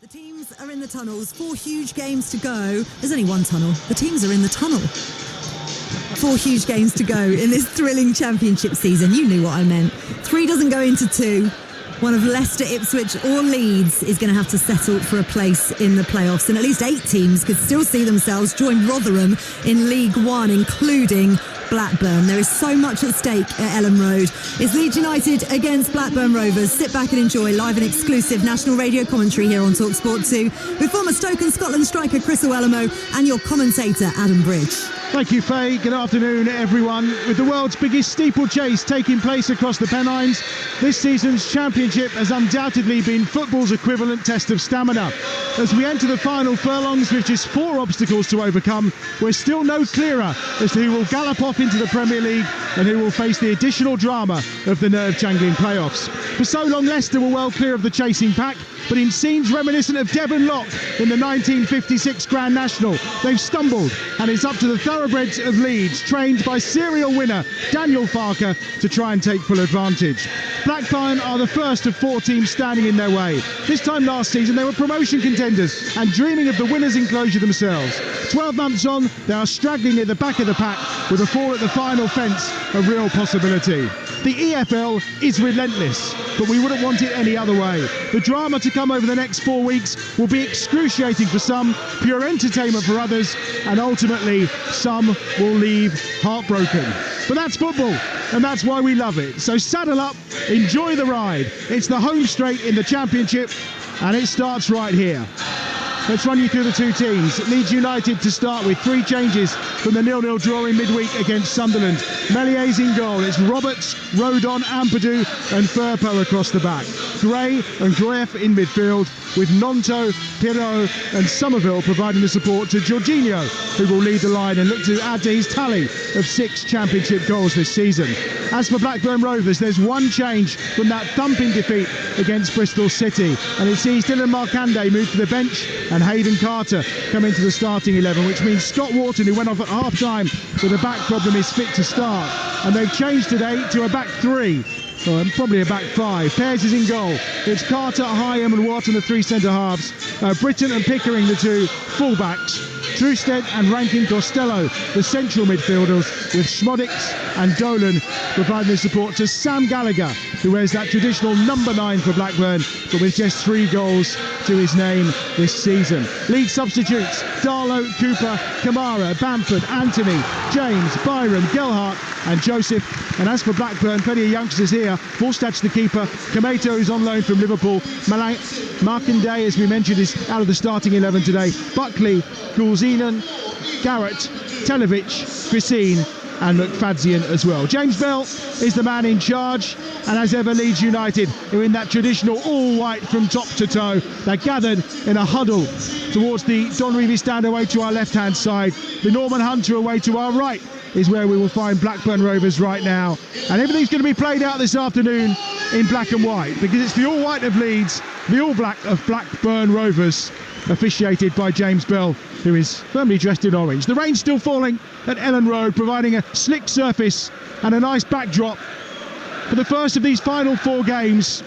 Teams are in the tunnels. 4 huge games to go. There's only one tunnel. The teams are in the tunnel. 4 huge games to go in this thrilling championship season. You knew what I meant. 3 doesn't go into 2. One of Leicester, Ipswich or Leeds is going to have to settle for a place in the playoffs. And at least 8 teams could still see themselves join Rotherham in League One, including Blackburn. There is so much at stake at Elland Road. It's Leeds United against Blackburn Rovers. Sit back and enjoy live and exclusive national radio commentary here on Talksport 2 with former Stoke and Scotland striker Chris Iwelumo and your commentator Adam Bridge. Thank you, Faye. Good afternoon, everyone. With the world's biggest steeplechase taking place across the Pennines, this season's championship has undoubtedly been football's equivalent test of stamina. As we enter the final furlongs with just 4 obstacles to overcome, we're still no clearer as to who will gallop off into the Premier League and who will face the additional drama of the nerve-jangling playoffs. For so long, Leicester were well clear of the chasing pack, but in scenes reminiscent of Devon Lock in the 1956 Grand National, they've stumbled, and it's up to the thoroughbreds of Leeds, trained by serial winner Daniel Farke, to try and take full advantage. Blackburn are the first of 4 teams standing in their way. This time last season they were promotion contenders and dreaming of the winner's enclosure themselves. 12 months on, they are straggling near the back of the pack with a fall at the final fence a real possibility. The EFL is relentless, but we wouldn't want it any other way. The drama to come over the next 4 weeks will be excruciating for some, pure entertainment for others, and ultimately some will leave heartbroken. But that's football, and that's why we love it. So saddle up, enjoy the ride. It's the home straight in the Championship, and it starts right here. Let's run you through the 2 teams. Leeds United to start with. 3 changes from the 0-0 draw in midweek against Sunderland. Melié's in goal. It's Roberts, Rodon, Ampadu and Firpo across the back. Gray and Grueff in midfield, with Nonto, Pirot and Somerville providing the support to Jorginho, who will lead the line and look to add to his tally of 6 championship goals this season. As for Blackburn Rovers, there's one change from that thumping defeat against Bristol City, and it sees Dylan Markande move to the bench and Hayden Carter come into the starting 11, which means Scott Wharton, who went off at half-time with a back problem, is fit to start. And they've changed today to a back 3. Probably a back 5. Pears is in goal. It's Carter, Hyam and Wharton, the 3 centre-halves. Britton and Pickering, the 2 full-backs. Trusted and Rankin Costello, the central midfielders, with Schmodix and Dolan providing the support to Sam Gallagher, who wears that traditional number 9 for Blackburn, but with just 3 goals to his name this season. League substitutes: Darlow, Cooper, Kamara, Bamford, Anthony, James, Byron, Gelhardt and Joseph. And as for Blackburn, plenty of youngsters here. Vorstad's the keeper. Kameto, who's on loan from Liverpool. Markande, as we mentioned, is out of the starting 11 today. Buckley, Gulzinen, Garrett, Televic, Christine and McFadzean as well. James Bell is the man in charge, and as ever, Leeds United, who are in that traditional all-white from top to toe. They're gathered in a huddle towards the Don Revie stand away to our left-hand side. The Norman Hunter away to our right is where we will find Blackburn Rovers right now. And everything's going to be played out this afternoon in black and white, because it's the all-white of Leeds, the all-black of Blackburn Rovers, officiated by James Bell, who is firmly dressed in orange. The rain's still falling at Elland Road, providing a slick surface and a nice backdrop for the first of these final 4 games,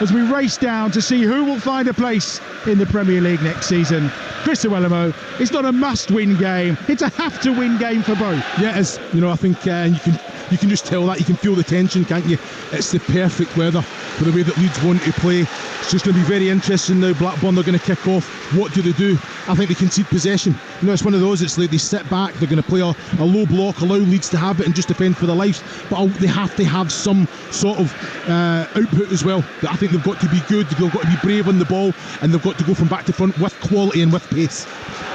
as we race down to see who will find a place in the Premier League next season. Chris Iwelumo, it's not a must-win game, it's a have-to-win game for both. Yeah, it is. You know, I think you can just tell that. You can feel the tension, can't you? It's the perfect weather for the way that Leeds want to play. It's just going to be very interesting now. Blackburn, they're going to kick off. What do they do? I think they concede possession. You know, it's one of those, it's like they sit back, they're going to play a low block, allow Leeds to have it and just defend for their lives. But they have to have some sort of output as well. I think they've got to be good, they've got to be brave on the ball, and they've got to go from back to front with quality and with pace.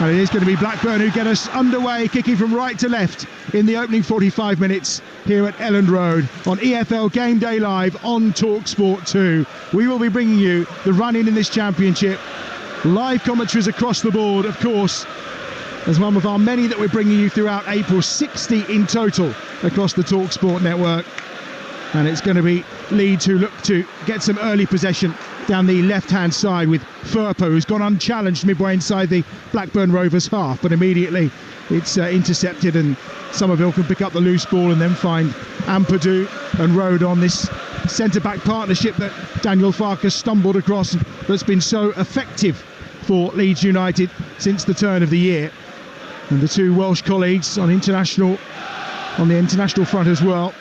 And it is going to be Blackburn who get us underway, kicking from right to left in the opening 45 minutes here at Elland Road on EFL Game Day Live on Talksport 2. We will be bringing you the run-in this championship. Live commentaries across the board, of course, as one of our many that we're bringing you throughout April. 60 in total across the Talksport network. And it's going to be Leeds who look to get some early possession down the left-hand side, with Firpo, who's gone unchallenged midway inside the Blackburn Rovers half, but immediately it's intercepted and Somerville can pick up the loose ball and then find Ampadu and Rodon, this centre-back partnership that Daniel Farke stumbled across, that's been so effective for Leeds United since the turn of the year. And the two Welsh colleagues on the international front as well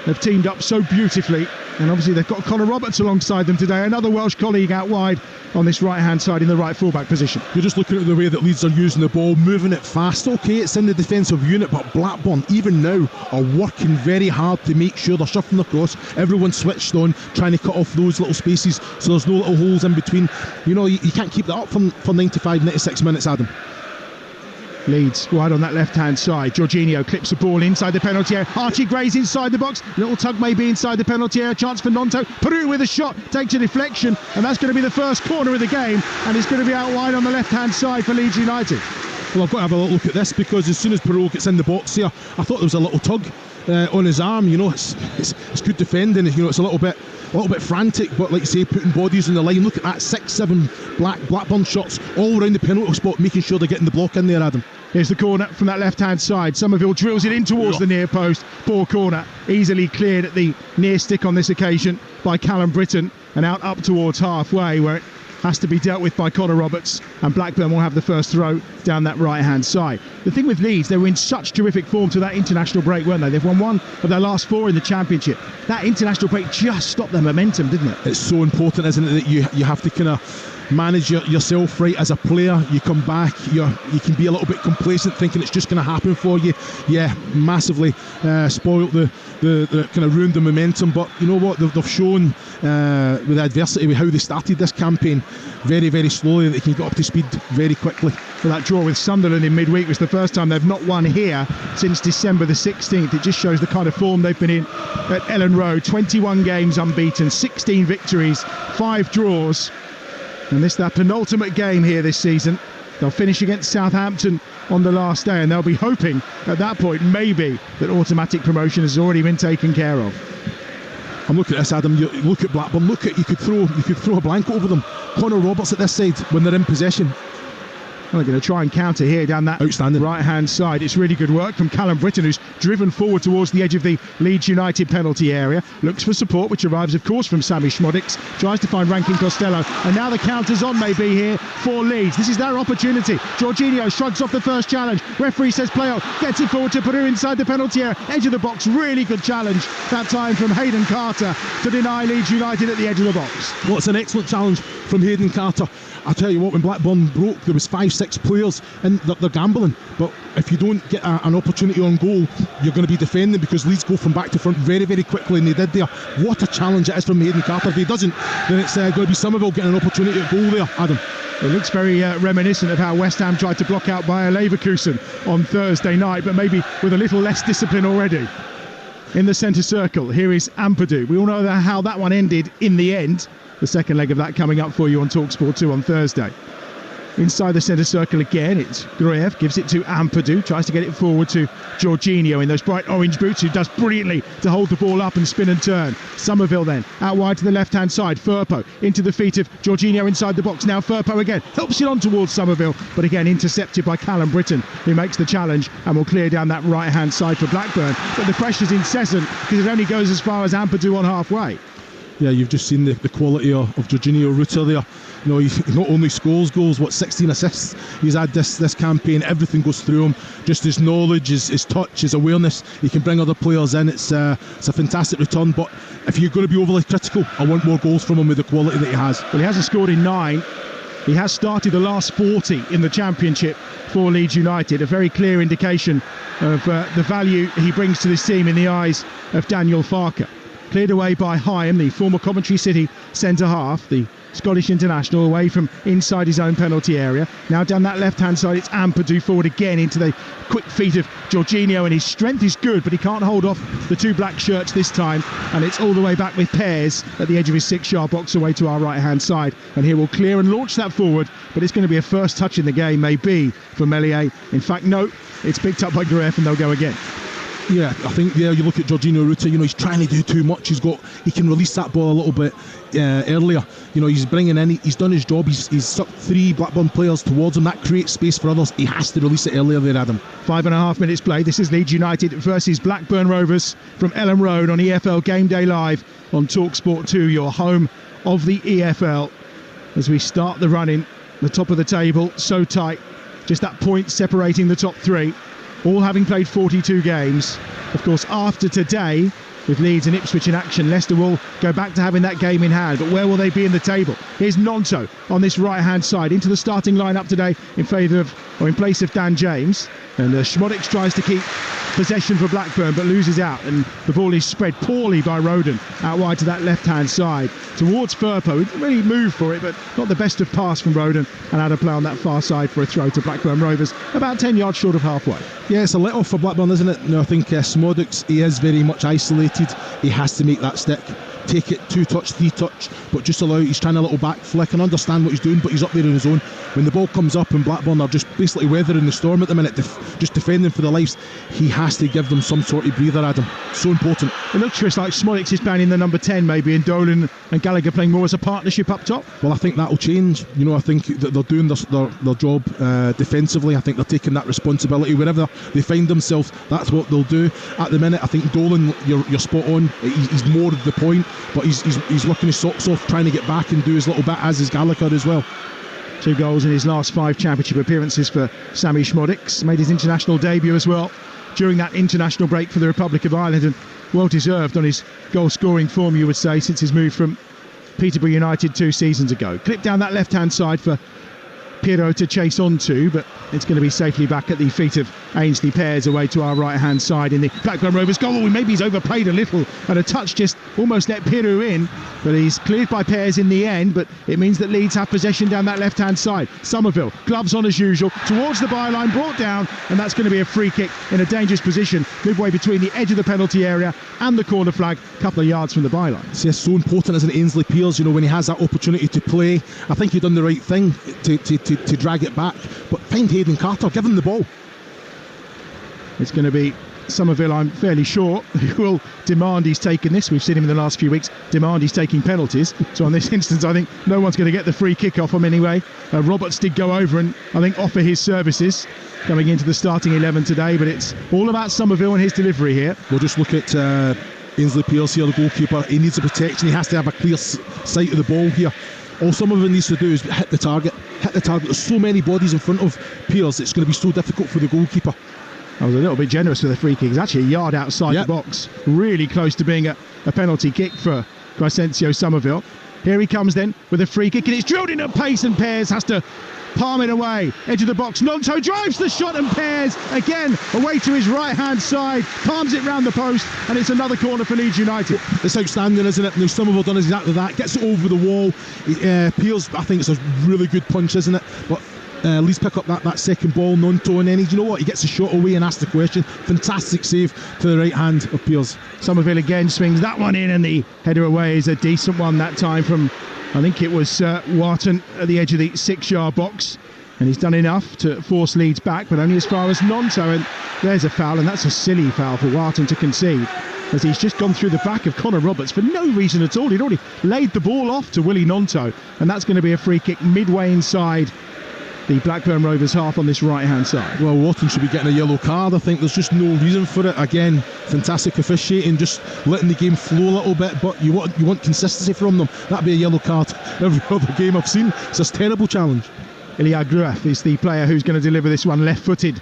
have teamed up so beautifully. And obviously they've got Connor Roberts alongside them today, another Welsh colleague out wide on this right-hand side in the right full-back position. You're just looking at the way that Leeds are using the ball, moving it fast. OK, it's in the defensive unit, but Blackburn, even now, are working very hard to make sure they're shuffling across. Everyone's switched on, trying to cut off those little spaces so there's no little holes in between. You know, you can't keep that up for 95, 96 minutes, Adam. Leeds wide on that left-hand side. Jorginho clips the ball inside the penalty area. Archie Gray's inside the box. Little tug maybe inside the penalty area. Chance for Nonto. Peru with a shot. Takes a deflection. And that's going to be the first corner of the game. And it's going to be out wide on the left-hand side for Leeds United. Well, I've got to have a little look at this, because as soon as Peru gets in the box here, I thought there was a little tug on his arm. You know, it's good defending. You know, it's a little bit frantic, but like you say, putting bodies on the line. Look at that, 6-7 Blackburn shots all around the penalty spot, making sure they're getting the block in there, Adam. Here's the corner from that left-hand side. Somerville drills it in towards the near post. Poor corner, easily cleared at the near stick on this occasion by Callum Britton, and out up towards halfway, where it has to be dealt with by Connor Roberts, and Blackburn will have the first throw down that right-hand side. The thing with Leeds, they were in such terrific form to that international break, weren't they? They've won one of their last four in the Championship. That international break just stopped their momentum, didn't it? It's so important, isn't it, that you have to kind of manage yourself right as a player. You come back, you can be a little bit complacent, thinking it's just going to happen for you. Yeah, massively spoiled the kind of ruined the momentum. But you know what, they've shown with adversity, with how they started this campaign, very, very slowly, that they can get up to speed very quickly. Well, that draw with Sunderland in midweek was the first time they've not won here since December the 16th. It just shows the kind of form they've been in at Elland Road. 21 games unbeaten, 16 victories, 5 draws. And this is their penultimate game here this season. They'll finish against Southampton on the last day, and they'll be hoping at that point maybe that automatic promotion has already been taken care of. I'm looking at this, Adam. You look at Blackburn. You could throw a blanket over them. Connor Roberts at this side when they're in possession. Well, they're going to try and counter here down that right-hand side. It's really good work from Callum Britton, who's driven forward towards the edge of the Leeds United penalty area. Looks for support, which arrives, of course, from Sammy Schmodix. Tries to find Rankin Costello. And now the counter's on, maybe, here for Leeds. This is their opportunity. Jorginho shrugs off the first challenge. Referee says play on. Gets it forward to Peru inside the penalty area. Edge of the box. Really good challenge that time from Hayden Carter to deny Leeds United at the edge of the box. Well, it's an excellent challenge from Hayden Carter. I tell you what, when Blackburn broke, there was 5-6 players and they're gambling. But if you don't get an opportunity on goal, you're going to be defending, because Leeds go from back to front very, very quickly, and they did there. What a challenge it is from Hayden Carter. If he doesn't, then it's going to be Somerville getting an opportunity at goal there, Adam. It looks very reminiscent of how West Ham tried to block out Bayer Leverkusen on Thursday night, but maybe with a little less discipline already. In the centre circle, here is Ampadu. We all know how that one ended in the end. The second leg of that coming up for you on Talksport 2 on Thursday. Inside the centre circle again, it's Gruev, gives it to Ampadu, tries to get it forward to Jorginho in those bright orange boots, who does brilliantly to hold the ball up and spin and turn. Somerville then, out wide to the left-hand side, Firpo into the feet of Jorginho inside the box. Now Firpo again, helps it on towards Somerville, but again intercepted by Callum Britton, who makes the challenge and will clear down that right-hand side for Blackburn. But the pressure's incessant, because it only goes as far as Ampadu on halfway. Yeah, you've just seen the quality of Jorginho Rutter there. You know, he not only scores goals, 16 assists he's had this campaign. Everything goes through him. Just his knowledge, his touch, his awareness. He can bring other players in. It's a fantastic return. But if you're going to be overly critical, I want more goals from him with the quality that he has. Well, he hasn't scored in 9. He has started the last 40 in the Championship for Leeds United. A very clear indication of the value he brings to this team in the eyes of Daniel Farke. Cleared away by Hyam, the former Coventry City centre-half, the Scottish international, away from inside his own penalty area. Now down that left-hand side, it's Ampadu forward again into the quick feet of Jorginho, and his strength is good, but he can't hold off the two black shirts this time, and it's all the way back with Pears at the edge of his 6-yard box away to our right-hand side. And here we'll clear and launch that forward, but it's going to be a first touch in the game, maybe, for Meslier. In fact, no, it's picked up by Gruev, and they'll go again. Yeah, I think there you look at Jorginho Rutter, you know, he's trying to do too much. He can release that ball a little bit earlier. You know, he's bringing in, he's done his job. He's sucked 3 Blackburn players towards him. That creates space for others. He has to release it earlier there, Adam. 5.5 minutes played. This is Leeds United versus Blackburn Rovers from Elland Road on EFL Game Day Live on Talksport 2, your home of the EFL, as we start the run-in the top of the table, so tight, just that point separating the top three, all having played 42 games. Of course, after today, with Leeds and Ipswich in action, Leicester will go back to having that game in hand. But where will they be in the table? Here's Nonto on this right-hand side, into the starting lineup today in place of Dan James. And Schmodix tries to keep possession for Blackburn, but loses out, and the ball is spread poorly by Roden out wide to that left-hand side towards Firpo. He didn't really move for it, but not the best of pass from Roden, and out of play on that far side for a throw to Blackburn Rovers, about 10 yards short of halfway. Yeah, it's a let-off for Blackburn, isn't it? No, I think Schmodix, he is very much isolated. He has to make that stick, take it 2-touch, 3-touch, but just allow, he's trying a little back flick and understand what he's doing, but he's up there on his own. When the ball comes up and Blackburn are just basically weathering the storm at the minute, just defending for their lives, he has to give them some sort of breather, Adam. So important. It looks just like Schmodix is playing in the number 10 maybe, and Dolan and Gallagher playing more as a partnership up top. Well, I think that'll change. You know, I think that they're doing their job defensively. I think they're taking that responsibility wherever they find themselves. That's what they'll do. At the minute, I think Dolan, you're spot on. He's more the point, but he's working his socks off trying to get back and do his little bit, as is Gallagher as well. 2 goals in his last 5 championship appearances for Sammy Schmodix. Made his international debut as well during that international break for the Republic of Ireland, and well deserved on his goal scoring form, you would say, since his move from Peterborough United 2 seasons ago. Clipped down that left hand side for Pirro to chase onto, but it's going to be safely back at the feet of Ainsley Pears, away to our right hand side in the Blackburn Rovers goal. Maybe he's overplayed a little, and a touch just almost let Pirro in, but he's cleared by Pears in the end. But it means that Leeds have possession down that left hand side. Somerville, gloves on as usual, towards the byline, brought down, and that's going to be a free kick in a dangerous position midway between the edge of the penalty area and the corner flag, a couple of yards from the byline. It's so important, isn't it, Ainsley Pears, you know, when he has that opportunity to play. I think he'd done the right thing to drag it back, but find Hayden Carter, give him the ball. It's going to be Somerville, I'm fairly sure, who will demand he's taken this. We've seen him in the last few weeks demand he's taking penalties, so on this instance I think no one's going to get the free kick off him anyway. Roberts did go over and I think offer his services coming into the starting 11 today, but it's all about Somerville and his delivery here. We'll just look at Ainsley Pears here, the goalkeeper. He needs a protection, he has to have a clear sight of the ball here. All Somerville needs to do is hit the target. There's so many bodies in front of Pears, it's going to be so difficult for the goalkeeper. I was a little bit generous with the free kick. It's actually a yard outside the box, really close to being a penalty kick for Crescencio Somerville. Here he comes then with a free kick, and it's drilled in at pace, and Pears has to palm it away. Edge of the box, Nonto drives the shot, and Pears again away to his right hand side, palms it round the post, and it's another corner for Leeds United. It's outstanding, isn't it? Now Somerville done exactly that, gets it over the wall. Pears, I think it's a really good punch, isn't it? But Leeds pick up that second ball, Nonto, and then you know what, he gets a shot away and asks the question. Fantastic save to the right hand of Pears. Somerville again swings that one in, and the header away is a decent one that time from, I think it was Wharton at the edge of the 6-yard box, and he's done enough to force Leeds back, but only as far as Nonto, and there's a foul, and that's a silly foul for Wharton to concede, as he's just gone through the back of Connor Roberts for no reason at all. He'd already laid the ball off to Willie Nonto, and that's going to be a free kick midway inside the Blackburn Rovers half on this right hand side. Well, Wharton should be getting a yellow card. I think there's just no reason for it. Again, fantastic officiating, just letting the game flow a little bit, but you want consistency from them. That'd be a yellow card every other game I've seen. It's a terrible challenge. Ilya Gruev is the player who's going to deliver this one, left-footed.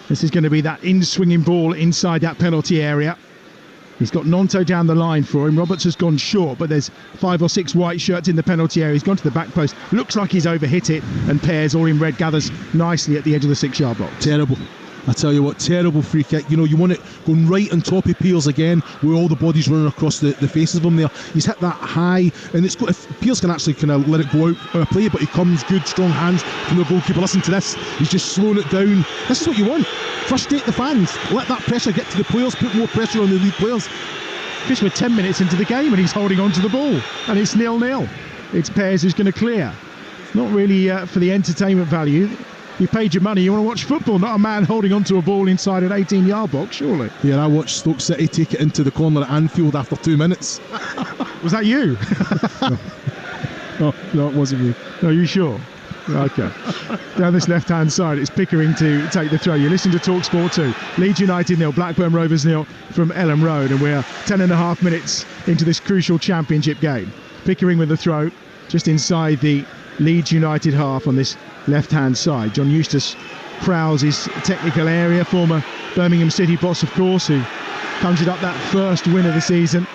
This is going to be that in-swinging ball inside that penalty area. He's got Nonto down the line for him. Roberts has gone short, but there's 5 or 6 white shirts in the penalty area. He's gone to the back post. Looks like he's overhit it, and Pears, all in red, gathers nicely at the edge of the 6-yard box. Terrible. I tell you what, terrible free kick. You know, you want it going right on top of Pears again, with all the bodies running across the faces of him there. He's hit that high, and it's got, if Pears can actually kind of let it go out of play, but he comes good, strong hands from the goalkeeper. Listen to this. He's just slowing it down. This is what you want. Frustrate the fans. Let that pressure get to the players. Put more pressure on the lead players. Just we're 10 minutes into the game, and he's holding on to the ball, and it's 0-0. It's Pears who's going to clear. Not really for the entertainment value. You paid your money, you want to watch football, not a man holding onto a ball inside an 18-yard box, surely. Yeah, I watched Stoke City take it into the corner at Anfield after 2 minutes. Was that you? No, it wasn't you. No, you sure? Okay. Down this left-hand side, it's Pickering to take the throw. You're listening to Talksport 2. Leeds United 0, Blackburn Rovers 0 from Ellen Road, and we're 10.5 minutes into this crucial championship game. Pickering with the throw, just inside the Leeds United half on this left-hand side. John Eustace prowls his technical area, former Birmingham City boss, of course, who conjured up that first win of the season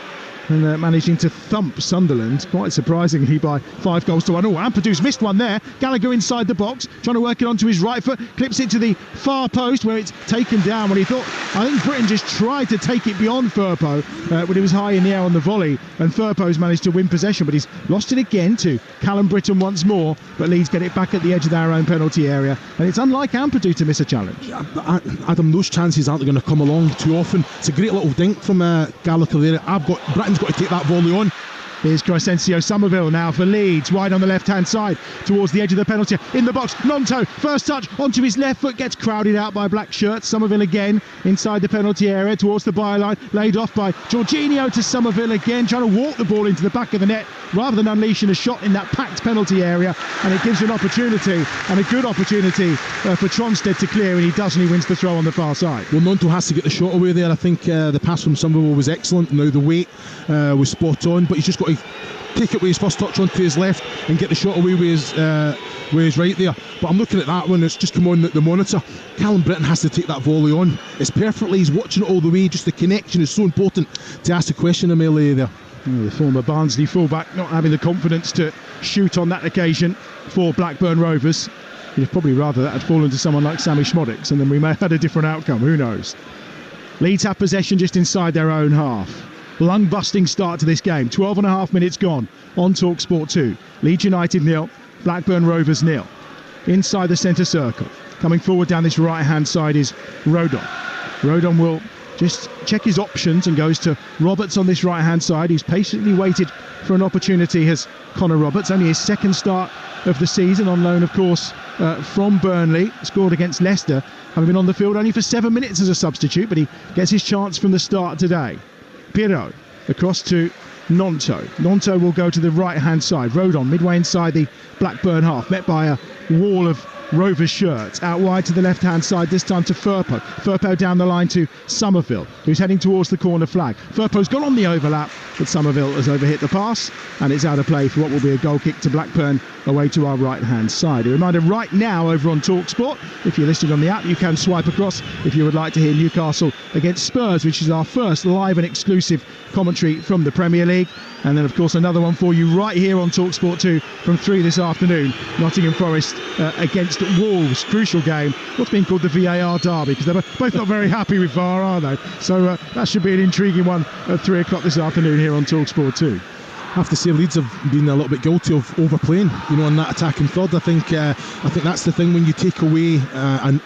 and managing to thump Sunderland, quite surprisingly, by 5-1. Oh, Ampadu's missed one there. Gallagher inside the box, trying to work it onto his right foot, clips it to the far post where it's taken down when he thought, I think Britton just tried to take it beyond Firpo when he was high in the air on the volley, and Firpo's managed to win possession, but he's lost it again to Callum Britton once more, but Leeds get it back at the edge of their own penalty area, and it's unlike Ampadu to miss a challenge. Adam, those chances aren't going to come along too often. It's a great little dink from Gallagher there. Britton's got to take that volley on. Here's Crescencio Somerville now for Leeds, wide on the left-hand side towards the edge of the penalty. In the box, Nonto, first touch onto his left foot, gets crowded out by black shirts. Somerville again inside the penalty area towards the byline, laid off by Jorginho to Somerville again, trying to walk the ball into the back of the net rather than unleashing a shot in that packed penalty area, and it gives you an opportunity, and a good opportunity for Tronstead to clear, and he does, and he wins the throw on the far side. Well, Nonto has to get the shot away there. I think the pass from Somerville was excellent. Now the weight was spot on, but he's just got to take it with his first touch onto his left and get the shot away with his right there. But I'm looking at that one, it's just come on the monitor. Callum Britton has to take that volley on. It's perfectly, he's watching it all the way. Just the connection is so important to ask the question of Melee there. The former Barnsley fullback not having the confidence to shoot on that occasion for Blackburn Rovers. You'd probably rather that had fallen to someone like Sammy Schmodix, and then we may have had a different outcome, who knows. Leeds have possession just inside their own half. Lung-busting start to this game. 12.5 minutes gone on Talksport 2. Leeds United 0, Blackburn Rovers 0. Inside the centre circle. Coming forward down this right-hand side is Rodon. Rodon will just check his options and goes to Roberts on this right-hand side. He's patiently waited for an opportunity, has Connor Roberts. Only his second start of the season, on loan, of course, from Burnley. Scored against Leicester, having been on the field only for 7 minutes as a substitute, but he gets his chance from the start today. Pirro across to Nonto. Nonto will go to the right-hand side. Rodon midway inside the Blackburn half, met by a wall of Rovers shirts. Out wide to the left-hand side, this time to Firpo. Firpo down the line to Somerville, who's heading towards the corner flag. Firpo's gone on the overlap, but Somerville has overhit the pass, and it's out of play for what will be a goal kick to Blackburn away to our right-hand side. A reminder right now over on Talksport, if you're listening on the app, you can swipe across if you would like to hear Newcastle against Spurs, which is our first live and exclusive commentary from the Premier League. And then, of course, another one for you right here on Talksport 2 from 3 this afternoon. Nottingham Forest against Wolves. Crucial game. What's been called the VAR derby, because they're both not very happy with VAR, are they? So that should be an intriguing one at 3 o'clock this afternoon here on Talksport 2. I have to say Leeds have been a little bit guilty of overplaying, on that attacking third. I think that's the thing when you take away that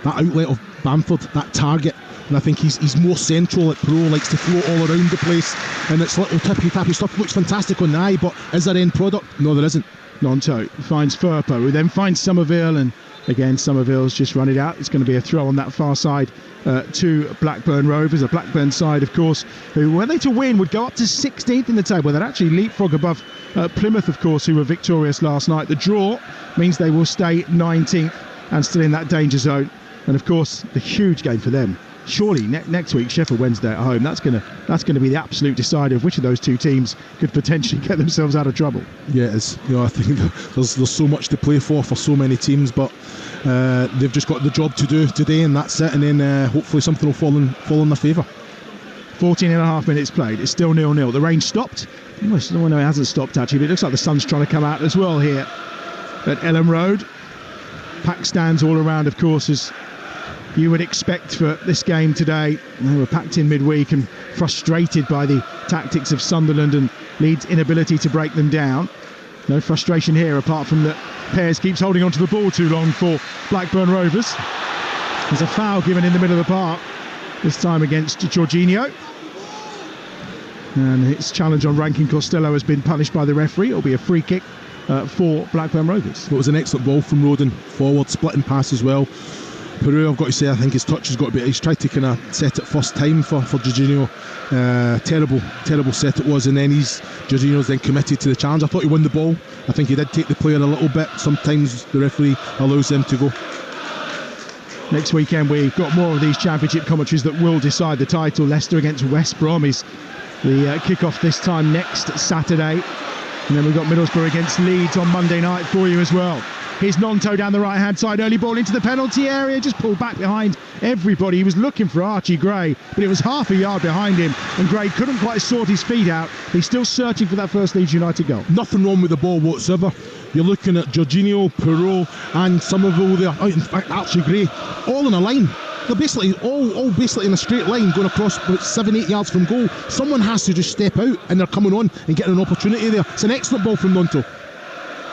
outlet of Bamford, that target. And I think he's more central at pro, likes to float all around the place, and it's little tippy-tappy stuff. Looks fantastic on the eye, but is there end product? No, there isn't. Nonto finds Firpo, who then finds Somerville, and again Somerville's just run it out. It's going to be a throw on that far side to Blackburn Rovers, a Blackburn side, of course, who, were they to win, would go up to 16th in the table. They'd actually leapfrog above Plymouth, of course, who were victorious last night. The draw means they will stay 19th and still in that danger zone. And of course, the huge game for them. Surely next week, Sheffield Wednesday at home. That's going to be the absolute decider of which of those two teams could potentially get themselves out of trouble. Yeah, it is. I think there's so much to play for so many teams, but they've just got the job to do today, and that's it. And then hopefully something will fall in their favour. 14.5 minutes played. It's still 0-0. The rain stopped. Well, it hasn't stopped actually, but it looks like the sun's trying to come out as well here at Elland Road. Packed stands all around, of course, as you would expect for this game today. They were packed in midweek and frustrated by the tactics of Sunderland and Leeds' inability to break them down. No frustration here, apart from that Pears keeps holding onto the ball too long for Blackburn Rovers. There's a foul given in the middle of the park, this time against Jorginho. And its challenge on Rankin Costello has been punished by the referee. It'll be a free kick for Blackburn Rovers. It was an excellent ball from Rodon, forward, splitting pass as well. Peru, I've got to say, I think his touch has got to be. He's tried to kind of set it first time for Jorginho. Terrible set it was, and then Jorginho's then committed to the challenge. I thought he won the ball. I think he did take the player a little bit. Sometimes the referee allows them to go. Next weekend we've got more of these championship commentaries that will decide the title. Leicester against West Brom is the kick-off this time next Saturday. And then we've got Middlesbrough against Leeds on Monday night for you as well. Here's Nonto down the right-hand side. Early ball into the penalty area. Just pulled back behind everybody. He was looking for Archie Gray, but it was half a yard behind him. And Gray couldn't quite sort his feet out. He's still searching for that first Leeds United goal. Nothing wrong with the ball whatsoever. You're looking at Jorginho, Perrault and Somerville there. Oh, in fact, Archie Gray. All in a line. They're basically all basically in a straight line going across about 7-8 yards from goal. Someone has to just step out and they're coming on and getting an opportunity there. It's an excellent ball from Nonto.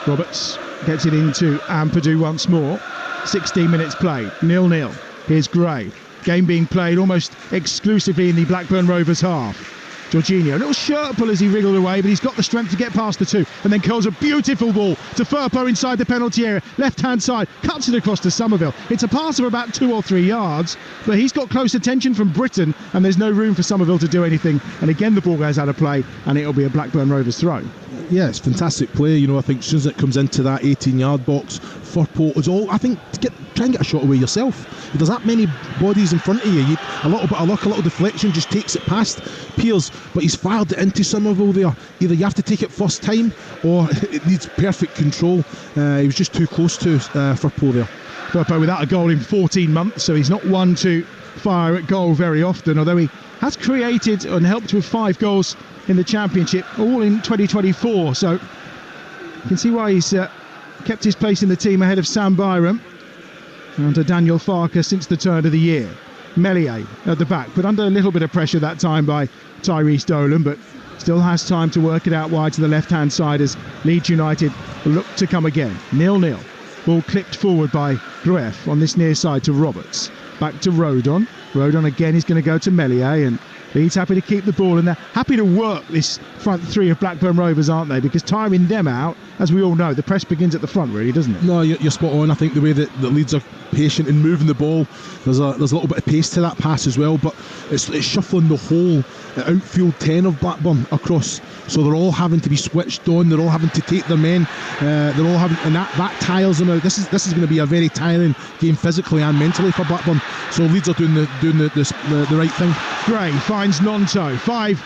Roberts gets it into Ampadu once more. 16 minutes played, 0-0. Here's Gray. Game being played almost exclusively in the Blackburn Rovers half. Jorginho, a little shirt pull as he wriggled away, but he's got the strength to get past the two, and then curls a beautiful ball to Firpo inside the penalty area, left-hand side, cuts it across to Somerville. It's a pass of about 2 or 3 yards, but he's got close attention from Britain, and there's no room for Somerville to do anything. And again, the ball goes out of play, and it'll be a Blackburn Rovers throw. Yeah, it's fantastic play. You know, I think as soon as it comes into that 18-yard box, Firpo is all. I think try and get a shot away yourself. There's that many bodies in front of you. A little bit of luck, a little deflection just takes it past Piers, but he's fired it into Somerville there. Either you have to take it first time or it needs perfect control. He was just too close to Firpo there. Firpo without a goal in 14 months, so he's not one to fire at goal very often, although he has created and helped with 5 goals in the Championship, all in 2024. So you can see why he's kept his place in the team ahead of Sam Byram and Daniel Farker since the turn of the year. Meslier at the back, but under a little bit of pressure that time by Tyrese Dolan, but still has time to work it out wide to the left-hand side as Leeds United look to come again. 0-0. Ball clipped forward by Grueff on this near side to Roberts. Back to Rodon. Rodon again is going to go to Meslier, and Leeds happy to keep the ball, and they're happy to work this front three of Blackburn Rovers, aren't they? Because tiring them out, as we all know, the press begins at the front, really, doesn't it? No, you're spot on. I think the way that Leeds are patient in moving the ball, there's a little bit of pace to that pass as well, but it's shuffling the whole outfield 10 of Blackburn across, so they're all having to be switched on, they're all having to take their men, they're all having, and that tires them out. This is going to be a very tiring game physically and mentally for Blackburn, so Leeds are doing the right thing. Gray finds Nonto, 5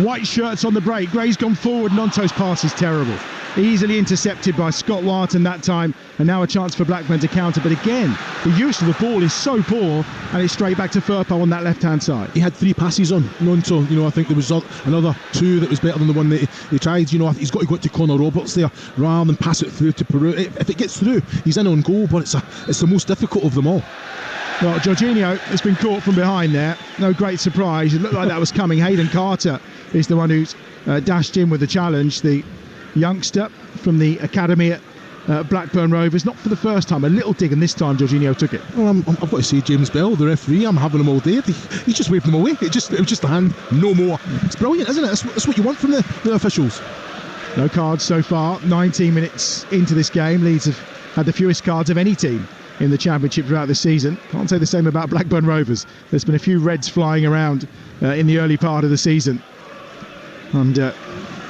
white shirts on the break. Gray's gone forward, Nonto's pass is terrible. Easily intercepted by Scott Wharton that time, and now a chance for Blackburn to counter, but again the use of the ball is so poor, and it's straight back to Firpo on that left hand side. He had 3 passes on Nonto. I think there was another 2 that was better than the one that he tried. He's got to go to Connor Roberts there rather than pass it through to Peru. If it gets through, he's in on goal, but it's the most difficult of them all. Well, Jorginho has been caught from behind there. No great surprise. It looked like that was coming. Hayden Carter is the one who's dashed in with the challenge. The youngster from the academy at Blackburn Rovers, not for the first time, a little dig, and this time Jorginho took it. Well, I've got to say, James Bell, the referee, I'm having him all day. He's just waving them away. It was just a hand, no more. It's brilliant, isn't it? That's what you want from the officials. No cards so far. 19 minutes into this game, Leeds have had the fewest cards of any team in the Championship throughout the season. Can't say the same about Blackburn Rovers. There's been a few reds flying around in the early part of the season. And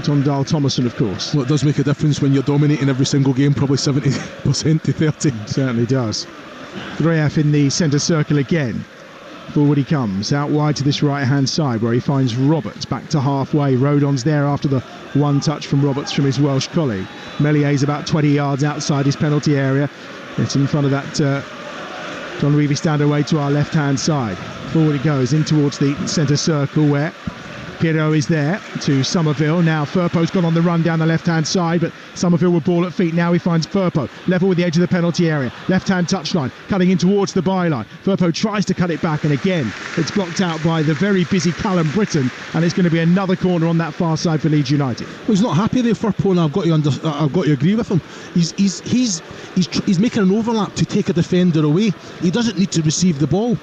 Tom Dahl-Thomason, of course. Well, it does make a difference when you're dominating every single game, probably 70% to 30. It certainly does. Grueff in the centre circle again. Forward he comes, out wide to this right-hand side where he finds Roberts back to halfway. Rodon's there after the one touch from Roberts from his Welsh colleague. Mellier's about 20 yards outside his penalty area. It's in front of that John Reevy stand away to our left-hand side. Forward he goes, in towards the centre circle where Pirro is there to Somerville. Now Firpo's gone on the run down the left-hand side, but Somerville with ball at feet. Now he finds Firpo, level with the edge of the penalty area. Left-hand touchline, cutting in towards the byline. Firpo tries to cut it back, and again, it's blocked out by the very busy Callum Britton, and it's going to be another corner on that far side for Leeds United. Well, he's not happy there, Firpo, and I've got to agree with him. He's making an overlap to take a defender away. He doesn't need to receive the ball.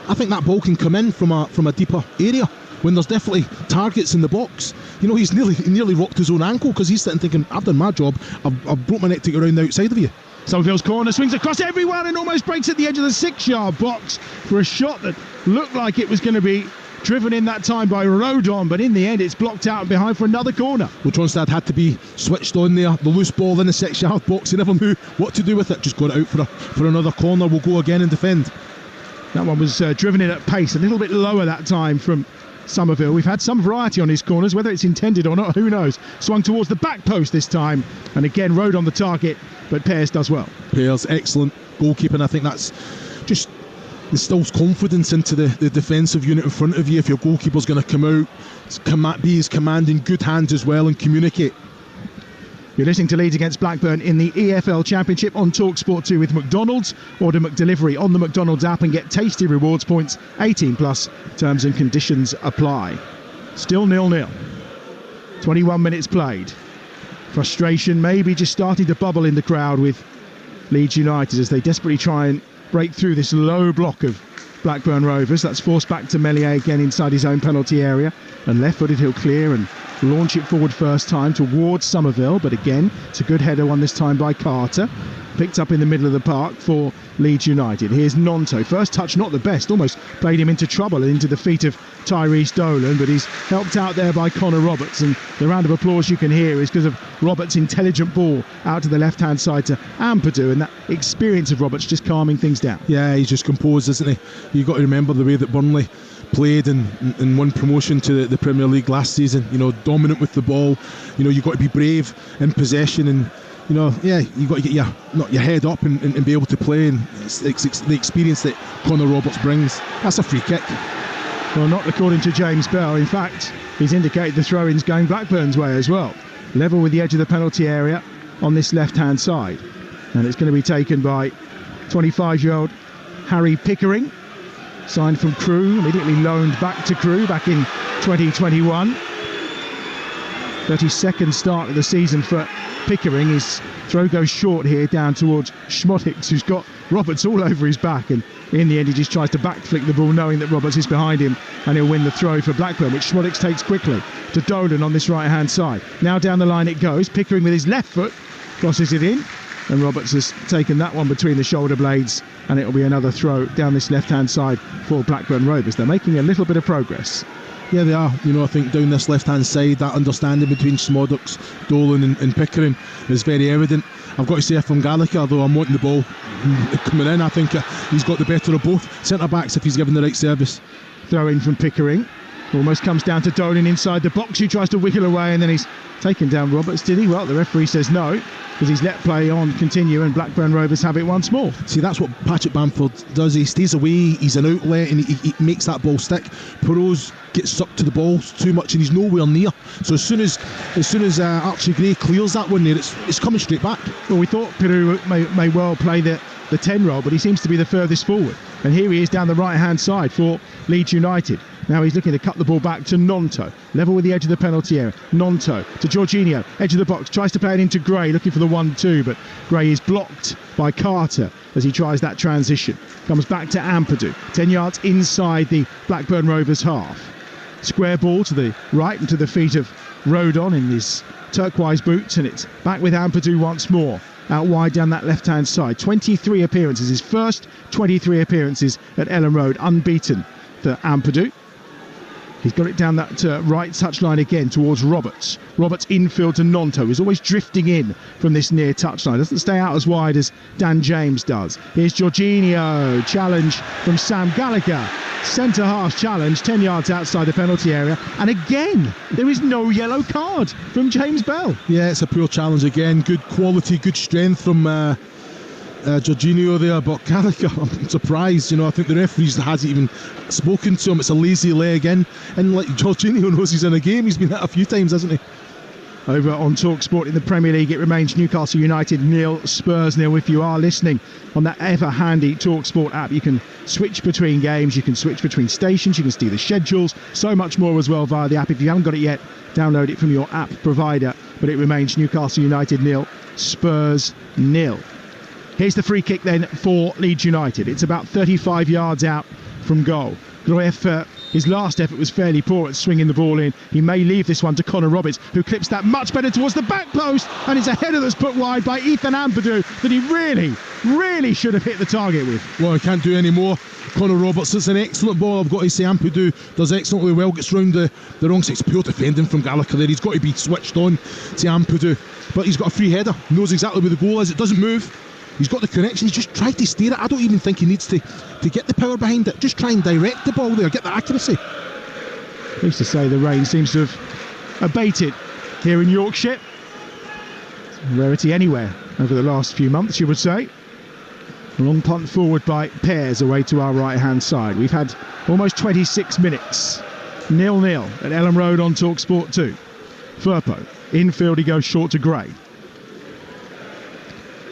I think that ball can come in from a deeper area when there's definitely targets in the box. He's nearly rocked his own ankle because he's sitting thinking, I've done my job, I've broke my neck to get around the outside of you. Somerville's corner swings across everyone and almost breaks at the edge of the 6-yard box for a shot that looked like it was going to be driven in that time by Rodon, but in the end it's blocked out and behind for another corner. Well, Tronstad had to be switched on there. The loose ball in the 6-yard box, he never knew what to do with it. Just got it out for another corner. We'll go again and defend. That one was driven in at pace, a little bit lower that time from Somerville. We've had some variety on his corners, whether it's intended or not, who knows. Swung towards the back post this time, and again rode on the target, but Pears does well. Pears, excellent goalkeeping. I think that's just instills confidence into the defensive unit in front of you. If your goalkeeper's going to come out, be as commanding, good hands as well, and communicate. You're listening to Leeds against Blackburn in the EFL Championship on Talksport 2 with McDonald's. Order McDelivery on the McDonald's app and get tasty rewards points. 18 plus. Terms and conditions apply. Still 0-0. 21 minutes played. Frustration maybe just starting to bubble in the crowd with Leeds United as they desperately try and break through this low block of Blackburn Rovers. That's forced back to Meslier again inside his own penalty area, and left-footed he'll clear and launch it forward first time towards Somerville, but again it's a good header one this time by Carter, picked up in the middle of the park for Leeds United. Here's Nonto, first touch not the best, almost played him into trouble and into the feet of Tyrese Dolan, but he's helped out there by Connor Roberts, and the round of applause you can hear is because of Roberts' intelligent ball out to the left hand side to Ampadu, and that experience of Roberts just calming things down. Yeah, he's just composed, isn't he? You've got to remember the way that Burnley played and won promotion to the Premier League last season, dominant with the ball. You've got to be brave in possession, and you've got to get your head up and be able to play, and it's the experience that Connor Roberts brings. That's a free kick. Well, not according to James Bell. In fact, he's indicated the throw-in's going Blackburn's way as well. Level with the edge of the penalty area on this left-hand side, and it's going to be taken by 25-year-old Harry Pickering, signed from Crewe, immediately loaned back to Crewe back in 2021. 32nd start of the season for Pickering. His throw goes short here down towards Schmotix, who's got Roberts all over his back, and in the end he just tries to back flick the ball knowing that Roberts is behind him, and he'll win the throw for Blackburn, which Schmotix takes quickly to Dolan on this right hand side. Now down the line it goes, Pickering with his left foot crosses it in, and Roberts has taken that one between the shoulder blades, and it'll be another throw down this left hand side for Blackburn Rovers. They're making a little bit of progress. Yeah, they are. I think down this left-hand side, that understanding between Schmotix, Dolan and Pickering is very evident. I've got to say, from Gallagher, though, I'm wanting the ball coming in. I think he's got the better of both centre-backs if he's given the right service. Throw in from Pickering. Almost comes down to Dolan inside the box, who tries to wiggle away, and then he's taken down Roberts, did he? Well, the referee says no, because he's let play on continue, and Blackburn Rovers have it once more. See, that's what Patrick Bamford does. He stays away, he's an outlet, and he makes that ball stick. Perot's gets stuck to the ball too much, and he's nowhere near. So as soon as Archie Gray clears that one there, it's coming straight back. Well, we thought Perot may well play the 10 role, but he seems to be the furthest forward. And here he is down the right-hand side for Leeds United. Now he's looking to cut the ball back to Nonto. Level with the edge of the penalty area. Nonto to Jorginho. Edge of the box. Tries to play it into Gray, looking for the 1-2, but Gray is blocked by Carter as he tries that transition. Comes back to Ampadu. 10 yards inside the Blackburn Rovers half. Square ball to the right and to the feet of Rodon in his turquoise boots, and it's back with Ampadu once more. Out wide down that left-hand side. 23 appearances. His first 23 appearances at Ellen Road. Unbeaten for Ampadu. He's got it down that right touchline again towards Roberts. Roberts infield to Nonto, who's always drifting in from this near touchline. Doesn't stay out as wide as Dan James does. Here's Jorginho. Challenge from Sam Gallagher. Centre half challenge, 10 yards outside the penalty area. And again, there is no yellow card from James Bell. Yeah, it's a poor challenge again. Good quality, good strength from Jorginho there, but Gallagher, I'm surprised. I think the referees hasn't even spoken to him. It's a lazy leg in, and like Jorginho knows he's in a game. He's been hit a few times, hasn't he? Over on Talksport in the Premier League, it remains Newcastle United 0, Spurs 0. If you are listening on that ever handy Talksport app, you can switch between games, you can switch between stations, you can see the schedules, so much more as well via the app. If you haven't got it yet, download it from your app provider. But it remains Newcastle United 0, Spurs 0. Here's the free kick then for Leeds United. It's about 35 yards out from goal. Grueff, his last effort was fairly poor at swinging the ball in. He may leave this one to Connor Roberts, who clips that much better towards the back post, and it's a header that's put wide by Ethan Ampadu that he really should have hit the target with. Well, he can't do any more. Connor Roberts, it's an excellent ball. I've got to say, Ampadu does excellently well, gets round the wrong side. It's pure defending from Gallagher there. He's got to be switched on to Ampadu, but he's got a free header, knows exactly where the goal is. It doesn't move. He's got the connection, he's just tried to steer it. I don't even think he needs to get the power behind it. Just try and direct the ball there, get the accuracy. Used to say the rain seems to have abated here in Yorkshire. Rarity anywhere over the last few months, you would say. A long punt forward by Pears away to our right-hand side. We've had almost 26 minutes. 0-0 at Ellen Road on Talksport 2. Firpo, infield, he goes short to Gray.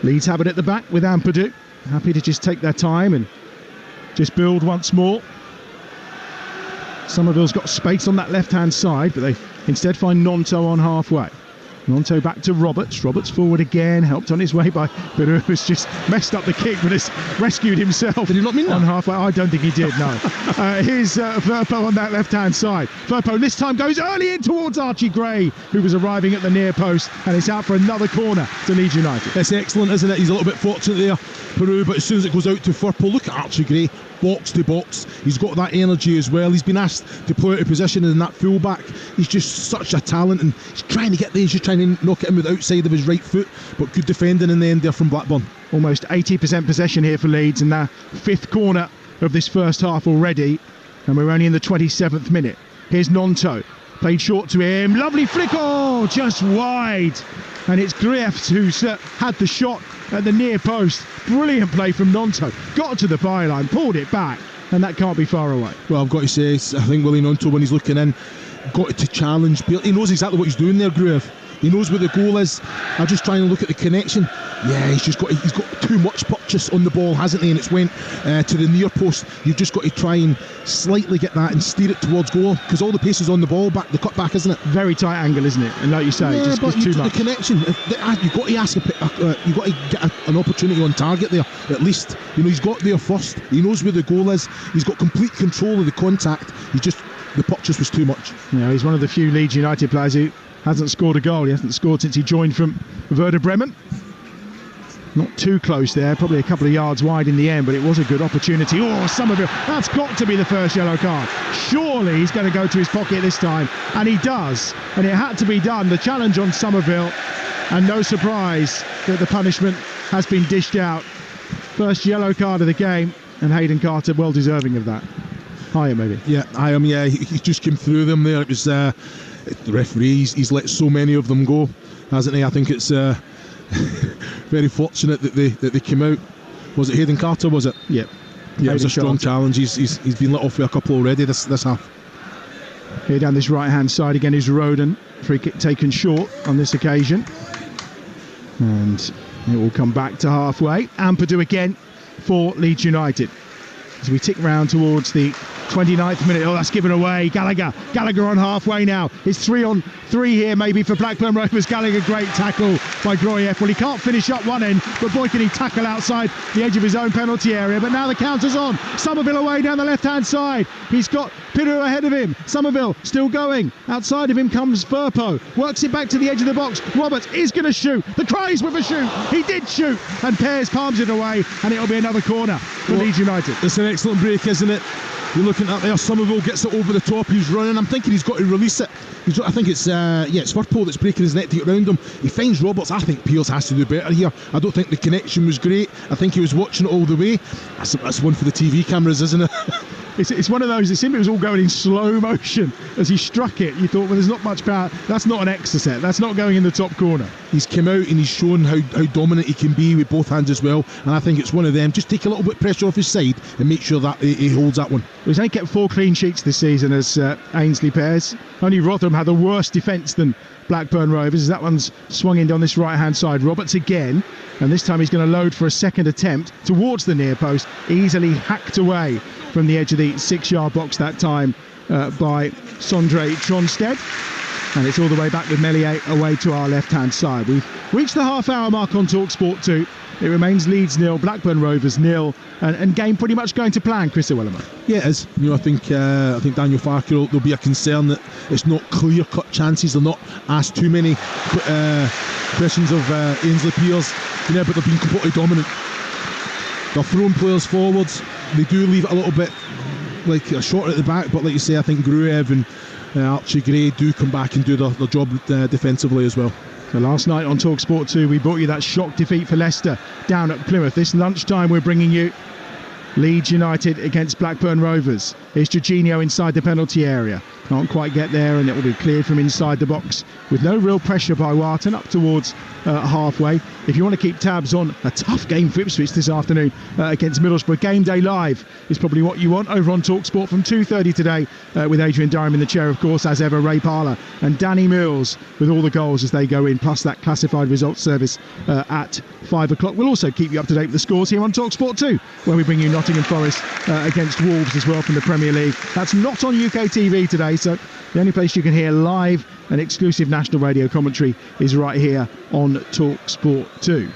Leeds have it at the back with Ampadu. Happy to just take their time and just build once more. Somerville's got space on that left-hand side, but they instead find Nonto on halfway. Nonto back to Roberts. Roberts forward again, helped on his way by Biru, who's just messed up the kick, but has rescued himself. Did he not mean that? On halfway? I don't think he did, no. Here's Firpo on that left-hand side. Firpo this time goes early in towards Archie Gray, who was arriving at the near post, and it's out for another corner to Leeds United. It's excellent, isn't it? He's a little bit fortunate there, Peru, but as soon as it goes out to Firpo, look at Archie Gray, box to box. He's got that energy as well. He's been asked to play out of position in that full-back. He's just such a talent, and he's trying to get there. He's just trying to knock it in with the outside of his right foot, but good defending in the end there from Blackburn. Almost 80% possession here for Leeds, and their fifth corner of this first half already, and we're only in the 27th minute. Here's Nonto, played short to him, lovely flick, oh, just wide, and it's Griffiths who's had the shot at the near post. Brilliant play from Nonto, got to the byline, pulled it back, and that can't be far away. Well, I've got to say, I think Willie Nonto, when he's looking in, got to challenge. He knows exactly what he's doing there, Groove. He knows where the goal is. I'm just trying to look at the connection. Yeah, he's got too much purchase on the ball, hasn't he? And it's went to the near post. You've just got to try and slightly get that and steer it towards goal, because all the pace is on the ball back, the cut back, isn't it? Very tight angle, isn't it? And like you say, just too much. The connection, you've got to you've got to get an opportunity on target there. At least, he's got there first. He knows where the goal is. He's got complete control of the contact. The purchase was too much. Yeah, he's one of the few Leeds United players who hasn't scored a goal. He hasn't scored since he joined from Werder Bremen. Not too close there, probably a couple of yards wide in the end, but it was a good opportunity. Oh, Somerville, that's got to be the first yellow card. Surely he's going to go to his pocket this time, and he does, and it had to be done. The challenge on Somerville, and no surprise that the punishment has been dished out. First yellow card of the game, and Hayden Carter well deserving of that. Higher maybe. Yeah, Hyam, yeah, he just came through them there. It was the referee, he's let so many of them go, hasn't he? I think it's very fortunate that they came out. Was it Hayden Carter, was it? Yep. Yeah, it was a strong challenge. He's been let off with a couple already this half. Here down this right hand side again is Roden. Free kick taken short on this occasion, and it will come back to halfway. Ampadu again for Leeds United as we tick round towards the 29th minute. Oh, that's given away. Gallagher on halfway now. It's 3-on-3 here maybe for Blackburn Rovers. Gallagher, great tackle by Groyev. Well, he can't finish up one end, but boy can he tackle outside the edge of his own penalty area. But now the counter's on. Somerville away down the left hand side. He's got Piru ahead of him. Somerville still going. Outside of him comes Firpo. Works it back to the edge of the box. Roberts is going to shoot. The cries with a shoot. He did shoot, and Pears palms it away, and it'll be another corner for Leeds United. It's an excellent break, isn't it? You're looking at there, Somerville gets it over the top, he's running. I'm thinking he's got to release it. I think it's Firpo that's breaking his net to get round him. He finds Roberts. I think Pearce has to do better here. I don't think the connection was great. I think he was watching it all the way. That's one for the TV cameras, isn't it? It's one of those, it seemed it was all going in slow motion as he struck it. You thought, well, there's not much power. That's not an extra set. That's not going in the top corner. He's come out and he's shown how dominant he can be with both hands as well. And I think it's one of them. Just take a little bit of pressure off his side and make sure that he holds that one. He's only kept 4 clean sheets this season as Ainsley Pears. Only Rotherham had a worse defence than Blackburn Rovers as that one's swung in on this right hand side. Roberts again, and this time he's going to load for a second attempt towards the near post, easily hacked away from the edge of the 6-yard box that time by Sondre Tronstedt, and it's all the way back with Meslier away to our left hand side. We've reached the half-hour mark on Talksport 2. It remains Leeds 0, Blackburn Rovers 0, and game pretty much going to plan, Chris Iwelumo. Yeah, it is. I think Daniel Farker, there'll be a concern that it's not clear-cut chances. They're not asked too many questions of Ainsley Pearce, but they've been completely dominant. They're throwing players forwards. They do leave it a little bit like a short at the back, but like you say, I think Gruev and Archie Gray do come back and do their job defensively as well. So last night on Talksport 2 we brought you that shock defeat for Leicester down at Plymouth. This lunchtime we're bringing you Leeds United against Blackburn Rovers. Here's Jorginho inside the penalty area. Can't quite get there, and it will be cleared from inside the box with no real pressure by Wharton up towards halfway. If you want to keep tabs on a tough game for Ipswich this afternoon against Middlesbrough, Game Day Live is probably what you want over on Talksport from 2:30 today with Adrian Durham in the chair, of course, as ever, Ray Parler and Danny Mills with all the goals as they go in, plus that classified results service at 5 o'clock. We'll also keep you up to date with the scores here on Talksport 2, where we bring you Nottingham Forest against Wolves as well from the Premier League. That's not on UK TV today, so the only place you can hear live and exclusive national radio commentary is right here on Talksport 2.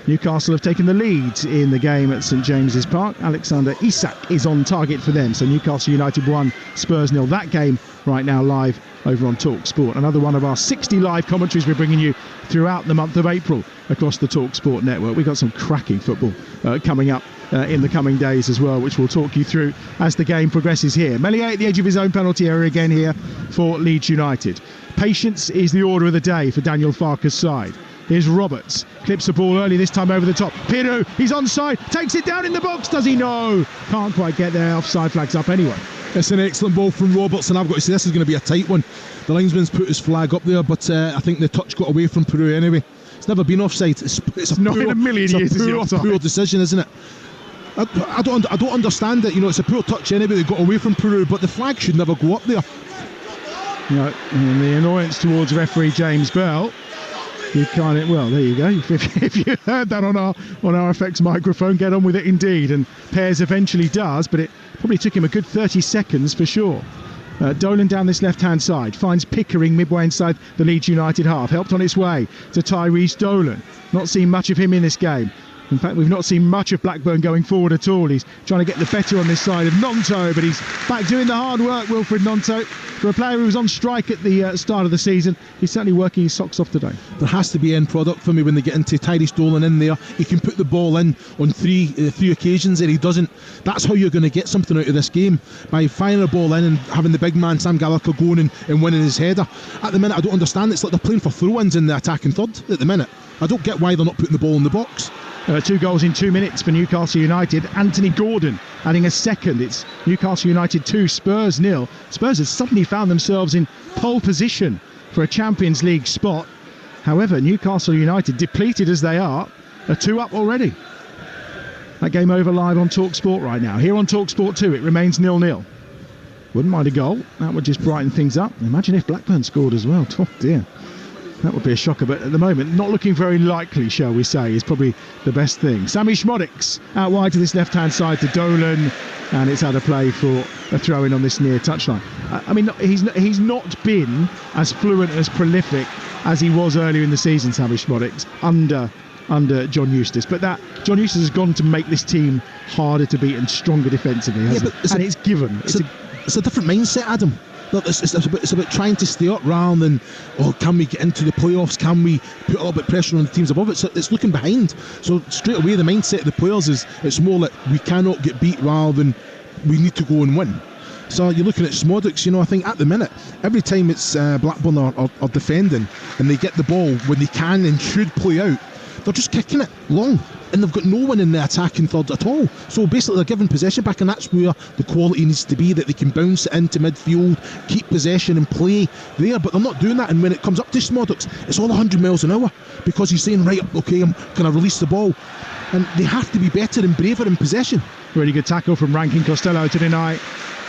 Newcastle have taken the lead in the game at St James's Park. Alexander Isak is on target for them. So Newcastle United 1, Spurs 0. That game right now live over on Talksport. Another one of our 60 live commentaries we're bringing you throughout the month of April across the Talksport network. We've got some cracking football coming up in the coming days as well, which we'll talk you through as the game progresses here. Meslier at the edge of his own penalty area again here for Leeds United. Patience is the order of the day for Daniel Farke's side. Here's Roberts, clips the ball early, this time over the top. Pirou, he's onside, takes it down in the box, does he? No, can't quite get there, offside flags up anyway. It's an excellent ball from Roberts, and I've got to say this is going to be a tight one. The linesman's put his flag up there, but I think the touch got away from Pirou anyway. It's never been offside. It's not in a million years is it offside. Poor decision, isn't it? I don't understand it. You know, it's a poor touch anyway. They got away from Pirou, but the flag should never go up there. No, and the annoyance towards referee James Bell. You can't. Well, there you go. If you heard that on our FX microphone, get on with it indeed. And Pears eventually does, but it probably took him a good 30 seconds for sure. Dolan down this left-hand side finds Pickering midway inside the Leeds United half. Helped on its way to Tyrese Dolan. Not seen much of him in this game. In fact, we've not seen much of Blackburn going forward at all. He's trying to get the better on this side of Gnonto, but he's back doing the hard work, Wilfred Gnonto. For a player who was on strike at the start of the season, he's certainly working his socks off today. There has to be end product for me when they get into Tyrese Dolan in there. He can put the ball in on three occasions and he doesn't. That's how you're going to get something out of this game, by firing a ball in and having the big man Sam Gallagher going and winning his header. At the minute, I don't understand. It's like they're playing for throw-ins in the attacking third at the minute. I don't get why they're not putting the ball in the box. 2 goals in 2 minutes for Newcastle United. Anthony Gordon adding a second. It's Newcastle United 2, Spurs 0. Spurs have suddenly found themselves in pole position for a Champions League spot. However, Newcastle United, depleted as they are 2 up already. That game over live on Talksport right now. Here on Talksport 2, it remains 0-0. Wouldn't mind a goal. That would just brighten things up. Imagine if Blackburn scored as well. Oh dear. That would be a shocker, but at the moment, not looking very likely, shall we say, is probably the best thing. Sammy Schmodix out wide to this left-hand side to Dolan, and it's out of play for a throw-in on this near touchline. I mean, he's not been as fluent, as prolific as he was earlier in the season, Sammy Schmodix, under John Eustace. But that John Eustace has gone to make this team harder to beat and stronger defensively, hasn't it? And it's given. It's a different mindset, Adam. Look, it's about trying to stay up rather than, can we get into the playoffs? Can we put a little bit of pressure on the teams above it? So it's looking behind. So straight away, the mindset of the players is it's more like we cannot get beat rather than we need to go and win. So you're looking at Schmodix, I think at the minute, every time it's Blackburn are defending and they get the ball when they can and should play out, they're just kicking it long. And they've got no one in the attacking third at all. So basically they're giving possession back, and that's where the quality needs to be, that they can bounce it into midfield, keep possession and play there. But they're not doing that, and when it comes up to Schmodix, it's all 100 miles an hour, because he's saying, right, okay, I'm going to release the ball. And they have to be better and braver in possession. Really good tackle from Rankin Costello to deny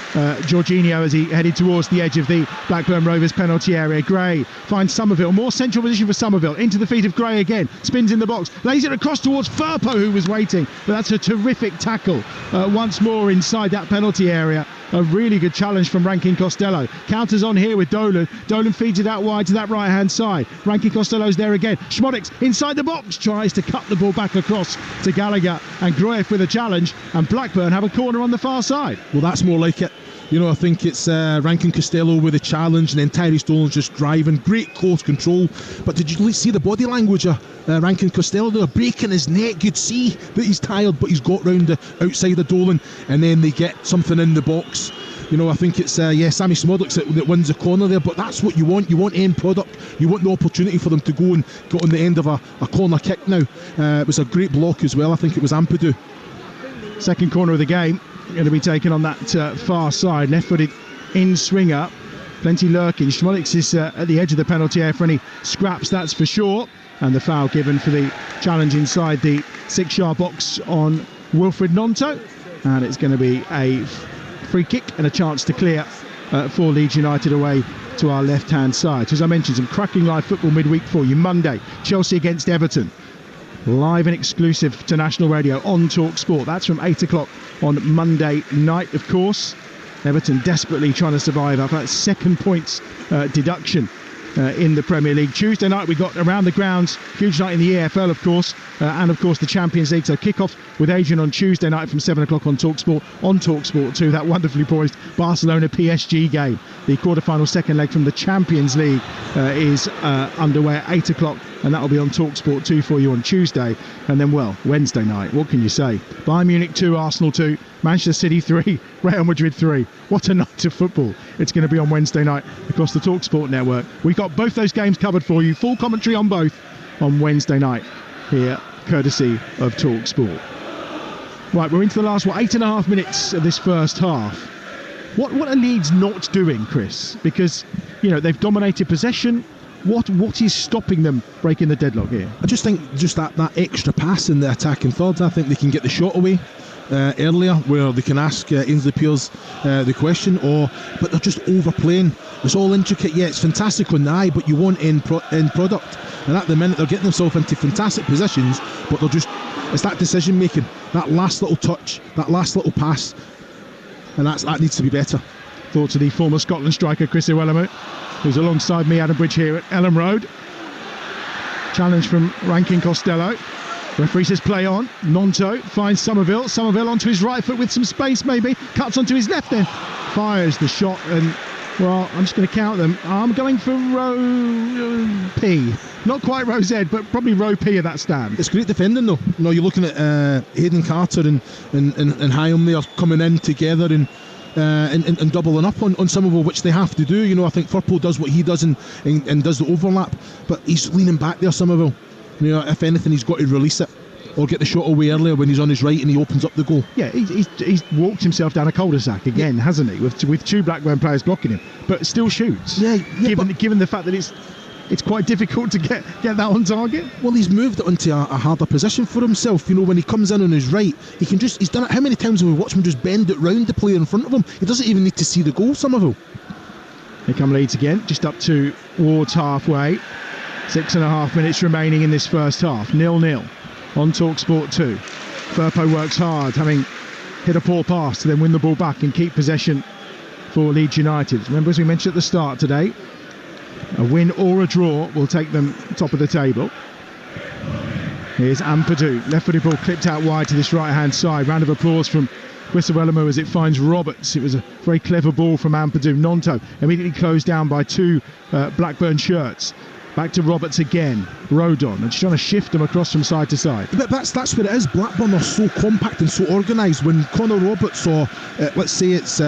Jorginho as he headed towards the edge of the Blackburn Rovers penalty area. Gray finds Somerville, more central position for Somerville, into the feet of Gray again, spins in the box, lays it across towards Firpo, who was waiting, but that's a terrific tackle once more inside that penalty area. A really good challenge from Rankin Costello. Counters on here with Dolan. Dolan feeds it out wide to that right hand side. Rankin Costello's there again. Schmodix inside the box, tries to cut the ball back across to Gallagher, and Grueff with a challenge, and Blackburn have a corner on the far side. Well, that's more like it. I think it's Rankin Costello with a challenge, and then Tyrese Dolan's just driving. Great close control. But did you see the body language of Rankin Costello? They're breaking his neck. You'd see that he's tired, but he's got round the outside of Dolan, and then they get something in the box. I think it's Sammy Schmodix that wins the corner there, but that's what you want. You want end product. You want the opportunity for them to go and get on the end of a corner kick now. It was a great block as well. I think it was Ampadu Second corner of the game, going to be taken on that far side. Left-footed in-swinger, plenty lurking. Schmolix is at the edge of the penalty area for any scraps, that's for sure. And the foul given for the challenge inside the 6-yard box on Wilfred Gnonto. And it's going to be a free kick and a chance to clear for Leeds United away to our left-hand side. So as I mentioned, some cracking live football midweek for you. Monday, Chelsea against Everton. Live and exclusive to national radio on Talksport. That's from 8 o'clock on Monday night, of course. Everton desperately trying to survive after that second points deduction in the Premier League. Tuesday night we got Around the Grounds, huge night in the EFL, of course, and of course the Champions League. So kick-off with Adrian on Tuesday night from 7 o'clock on Talksport 2. That wonderfully poised Barcelona PSG game. The quarter-final second leg from the Champions League is underway at 8 o'clock, and that will be on Talksport 2 for you on Tuesday. And then, well, Wednesday night, what can you say? Bayern Munich 2, Arsenal 2, Manchester City 3, Real Madrid 3. What a night of football it's going to be on Wednesday night across the Talksport network. We've got both those games covered for you. Full commentary on both on Wednesday night here, courtesy of Talksport. Right, we're into the last, 8.5 minutes of this first half. What are Leeds not doing, Chris? Because, you know, they've dominated possession. What is stopping them breaking the deadlock here? I just think just that extra pass in the attacking third. I think they can get the shot away earlier, where they can ask Ainsley Pearce the question, but they're just overplaying. It's all intricate, yeah, it's fantastic on the eye, but you want end product. And at the minute they're getting themselves into fantastic positions, but it's that decision making, that last little touch, that last little pass, and that needs to be better. Thoughts of the former Scotland striker Chris Iwelumo, who's alongside me, Adam Bridge, here at Elland Road. Challenge from Rankin Costello. Referee says play on. Gnonto finds Somerville. Somerville onto his right foot with some space maybe. Cuts onto his left, then fires the shot. And, well, I'm just going to count them. I'm going for row P. Not quite row Z, but probably row P of that stand. It's great defending, though. You know, you're looking at Hayden Carter and Hyam there coming in together and doubling up on Somerville, which they have to do. You know, I think Firpo does what he does and does the overlap, but he's leaning back there, Somerville. You know, if anything, he's got to release it or get the shot away earlier when he's on his right and he opens up the goal. Yeah, he's walked himself down a cul-de-sac again, yeah, hasn't he? With two Blackburn players blocking him, but still shoots. Yeah. Given the fact that it's quite difficult to get that on target. Well, he's moved it into a harder position for himself. You know, when he comes in on his right, he's done it. How many times have we watched him just bend it round the player in front of him? He doesn't even need to see the goal, Somerville. Here come Leeds again, just up to Ward's halfway. 6.5 minutes remaining in this first half. 0-0 on Talksport 2. Firpo works hard, having hit a poor pass to then win the ball back and keep possession for Leeds United. Remember, as we mentioned at the start today, a win or a draw will take them top of the table. Here's Ampadu. Left-footed ball clipped out wide to this right-hand side. Round of applause from Chris Iwelumo as it finds Roberts. It was a very clever ball from Ampadu. Gnonto immediately closed down by two Blackburn shirts. Back to Roberts again. Rodon, and she's trying to shift them across from side to side. But that's what it is. Blackburn are so compact and so organised. When Connor Roberts or let's say it's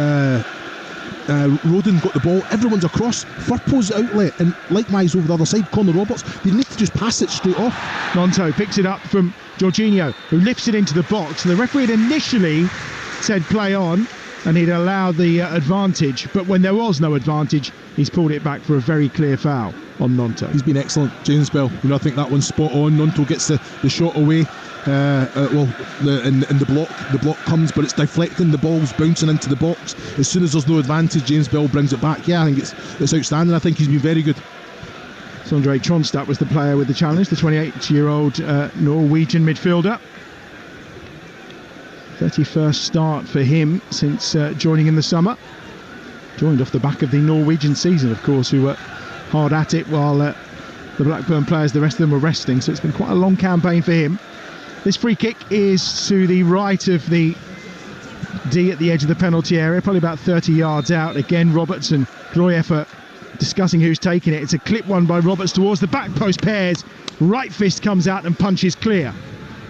Rodon got the ball, everyone's across. Firpo's outlet, and likewise over the other side, Connor Roberts, they need to just pass it straight off. Gnonto picks it up from Jorginho, who lifts it into the box. The referee had initially said play on, and he'd allowed the advantage, but when there was no advantage, he's pulled it back for a very clear foul on Gnonto. He's been excellent, James Bell. You know, I think that one's spot on. Gnonto gets the shot away. The block comes, but it's deflecting. The ball's bouncing into the box. As soon as there's no advantage, James Bell brings it back. Yeah, I think it's outstanding. I think he's been very good. Sondre Tronstad was the player with the challenge, the 28-year-old Norwegian midfielder. 31st start for him since joining in the summer. Joined off the back of the Norwegian season, of course, who were hard at it while the Blackburn players, the rest of them, were resting. So it's been quite a long campaign for him. This free kick is to the right of the D at the edge of the penalty area, probably about 30 yards out. Again, Roberts and Groyev are discussing who's taking it. It's a clip one by Roberts towards the back post. Pairs, right fist comes out and punches clear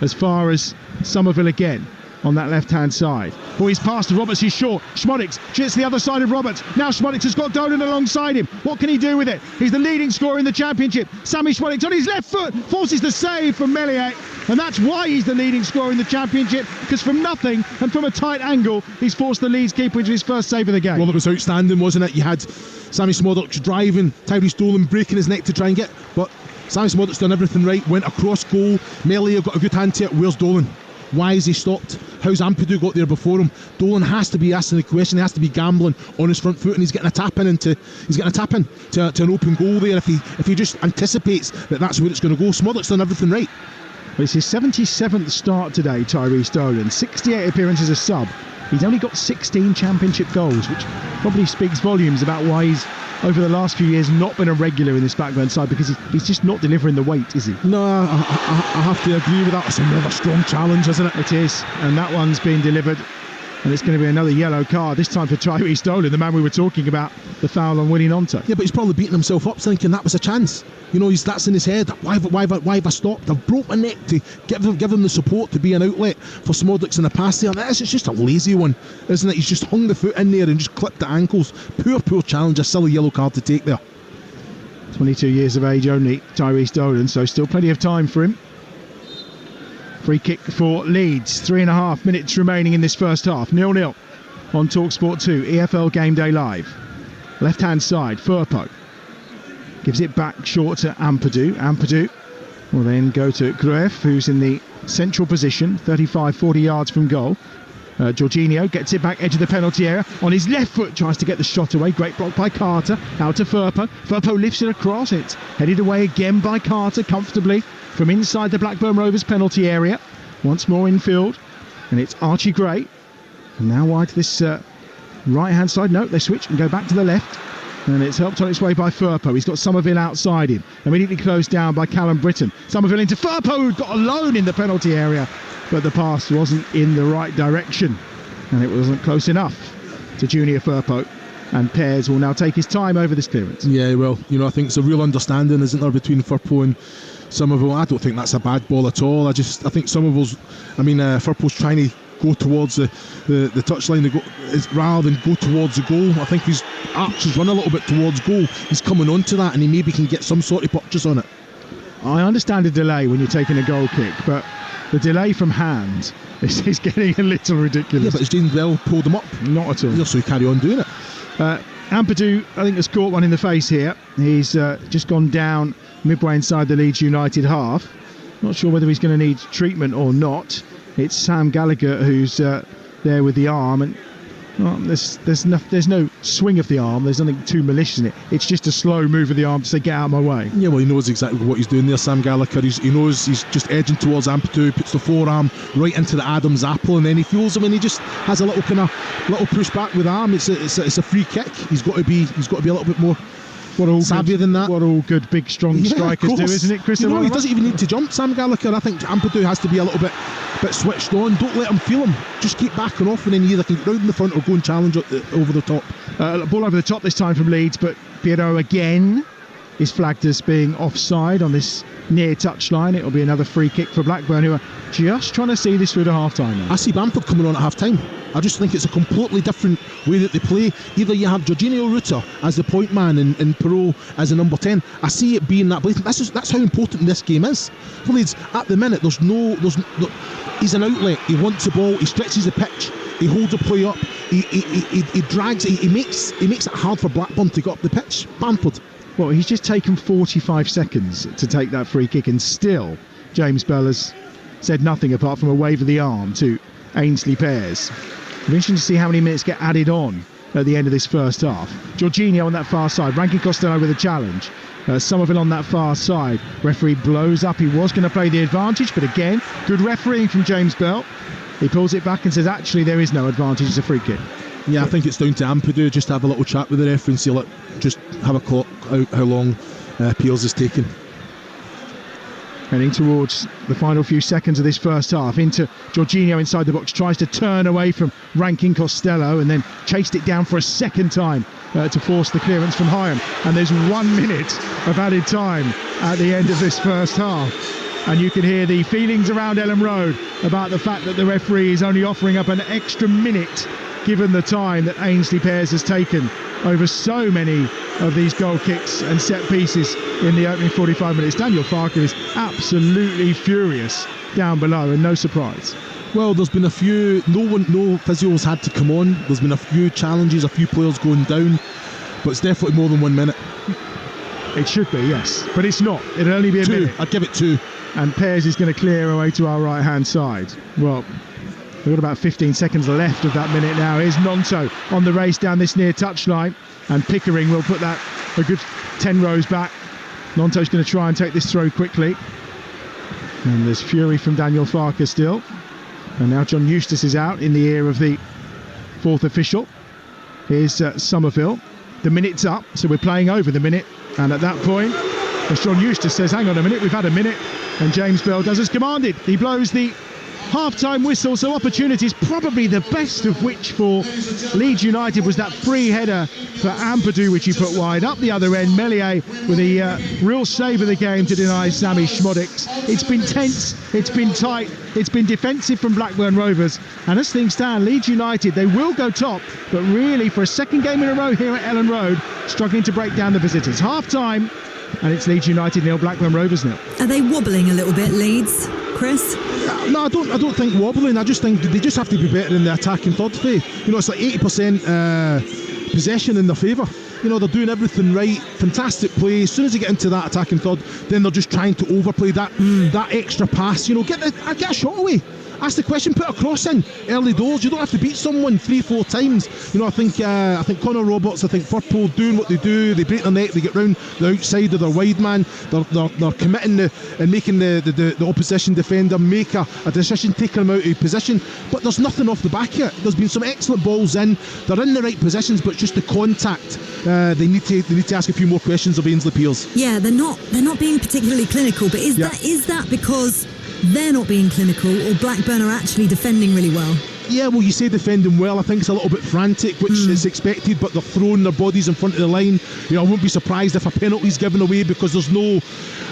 as far as Somerville again. on that left-hand side. Oh, he's passed to Roberts, he's short. Schmodix shoots the other side of Roberts. Now Schmodix has got Dolan alongside him. What can he do with it? He's the leading scorer in the Championship. Sammy Schmodix on his left foot forces the save from Melier. And that's why he's the leading scorer in the Championship, because from nothing and from a tight angle, he's forced the Leeds keeper into his first save of the game. Well, it was outstanding, wasn't it? You had Sammy Schmodix driving, Tyrese Dolan breaking his neck to try and get, but Sammy Schmodix done everything right, went across goal. Melier got a good hand to it. Where's Dolan? Why is he stopped? How's Ampadu got there before him? Dolan has to be asking the question. He has to be gambling on his front foot, and he's getting a tap in to an open goal there. If he just anticipates that that's where it's going to go, Schmodix done everything right. Well, it's his 77th start today, Tyrese Dolan. 68 appearances as a sub. He's only got 16 Championship goals, which probably speaks volumes about why he's, over the last few years, not been a regular in this Blackburn side, because he's just not delivering the weight, is he? No, I have to agree with that. It's another strong challenge, isn't it? It is, and that one's been delivered, and it's going to be another yellow card, this time for Tyrese Dolan, the man we were talking about, the foul on Willie Nonto. Yeah, but he's probably beating himself up thinking that was a chance. You know, that's in his head. Why have I stopped? I've broke my neck to give him the support to be an outlet for Schmodix in the pass there. It's just a lazy one, isn't it? He's just hung the foot in there and just clipped the ankles. Poor challenge, a silly yellow card to take there. 22 years of age only, Tyrese Dolan, so still plenty of time for him. Free kick for Leeds, 3.5 minutes remaining in this first half, 0-0 on Talksport 2, EFL Game Day Live. Left hand side, Firpo gives it back short to Ampadu. Ampadu will then go to Grueff, who's in the central position, 35-40 yards from goal. Jorginho gets it back edge of the penalty area on his left foot, tries to get the shot away. Great block by Carter, out to Firpo. Firpo lifts it across, it's headed away again by Carter comfortably from inside the Blackburn Rovers penalty area. Once more infield, and it's Archie Gray. And now wide to this right hand side. No, they switch and go back to the left. And it's helped on its way by Firpo. He's got Somerville outside him. Immediately closed down by Callum Britton. Somerville into Firpo, who got alone in the penalty area. But the pass wasn't in the right direction. And it wasn't close enough to Junior Firpo. And Pears will now take his time over this clearance. Yeah, well, you know, I think it's a real understanding, isn't there, between Firpo and Somerville. I don't think that's a bad ball at all. I think Somerville's, Firpo's trying to go towards the touchline rather than go towards the goal. I think his arch has run a little bit towards goal. He's coming onto that, and he maybe can get some sort of purchase on it. I understand a delay when you're taking a goal kick, but the delay from hand is getting a little ridiculous. Yeah, but has James Bell pulled him up? Not at all. So he carry on doing it. Ampadu, I think, has caught one in the face here. He's just gone down midway inside the Leeds United half. Not sure whether he's going to need treatment or not. It's Sam Gallagher who's there with the arm, and there's no swing of the arm. There's nothing too malicious in it. It's just a slow move of the arm to say, get out of my way. Yeah, well, he knows exactly what he's doing there, Sam Gallagher. He knows he's just edging towards Ampadu, puts the forearm right into the Adam's apple, and then he feels him, and he just has a little push back with the arm. It's a free kick. He's got to be a little bit more savvy than that. What all good big strong strikers do, isn't it, Chris? You know, he doesn't even need to jump, Sam Gallagher. I think Ampadu has to be a little bit switched on. Don't let him feel him. Just keep backing off, and then you either can get round in the front or go and challenge over the top. Ball over the top this time from Leeds, but Piero again is flagged as being offside on this near touchline. It'll be another free kick for Blackburn, who are just trying to see this through to half time now. I see Bamford coming on at half time. I just think it's a completely different way that they play. Either you have Jorginho Rutter as the point man and Perot as a number 10. I see it being that blatant. That's how important this game is. For Leeds, at the minute, there's no. He's an outlet. He wants the ball. He stretches the pitch. He holds the play up. He drags. He makes it hard for Blackburn to get up the pitch. Bamford. Well, he's just taken 45 seconds to take that free kick, and still James Bell has said nothing apart from a wave of the arm to Ainsley Pears. It'll be interesting to see how many minutes get added on at the end of this first half. Jorginho on that far side, Rankin Costello with a challenge. Somerville on that far side. Referee blows up. He was going to play the advantage, but again, good refereeing from James Bell. He pulls it back and says, actually, there is no advantage. It's a free kick. Yeah, I think it's down to Ampadu just to have a little chat with the referee and see, just have a clock out how long Peels is taking. Heading towards the final few seconds of this first half, into Jorginho inside the box, tries to turn away from Rankin Costello and then chased it down for a second time to force the clearance from Hyam. And there's 1 minute of added time at the end of this first half. And you can hear the feelings around Ellen Road about the fact that the referee is only offering up an extra minute given the time that Ainsley Pears has taken over so many of these goal kicks and set pieces in the opening 45 minutes. Daniel Farker is absolutely furious down below, and no surprise. Well, there's been a few, no physios had to come on. There's been a few challenges, a few players going down, but it's definitely more than 1 minute. It should be, yes, but it's not. It'll only be a minute. I'd give it 2. And Pears is going to clear away to our right-hand side. Well, we've got about 15 seconds left of that minute now. Here's Nonto on the race down this near touchline, and Pickering will put that a good 10 rows back. Nonto's going to try and take this throw quickly. And there's fury from Daniel Farker still. And now John Eustace is out in the ear of the fourth official. Here's Somerville. The minute's up, so we're playing over the minute. And at that point, as John Eustace says, hang on a minute, we've had a minute. And James Bell does as commanded. He blows the half-time whistle, so opportunities, probably the best of which for Leeds United was that free header for Ampadu, which he put wide. Up the other end, Meslier with the real save of the game to deny Sammy Schmodix. It's been tense, it's been tight, it's been defensive from Blackburn Rovers, and as things stand, Leeds United, they will go top, but really for a second game in a row here at Ellen Road, struggling to break down the visitors. Half-time, and it's Leeds United 0, Blackburn Rovers 0. Are they wobbling a little bit, Leeds, Chris? No, I don't think wobbling. I just think they just have to be better in the attacking third phase. You know, it's like 80% possession in their favour. You know, they're doing everything right. Fantastic play. As soon as they get into that attacking third, then they're just trying to overplay that extra pass. You know, get a shot away. Ask the question, put a cross in early doors. You don't have to beat someone 3-4 times. You know, I think Connor Roberts, I think Firpo doing what they do. They break their neck, they get round the outside of their wide man. They're committing and making the opposition defender make a decision, taking them out of position. But there's nothing off the back of it. There's been some excellent balls in. They're in the right positions, but just the contact. They need to ask a few more questions of Ainsley Pears. Yeah, they're not being particularly clinical. But is that because they're not being clinical, or Blackburn are actually defending really well? Yeah, well, you say defending well. I think it's a little bit frantic, which is expected, but they're throwing their bodies in front of the line. You know, I wouldn't be surprised if a penalty's given away, because there's no,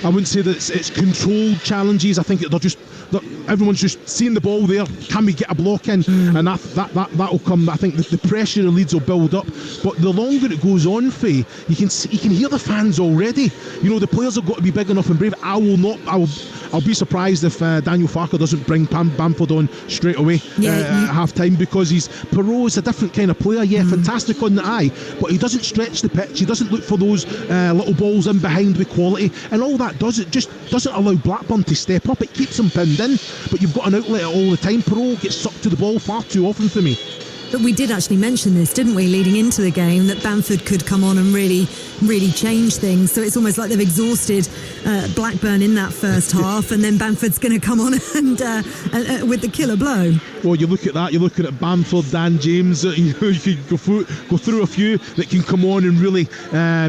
I wouldn't say that it's controlled challenges. I think everyone's just seeing the ball there. Can we get a block in? And that'll come. I think the pressure of Leeds will build up. But the longer it goes on, Faye, you can hear the fans already. You know, the players have got to be big enough and brave. I'll be surprised if Daniel Farker doesn't bring Bamford on straight away at half time, because Perot is a different kind of player. Yeah, fantastic on the eye, but he doesn't stretch the pitch. He doesn't look for those little balls in behind with quality, and all that does, it just doesn't allow Blackburn to step up. It keeps them pinned in, but you've got an outlet all the time. Perot gets sucked to the ball far too often for me. But we did actually mention this, didn't we, leading into the game, that Bamford could come on and really change things. So it's almost like they've exhausted Blackburn in that first half, and then Bamford's going to come on and with the killer blow. Well, you look at that, you're looking at Bamford, Dan James, you can go through a few that can come on and really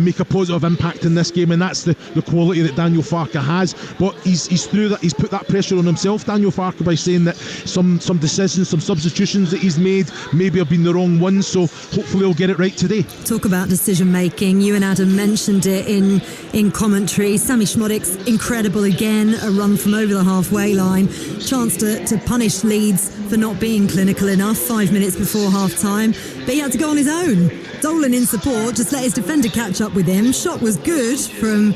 make a positive impact in this game, and that's the quality that Daniel Farker has. But he's through that, he's put that pressure on himself, Daniel Farker, by saying that some decisions, some substitutions that he's made maybe have been the wrong ones, so hopefully he'll get it right today. Talk about decision making. You and Adam mentioned it in commentary. Sammy Schmodix, incredible again, a run from over the halfway line, chance to punish Leeds for not being clinical enough 5 minutes before half time, but he had to go on his own. Dolan in support, just let his defender catch up with him. Shot was good from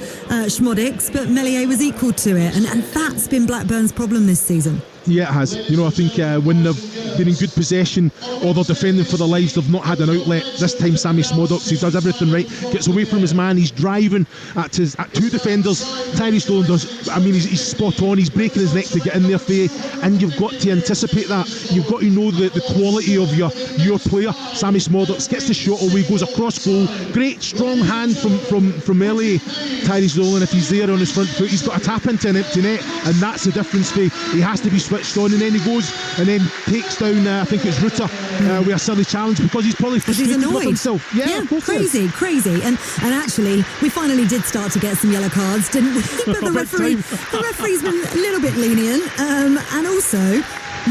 Schmodix, but Meslier was equal to it, and that's been Blackburn's problem this season. Yeah, it has. You know, I think when they've been in good possession or they're defending for their lives, they've not had an outlet. This time Sammy Schmodix, he does everything right, gets away from his man, he's driving at two defenders. Tyrese Dolan does, I mean, he's spot on, he's breaking his neck to get in there for you, and you've got to anticipate that. You've got to know the quality of your player. Sammy Schmodix gets the shot away, goes across goal, great strong hand from Meslier. Tyrese Dolan, if he's there on his front foot, he's got to tap into an empty net, and that's the difference. He has to be switched on, and then he goes and then takes down I think it's Rutter with a silly challenge, because he's probably frustrated with himself. Yeah, crazy. And actually we finally did start to get some yellow cards, didn't we? But the referee's been a little bit lenient, and also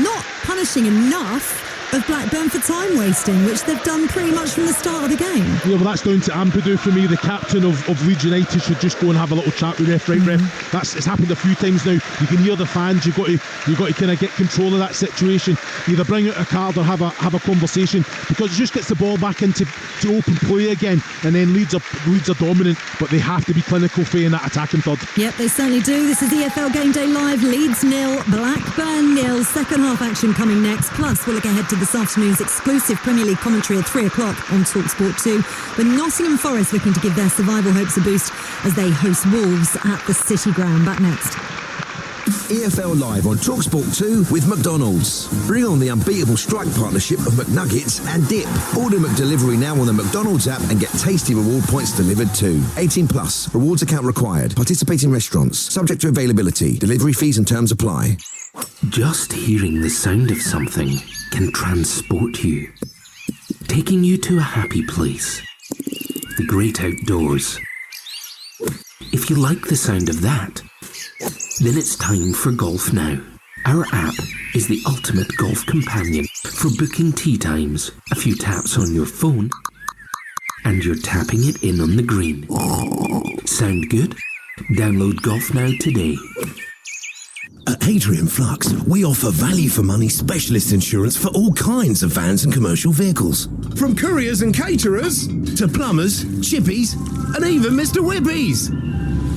not punishing enough of Blackburn for time wasting, which they've done pretty much from the start of the game. Yeah, well, that's down to Ampadu for me. The captain of Leeds United should just go and have a little chat with ref. It's happened a few times now. You can hear the fans. You've got to kind of get control of that situation. Either bring out a card or have a conversation, because it just gets the ball back into open play again, and then Leeds are dominant, but they have to be clinical for in that attacking third. Yep, they certainly do. This is EFL Game Day Live. Leeds 0, Blackburn 0. Second half action coming next. Plus, we'll look ahead to this afternoon's exclusive Premier League commentary at 3 o'clock on Talksport 2, with Nottingham Forest looking to give their survival hopes a boost as they host Wolves at the City Ground. Back next. EFL Live on Talksport 2 with McDonald's. Bring on the unbeatable strike partnership of McNuggets and Dip. Order McDelivery now on the McDonald's app and get tasty reward points delivered too. 18 plus. Rewards account required. Participating restaurants. Subject to availability. Delivery fees and terms apply. Just hearing the sound of something can transport you, taking you to a happy place. The great outdoors. If you like the sound of that, then it's time for Golf Now. Our app is the ultimate golf companion for booking tee times. A few taps on your phone, and you're tapping it in on the green. Sound good? Download Golf Now today. At Adrian Flux, we offer value for money specialist insurance for all kinds of vans and commercial vehicles. From couriers and caterers to plumbers, chippies, and even Mr. Whippies.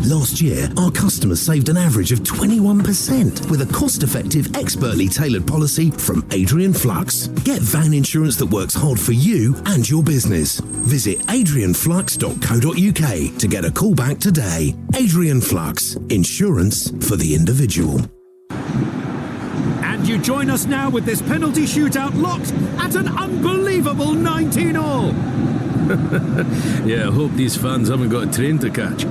Last year, our customers saved an average of 21% with a cost-effective, expertly tailored policy from Adrian Flux. Get van insurance that works hard for you and your business. Visit adrianflux.co.uk to get a call back today. Adrian Flux, insurance for the individual. And you join us now with this penalty shootout locked at an unbelievable 19-all. Yeah, I hope these fans haven't got a train to catch.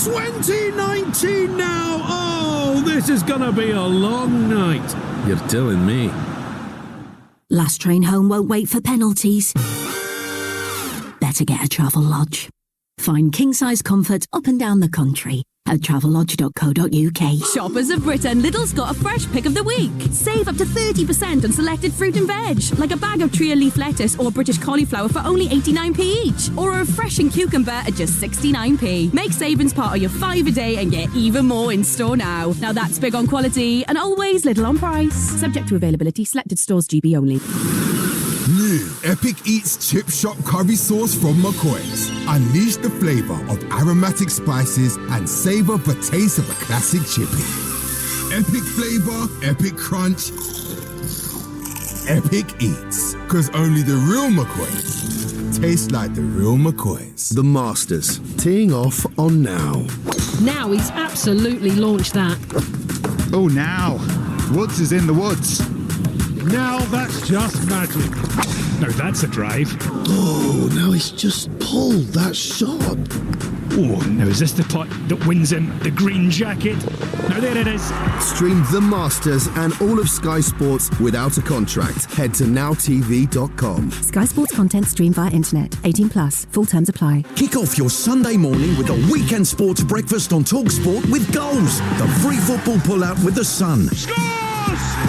2019 now! Oh, this is gonna be a long night. You're telling me. Last train home won't wait for penalties. Better get a travel lodge. Find king-size comfort up and down the country at travellodge.co.uk. Shoppers of Britain, Lidl's got a fresh pick of the week. Save up to 30% on selected fruit and veg, like a bag of Tria leaf lettuce or British cauliflower for only 89p each, or a refreshing cucumber at just 69p. Make savings part of your $5 a day and get even more in store now. Now that's big on quality and always Lidl on price. Subject to availability, selected stores, GB only. New Epic Eats Chip Shop Curry Sauce from McCoy's. Unleash the flavour of aromatic spices and savour the taste of a classic chippy. Epic flavour, epic crunch, epic eats. Because only the real McCoy's taste like the real McCoy's. The Masters, teeing off on Now. Now he's absolutely launched that. Oh, now. Woods is in the woods. Now that's just magic. Now that's a drive. Oh, now he's just pulled that shot. Oh, now is this the putt that wins him the green jacket? Now there it is. Stream The Masters and all of Sky Sports without a contract. Head to nowtv.com. Sky Sports content streamed via internet. 18 plus. Full terms apply. Kick off your Sunday morning with a weekend sports breakfast on Talksport with goals. The free football pull-out with the Sun.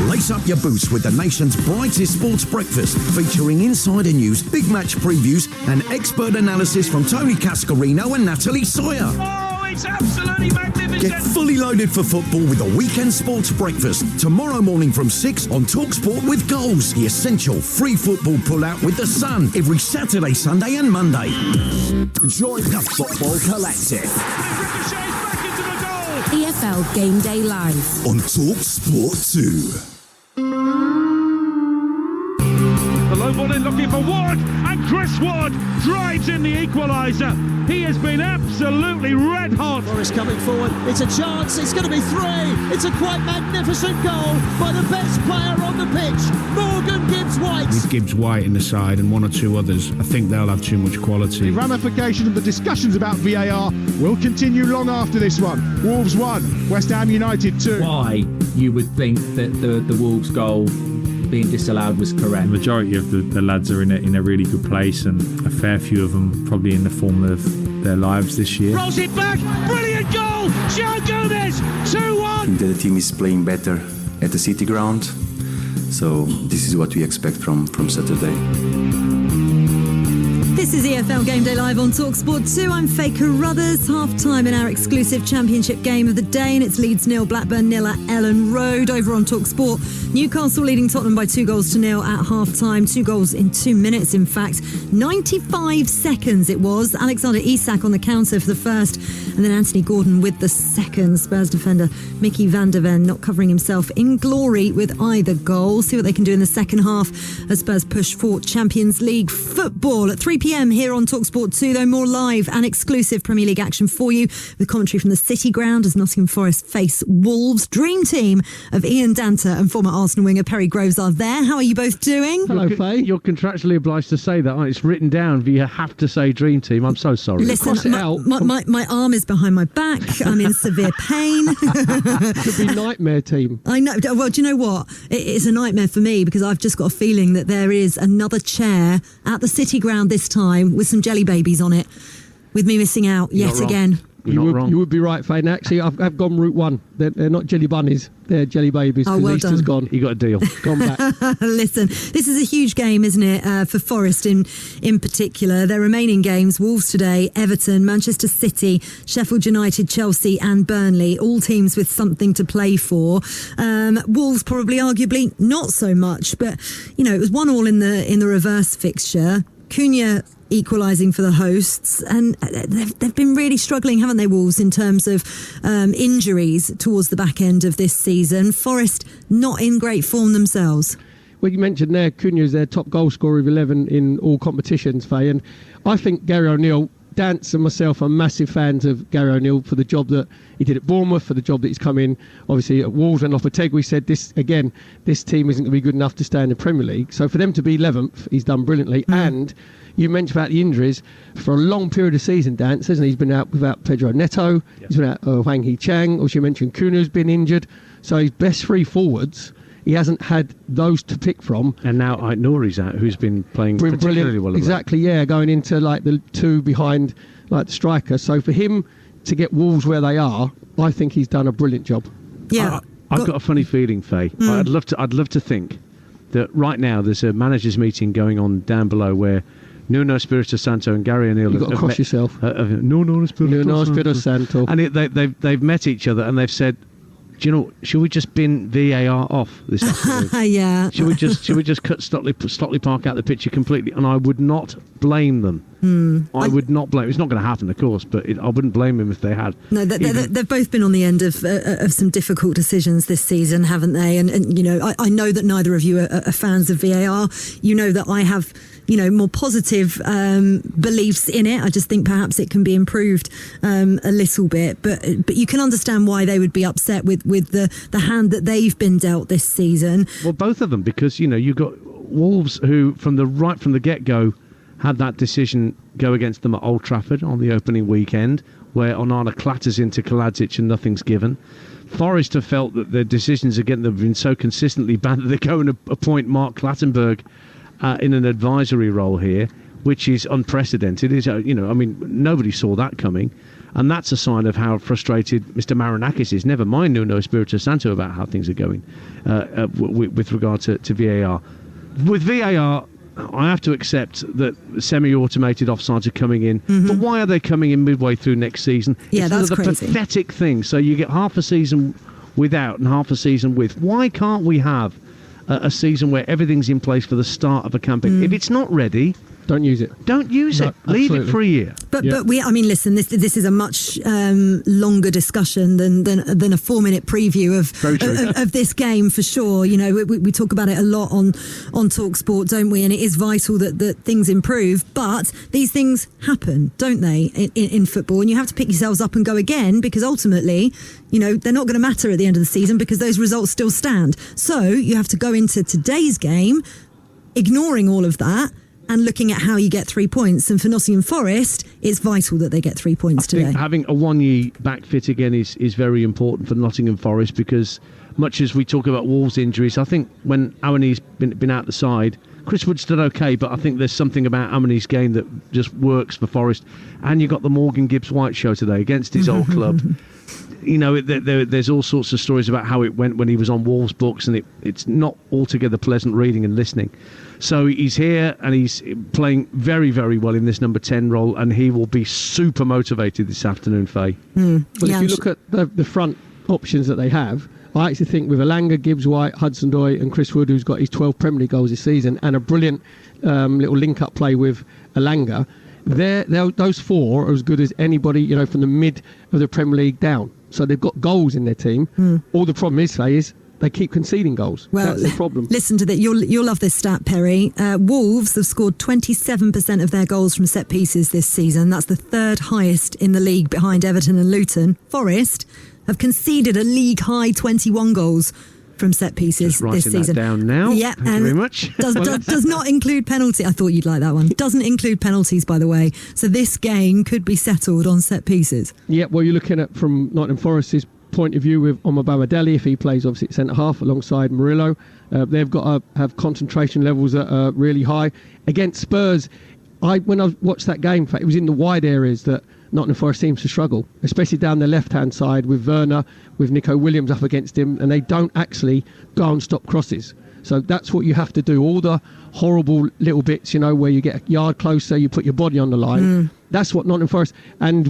Lace up your boots with the nation's brightest sports breakfast, featuring insider news, big match previews, and expert analysis from Tony Cascarino and Natalie Sawyer. Oh, it's absolutely magnificent! Get fully loaded for football with a weekend sports breakfast tomorrow morning from 6 on Talksport with goals. The essential free football pull-out with the Sun every Saturday, Sunday, and Monday. Join the Football Collective. EFL Game Day Live on Talksport 2. The low ball in looking for Ward, and Chris Ward drives in the equaliser. He has been absolutely red hot. Morris coming forward. It's a chance. It's going to be 3. It's a quite magnificent goal by the best player on the pitch, Morgan Gibbs-White. With Gibbs-White in the side and 1 or 2 others, I think they'll have too much quality. The ramifications of the discussions about VAR will continue long after this one. Wolves 1, West Ham United 2. Why you would think that the Wolves goal being disallowed was correct. The majority of the lads are in a really good place, and a fair few of them probably in the form of their lives this year. Rolls it back, brilliant goal, João Gomes, 2-1. The team is playing better at the City Ground. So this is what we expect from Saturday. This is EFL Game Day Live on Talksport 2. I'm Faye Carruthers. Half-time in our exclusive championship game of the day, and it's Leeds 0, Blackburn 0 at Ellen Road. Over on Talksport, Newcastle leading Tottenham by 2-0 at half-time. 2 goals in 2 minutes, in fact. 95 seconds it was. Alexander Isak on the counter for the first, and then Anthony Gordon with the second. Spurs defender Mickey van der Ven not covering himself in glory with either goal. See what they can do in the second half as Spurs push for Champions League football at 3 p.m. here on Talksport 2, though more live and exclusive Premier League action for you with commentary from the City Ground as Nottingham Forest face Wolves. Dream team of Ian Danter and former Arsenal winger Perry Groves are there. How are you both doing? Hello, Faye. You're contractually obliged to say that. It's written down, but you have to say Dream Team. I'm so sorry. Listen, my arm is behind my back. I'm in severe pain. Could be Nightmare Team. I know. Well, do you know what? It's a nightmare for me because I've just got a feeling that there is another chair at the City Ground this time with some jelly babies on it, with me missing out yet again. You would be right, Faye. Actually, I've gone route one. They're not jelly bunnies. They're jelly babies. Oh, well Easter's done. Gone. You got a deal. Gone back. Listen, this is a huge game, isn't it, for Forest in particular. Their remaining games, Wolves today, Everton, Manchester City, Sheffield United, Chelsea and Burnley, all teams with something to play for. Wolves probably arguably not so much, but, it was 1-1 in the reverse fixture. Cunha equalising for the hosts, and they've been really struggling, haven't they, Wolves, in terms of injuries towards the back end of this season. Forest not in great form themselves. Well, you mentioned there, Cunha is their top goal scorer of 11 in all competitions, Faye, and I think Gary O'Neill, Dance and myself are massive fans of Gary O'Neill for the job that he did at Bournemouth, for the job that he's come in, obviously, at Wolves and Lopetegui. We said this team isn't going to be good enough to stay in the Premier League. So for them to be 11th, he's done brilliantly. And you mentioned about the injuries for a long period of season, Dance, hasn't he? He's been out without Pedro Neto, he's been out Wang Hee-Chang, also you mentioned Cunha's been injured. So his best three forwards, he hasn't had those to pick from. And now Aït-Nouri's out, who's been playing particularly well. Exactly, going into like the two behind like the striker. So for him to get Wolves where they are, I think he's done a brilliant job. Yeah, I've got a funny feeling, Faye. I'd love to think that right now there's a managers' meeting going on down below where Nuno Espirito Santo and Gary O'Neill You've got to cross yourself. Nuno Espirito Santo. And they've met each other and they've said, do you know, should we just bin VAR off this afternoon? Yeah. Should we just cut Stockley Park out the picture completely? And I would not blame them. I would not blame. It's not going to happen, of course, but I wouldn't blame them if they had. No, they've both been on the end of some difficult decisions this season, haven't they? And I know that neither of you are fans of VAR. You know that I have more positive beliefs in it. I just think perhaps it can be improved a little bit, but you can understand why they would be upset with the hand that they've been dealt this season. Well, both of them, because you've got Wolves who from the get-go had that decision go against them at Old Trafford on the opening weekend, where Onana clatters into Kaladzic and nothing's given. Forest have felt that their decisions again have been so consistently bad that they go and appoint Mark Clattenburg in an advisory role here, which is unprecedented. Nobody saw that coming, and that's a sign of how frustrated Mr. Marinakis is. Never mind Nuno Espirito Santo about how things are going with regard to VAR. With VAR, I have to accept that semi-automated offsides are coming in, but why are they coming in midway through next season? Yeah, that's crazy. It's another pathetic thing. So you get half a season without and half a season with. Why can't we have a season where everything's in place for the start of a campaign? If it's not ready, don't use it. Don't use it. Leave it for a year. But listen, this is a much longer discussion than a 4-minute preview of this game for sure. We talk about it a lot on Talksport, don't we? And it is vital that things improve. But these things happen, don't they, in football? And you have to pick yourselves up and go again, because ultimately, they're not going to matter at the end of the season because those results still stand. So you have to go into today's game ignoring all of that and looking at how you get 3 points. And for Nottingham Forest, it's vital that they get 3 points today. I think having a Wanye back fit again is very important for Nottingham Forest, because much as we talk about Wolves' injuries, I think when Awani's been out the side, Chris Wood's done okay, but I think there's something about Awani's game that just works for Forest. And you got the Morgan Gibbs-White show today against his old club. there's all sorts of stories about how it went when he was on Wolves' books, and it's not altogether pleasant reading and listening. So he's here and he's playing very, very well in this number 10 role, and he will be super motivated this afternoon, Faye. Well, if you look at the front options that they have, I actually think with Alanga, Gibbs White, Hudson-Odoi and Chris Wood, who's got his 12 Premier League goals this season, and a brilliant little link-up play with Alanga, those four are as good as anybody, from the mid of the Premier League down. So they've got goals in their team. All the problem is they keep conceding goals. Well, that's the problem. Listen to that. You'll love this stat, Perry. Wolves have scored 27% of their goals from set pieces this season. That's the third highest in the league behind Everton and Luton. Forest have conceded a league high 21 goals from set pieces this season. Just writing that down now. Yeah, Thank you very much. Does not include penalty. I thought you'd like that one. Doesn't include penalties, by the way. So this game could be settled on set pieces. Yeah, well, you're looking at from Nottingham Forest's point of view with Omar Deli, if he plays obviously at centre half alongside Murillo. They've got to have concentration levels that are really high. Against Spurs, when I watched that game, in fact, it was in the wide areas that Nottingham Forest seems to struggle, especially down the left-hand side with Werner, with Nico Williams up against him, and they don't actually go and stop crosses. So that's what you have to do. All the horrible little bits, where you get a yard closer, you put your body on the line. That's what Nottingham Forest, and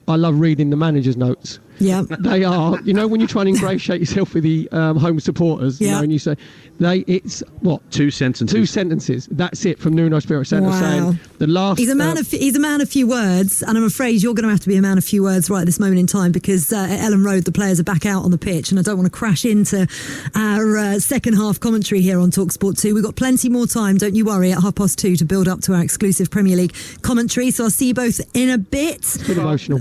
I love reading the manager's notes. Yeah, they are. When you try and ingratiate yourself with the home supporters, and you say, it's what 2 sentences. 2 sentences. That's it from Nuno Espirito Santo saying the last. He's a man of few words, and I'm afraid you're going to have to be a man of few words right at this moment in time, because at Ellen Road the players are back out on the pitch, and I don't want to crash into our second half commentary here on Talksport 2. We've got plenty more time, don't you worry, at 2:30 to build up to our exclusive Premier League commentary. So I'll see you both in a bit. Bit emotional.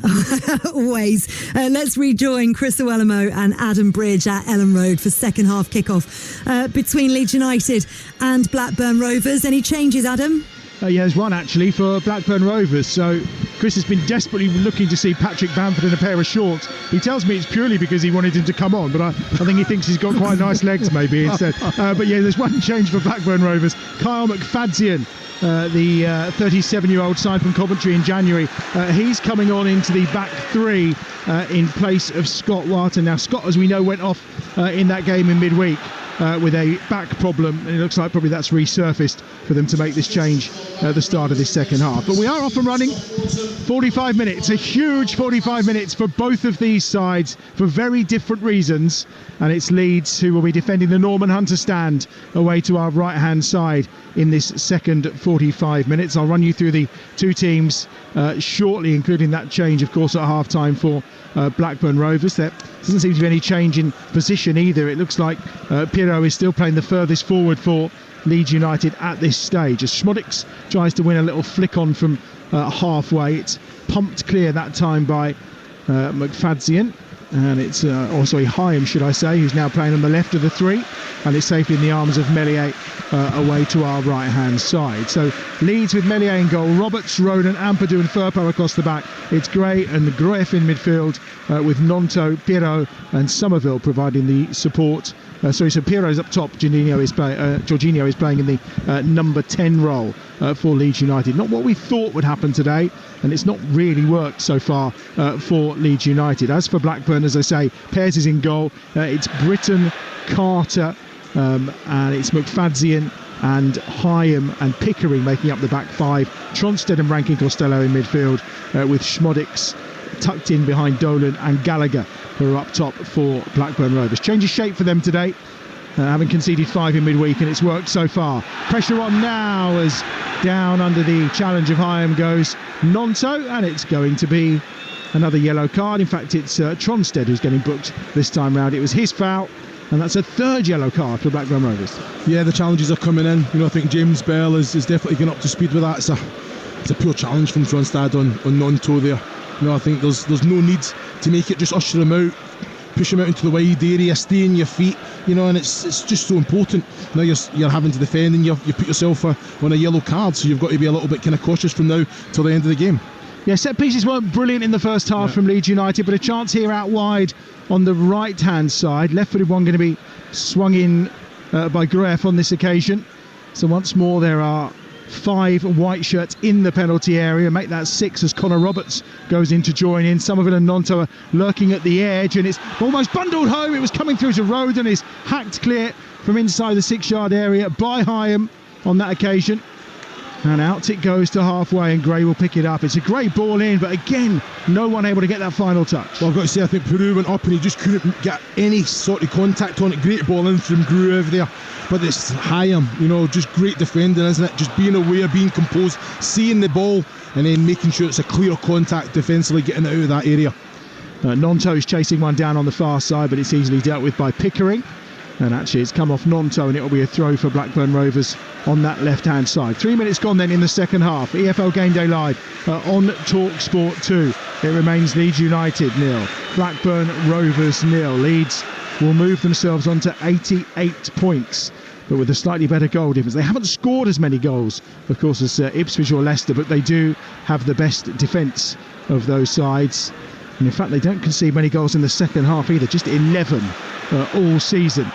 Always. Let's rejoin Chris Iwelumo and Adam Bridge at Ellen Road for second half kickoff between Leeds United and Blackburn Rovers. Any changes, Adam? Yeah, there's one actually for Blackburn Rovers. So Chris has been desperately looking to see Patrick Bamford in a pair of shorts. He tells me it's purely because he wanted him to come on, but I think he thinks he's got quite nice legs maybe instead. But yeah, there's one change for Blackburn Rovers. Kyle McFadzean, the 37-year-old signed from Coventry in January, he's coming on into the back three in place of Scott Wharton. Now Scott, as we know, went off in that game in midweek with a back problem, and it looks like probably that's resurfaced for them to make this change at the start of this second half. But we are off and running. 45 minutes, a huge 45 minutes for both of these sides for very different reasons, and it's Leeds who will be defending the Norman Hunter stand away to our right hand side in this second 45 minutes. I'll run you through the two teams shortly, including that change of course at half time for Blackburn Rovers. There doesn't seem to be any change in position either. It looks like Pirro is still playing the furthest forward for Leeds United at this stage, as Schmodix tries to win a little flick on from halfway. It's pumped clear that time by McFadzean, and it's Hyam, should I say, who's now playing on the left of the three, and it's safely in the arms of Meslier away to our right hand side. So Leeds with Meslier in goal, Roberts, Ronan, Ampadu and Firpo across the back. It's Gray and Grueff in midfield with Nonto, Pirro and Somerville providing the support. So Pirro's up top, Jorginho is playing in the number 10 role for Leeds United. Not what we thought would happen today, and it's not really worked so far for Leeds United. As for Blackburn, as I say, Pears is in goal. It's Britton, Carter, and it's McFadzean and Hyam and Pickering making up the back five. Tronstead and Rankin Costello in midfield with Schmodix tucked in behind Dolan and Gallagher, who are up top for Blackburn Rovers. Change of shape for them today, having conceded 5 in midweek, and it's worked so far. Pressure on now as down under the challenge of Hyam goes Nonto, and it's going to be another yellow card. In fact, it's Tronstead who's getting booked this time round. It was his foul, and that's a third yellow card for Blackburn Rovers. Yeah, the challenges are coming in. I think James Bell is definitely getting up to speed with that. It's a poor challenge from Tronstead on Nonto there. I think there's no need to make it just usher him out, push him out into the wide area, stay on your feet, and it's just so important. Now you're having to defend, and you put yourself on a yellow card, so you've got to be a little bit kind of cautious from now till the end of the game. Yeah, set pieces weren't brilliant in the first half from Leeds United, but a chance here out wide on the right hand side. Left-footed one going to be swung in by Grueff on this occasion. So once more there are 5 white shirts in the penalty area. Make that 6 as Connor Roberts goes in to join in. Somerville and Nonto are lurking at the edge, and it's almost bundled home. It was coming through to Road and is hacked clear from inside the 6-yard area by Hyam on that occasion. And out it goes to halfway, and Gray will pick it up. It's a great ball in, but again, no one able to get that final touch. Well, I've got to say, I think Peru went up and he just couldn't get any sort of contact on it. Great ball in from Gruev there. But it's Hyam, just great defending, isn't it? Just being aware, being composed, seeing the ball, and then making sure it's a clear contact defensively, getting it out of that area. Nonto's chasing one down on the far side, but it's easily dealt with by Pickering. And actually it's come off Nonto, and it will be a throw for Blackburn Rovers on that left-hand side. 3 minutes gone then in the second half. EFL Game Day Live on Talksport 2. It remains Leeds United 0, Blackburn Rovers 0. Leeds will move themselves on to 88 points, but with a slightly better goal difference. They haven't scored as many goals, of course, as Ipswich or Leicester, but they do have the best defence of those sides. And in fact, they don't concede many goals in the second half either, just 11 all season.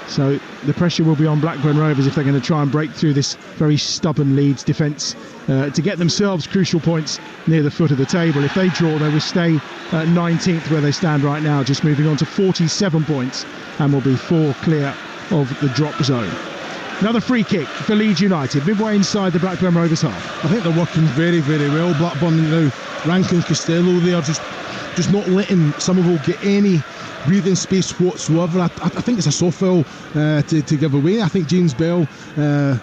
So the pressure will be on Blackburn Rovers if they're going to try and break through this very stubborn Leeds defence to get themselves crucial points near the foot of the table. If they draw, they will stay at 19th where they stand right now, just moving on to 47 points, and will be 4 clear of the drop zone. Another free kick for Leeds United, midway inside the Blackburn Rovers half. I think they're working very, very well, Blackburn now. Rankin Costello there, just not letting Somerville get any breathing space whatsoever. I think it's a soft foul to give away. I think James Bell, Harry,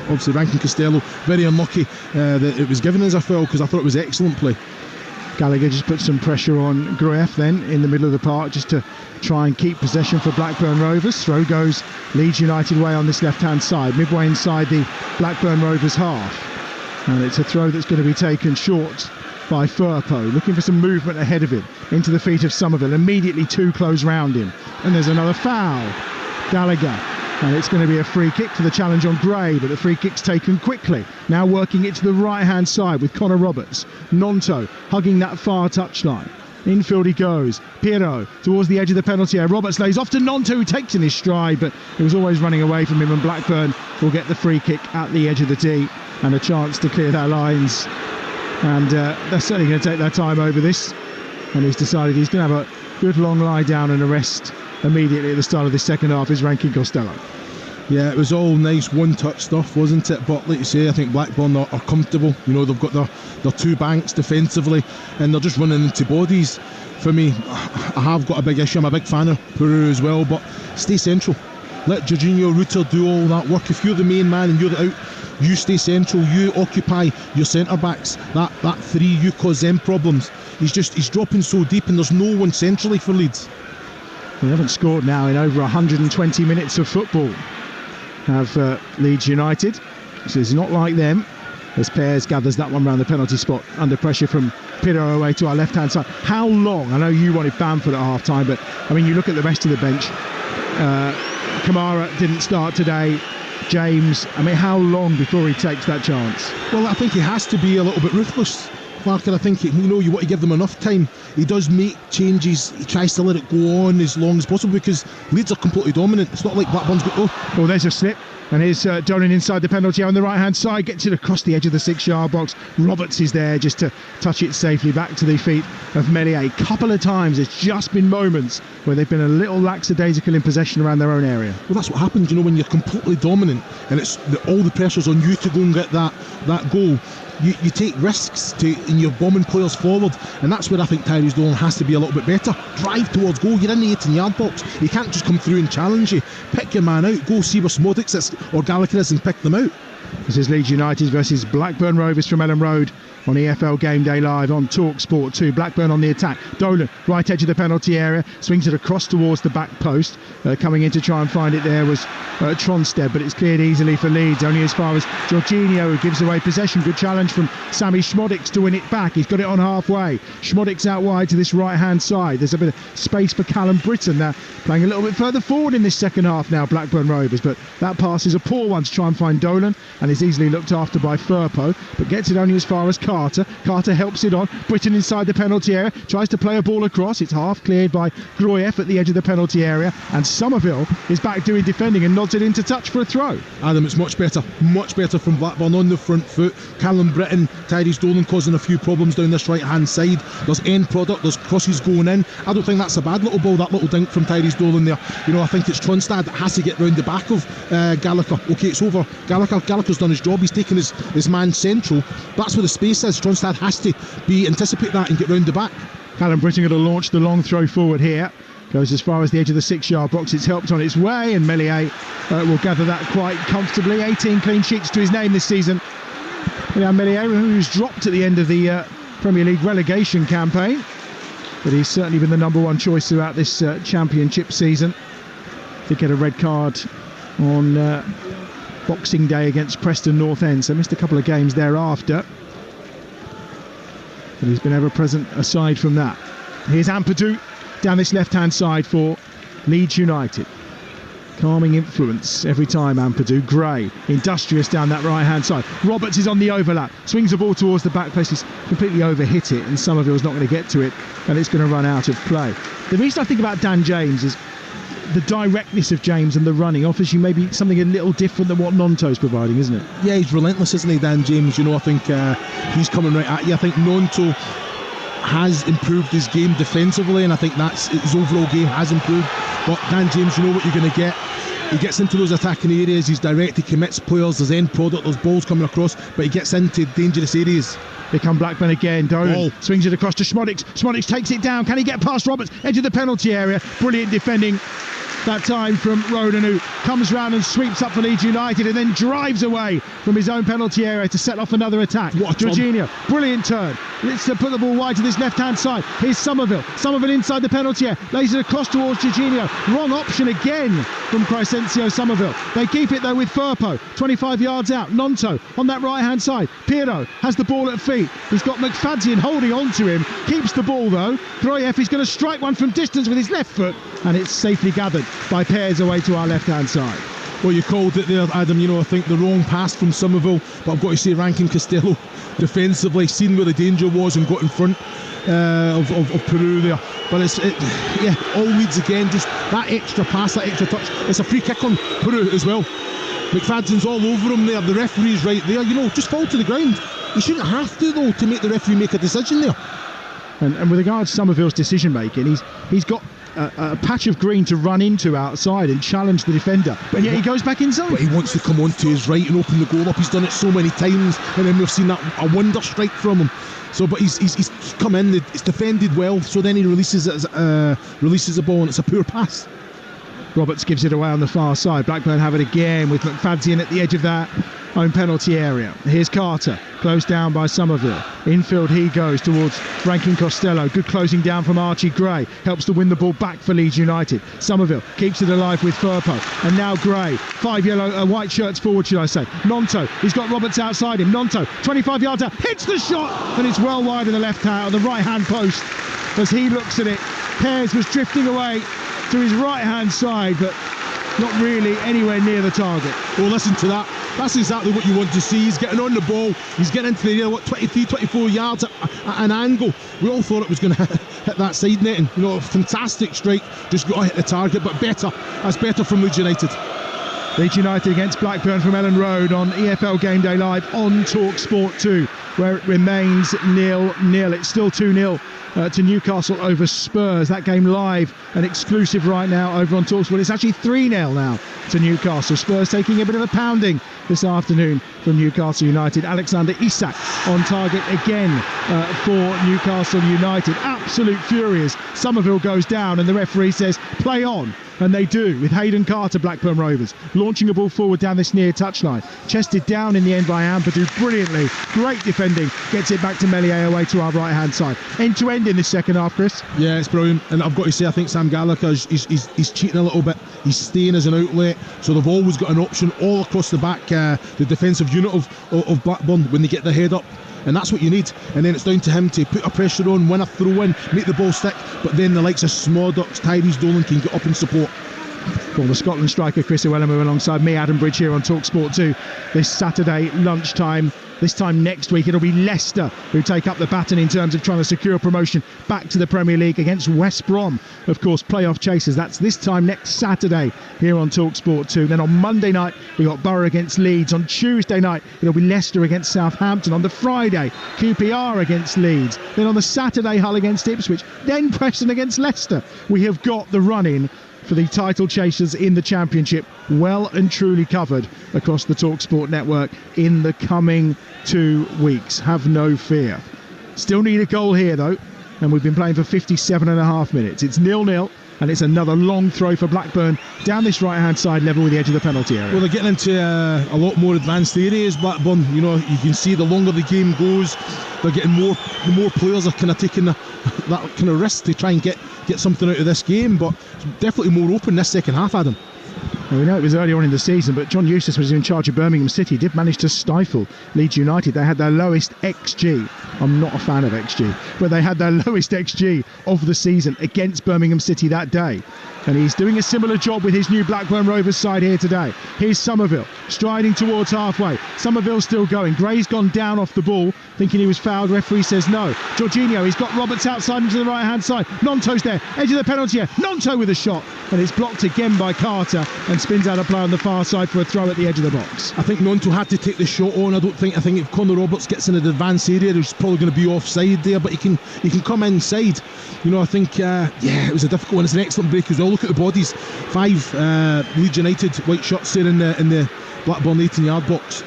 obviously Rankin Costello, very unlucky that it was given as a foul, because I thought it was excellent play. Gallagher just put some pressure on Grueff then in the middle of the park, just to try and keep possession for Blackburn Rovers. Throw goes Leeds United way on this left-hand side, midway inside the Blackburn Rovers half. And it's a throw that's going to be taken short by Firpo, looking for some movement ahead of him into the feet of Somerville. Immediately 2 close round him, and there's another foul. Gallagher, and it's going to be a free kick for the challenge on Gray, but the free kick's taken quickly. Now working it to the right hand side with Connor Roberts. Nonto hugging that far touchline. Infield he goes. Piero towards the edge of the penalty area. Roberts lays off to Nonto, who takes in his stride, but he was always running away from him, and Blackburn will get the free kick at the edge of the tee and a chance to clear their lines. And they're certainly going to take their time over this, and he's decided he's going to have a good long lie down and a rest immediately at the start of the second half. Is Rankin Costello. Yeah, it was all nice one-touch stuff, wasn't it? But like you say, I think Blackburn are comfortable. They've got their 2 banks defensively, and they're just running into bodies. For me, I have got a big issue. I'm a big fan of Peru as well, but stay central. Let Jorginho Rutter do all that work. If you're the main man and you're out, you stay central, you occupy your centre-backs. That 3, you cause them problems. He's dropping so deep, and there's no one centrally for Leeds. They haven't scored now in over 120 minutes of football, have Leeds United. So it's not like them, as Pears gathers that one round the penalty spot under pressure from Piero away to our left-hand side. How long? I know you wanted Bamford at half-time, but I mean, you look at the rest of the bench. Kamara didn't start today. James, I mean, how long before he takes that chance? Well, I think he has to be a little bit ruthless, Clark, and I think you want to give them enough time. He does make changes. He tries to let it go on as long as possible, because Leeds are completely dominant. It's not like Blackburn's got... Oh, there's a slip. And here's Dolan inside the penalty on the right-hand side, gets it across the edge of the 6-yard box. Roberts is there just to touch it safely back to the feet of Meslier. A couple of times, it's just been moments where they've been a little lackadaisical in possession around their own area. Well, that's what happens, when you're completely dominant and it's all the pressure's on you to go and get that goal. You take risks and you're bombing players forward, and that's where I think Tyrese Dolan has to be a little bit better. Drive towards goal. You're in the 18-yard box. You can't just come through and challenge you. Pick your man out. Go see where Smodics is or Gallagher is and pick them out. This is Leeds United versus Blackburn Rovers from Ellen Road on EFL Game Day Live on Talksport 2. Blackburn on the attack. Dolan, right edge of the penalty area, swings it across towards the back post. Coming in to try and find it there was Tronstead, but it's cleared easily for Leeds, only as far as Jorginho, who gives away possession. Good challenge from Sammy Schmodics to win it back. He's got it on halfway. Schmodics out wide to this right-hand side. There's a bit of space for Callum Britton now, playing a little bit further forward in this second half now, Blackburn Rovers, but that pass is a poor one to try and find Dolan, and is easily looked after by Firpo, but gets it only as far as Carr. Carter. Carter helps it on. Britton inside the penalty area, tries to play a ball across. It's half cleared by Groyev at the edge of the penalty area, and Somerville is back doing defending and nods it into touch for a throw. Adam, it's much better from Blackburn on the front foot. Callum Britton, Tyrese Dolan causing a few problems down this right hand side. There's end product, there's crosses going in. I don't think that's a bad little ball, that little dink from Tyrese Dolan there. You know, I think it's Tronstad that has to get round the back of Gallagher. Okay, it's over. Gallagher's done his job, he's taken his man central. That's where the space is. Tronstad has to anticipate that and get round the back. Callum Britton going to launch the long throw forward here. Goes as far as the edge of the 6-yard box. It's helped on its way, and Meslier will gather that quite comfortably. 18 clean sheets to his name this season. Meslier, who's dropped at the end of the Premier League relegation campaign, but he's certainly been the number one choice throughout this championship season. Did get a red card on Boxing Day against Preston North End, so missed a couple of games thereafter. But he's been ever present aside from that. Here's Ampadu down this left-hand side for Leeds United. Calming influence every time, Ampadu. Gray, industrious down that right-hand side. Roberts is on the overlap. Swings the ball towards the back post. He's completely overhit it, and Somerville's not going to get to it, and it's going to run out of play. The reason I think about Dan James is the directness of James and the running offers you maybe something a little different than what Nonto's providing, isn't it? Yeah, he's relentless, isn't he, Dan James? You know, I think he's coming right at you. I think Nonto has improved his game defensively, and I think that's his overall game has improved. But Dan James, you know what you're going to get. He gets into those attacking areas, he's direct, he commits players, there's end product, there's balls coming across, but he gets into dangerous areas. Here come Blackburn again. Dolan swings it across to Schmodix. Schmodix takes it down. Can he get past Roberts? Edge of the penalty area. Brilliant defending that time from Roden, who comes round and sweeps up for Leeds United and then drives away from his own penalty area to set off another attack. Jorginho, brilliant turn. Let's put the ball wide to this left-hand side. Here's Somerville. Somerville inside the penalty area. Lays it across towards Jorginho. Wrong option again from Crescencio Somerville. They keep it though with Firpo. 25 yards out. Nonto on that right-hand side. Pirro has the ball at feet. He's got McFadzean holding on to him. Keeps the ball though. Groyev is going to strike one from distance with his left foot, and it's safely gathered by Pears away to our left-hand side. Well, you called it there, Adam. You know, I think the wrong pass from Somerville, but I've got to say, Rankin Costello defensively seen where the danger was and got in front of Peru there. But all Leeds again, just that extra pass, that extra touch. It's a free kick on Peru as well. McFadden's all over him there. The referee's right there. You know, just fall to the ground. You shouldn't have to though to make the referee make a decision there. And with regards to Somerville's decision making, he's got a patch of green to run into outside and challenge the defender, but yet he goes back inside. But he wants to come onto his right and open the goal up. He's done it so many times, and then we've seen that a wonder strike from him. So, but he's come in. It's defended well. So then he releases the ball, and it's a poor pass. Roberts gives it away on the far side. Blackburn have it again with McFadzean at the edge of that own penalty area. Here's Carter, closed down by Somerville. Infield he goes towards Rankin Costello. Good closing down from Archie Gray. Helps to win the ball back for Leeds United. Somerville keeps it alive with Firpo. And now Gray. 5 white shirts forward, should I say. Nonto, he's got Roberts outside him. Nonto, 25 yards out, hits the shot, and it's well wide of the left hand, the right hand post as he looks at it. Pears was drifting away to his right hand side, but not really anywhere near the target. Well, listen to that. That's exactly what you want to see. He's getting on the ball. He's getting into the area, 23, 24 yards at an angle. We all thought it was going to hit that side netting. You know, fantastic strike. Just got to hit the target, but better. That's better from Leeds United. Leeds United against Blackburn from Ellen Road on EFL Game Day Live on Talksport 2, where it remains 0-0. It's still 2-0 to Newcastle over Spurs. That game live and exclusive right now over on Talksport. It's actually 3-0 now to Newcastle. Spurs taking a bit of a pounding this afternoon from Newcastle United. Alexander Isak on target again for Newcastle United. Absolute furious. Somerville goes down and the referee says play on. And they do, with Hayden Carter, Blackburn Rovers, launching a ball forward down this near touchline. Chested down in the end by Ampadu brilliantly. Great defending. Gets it back to Meslier away to our right-hand side. End-to-end in this second half, Chris. Yeah, it's brilliant. And I've got to say, I think Sam Gallagher, he's cheating a little bit. He's staying as an outlet. So they've always got an option all across the back, the defensive unit of Blackburn, when they get their head up. And that's what you need. And then it's down to him to put a pressure on, win a throw in, make the ball stick. But then the likes of Smodux, Tyrese Dolan can get up and support. Former Scotland striker Chris Iwelumo alongside me, Adam Bridge, here on Talksport 2 this Saturday lunchtime. This time next week it'll be Leicester who take up the baton in terms of trying to secure promotion back to the Premier League against West Brom, of course, playoff chasers. That's this time next Saturday here on Talksport 2. Then on Monday night we got Borough against Leeds. On Tuesday night it'll be Leicester against Southampton. On the Friday, QPR against Leeds. Then on the Saturday, Hull against Ipswich. Then Preston against Leicester. We have got the run-in for the title chasers in the Championship well and truly covered across the TalkSport network in the coming 2 weeks. Have no fear. Still need a goal here though, and we've been playing for 57.5 minutes. It's 0-0, and it's another long throw for Blackburn down this right-hand side level with the edge of the penalty area. Well, they're getting into a lot more advanced areas, Blackburn. You know, you can see the longer the game goes, they're getting more. The more players are kind of taking that kind of risk to try and get something out of this game. But it's definitely more open this second half, Adam. Well, we know it was early on in the season, but John Eustace was in charge of Birmingham City, did manage to stifle Leeds United. They had their lowest XG. I'm not a fan of XG, but they had their lowest XG of the season against Birmingham City that day. And he's doing a similar job with his new Blackburn Rovers side here today. Here's Somerville, striding towards halfway. Somerville still going. Gray's gone down off the ball, thinking he was fouled. Referee says no. Jorginho, he's got Roberts outside into the right-hand side. Nonto's there, edge of the penalty area. Nonto with a shot, and it's blocked again by Carter and spins out a play on the far side for a throw at the edge of the box. I think Nonto had to take the shot on. I think if Conor Roberts gets in the advanced area, he's probably going to be offside there, but he can come inside. You know, I think it was a difficult one. It's an excellent break as well. Look at the bodies. 5 Leeds United white shirts there in the Blackburn 18-yard box.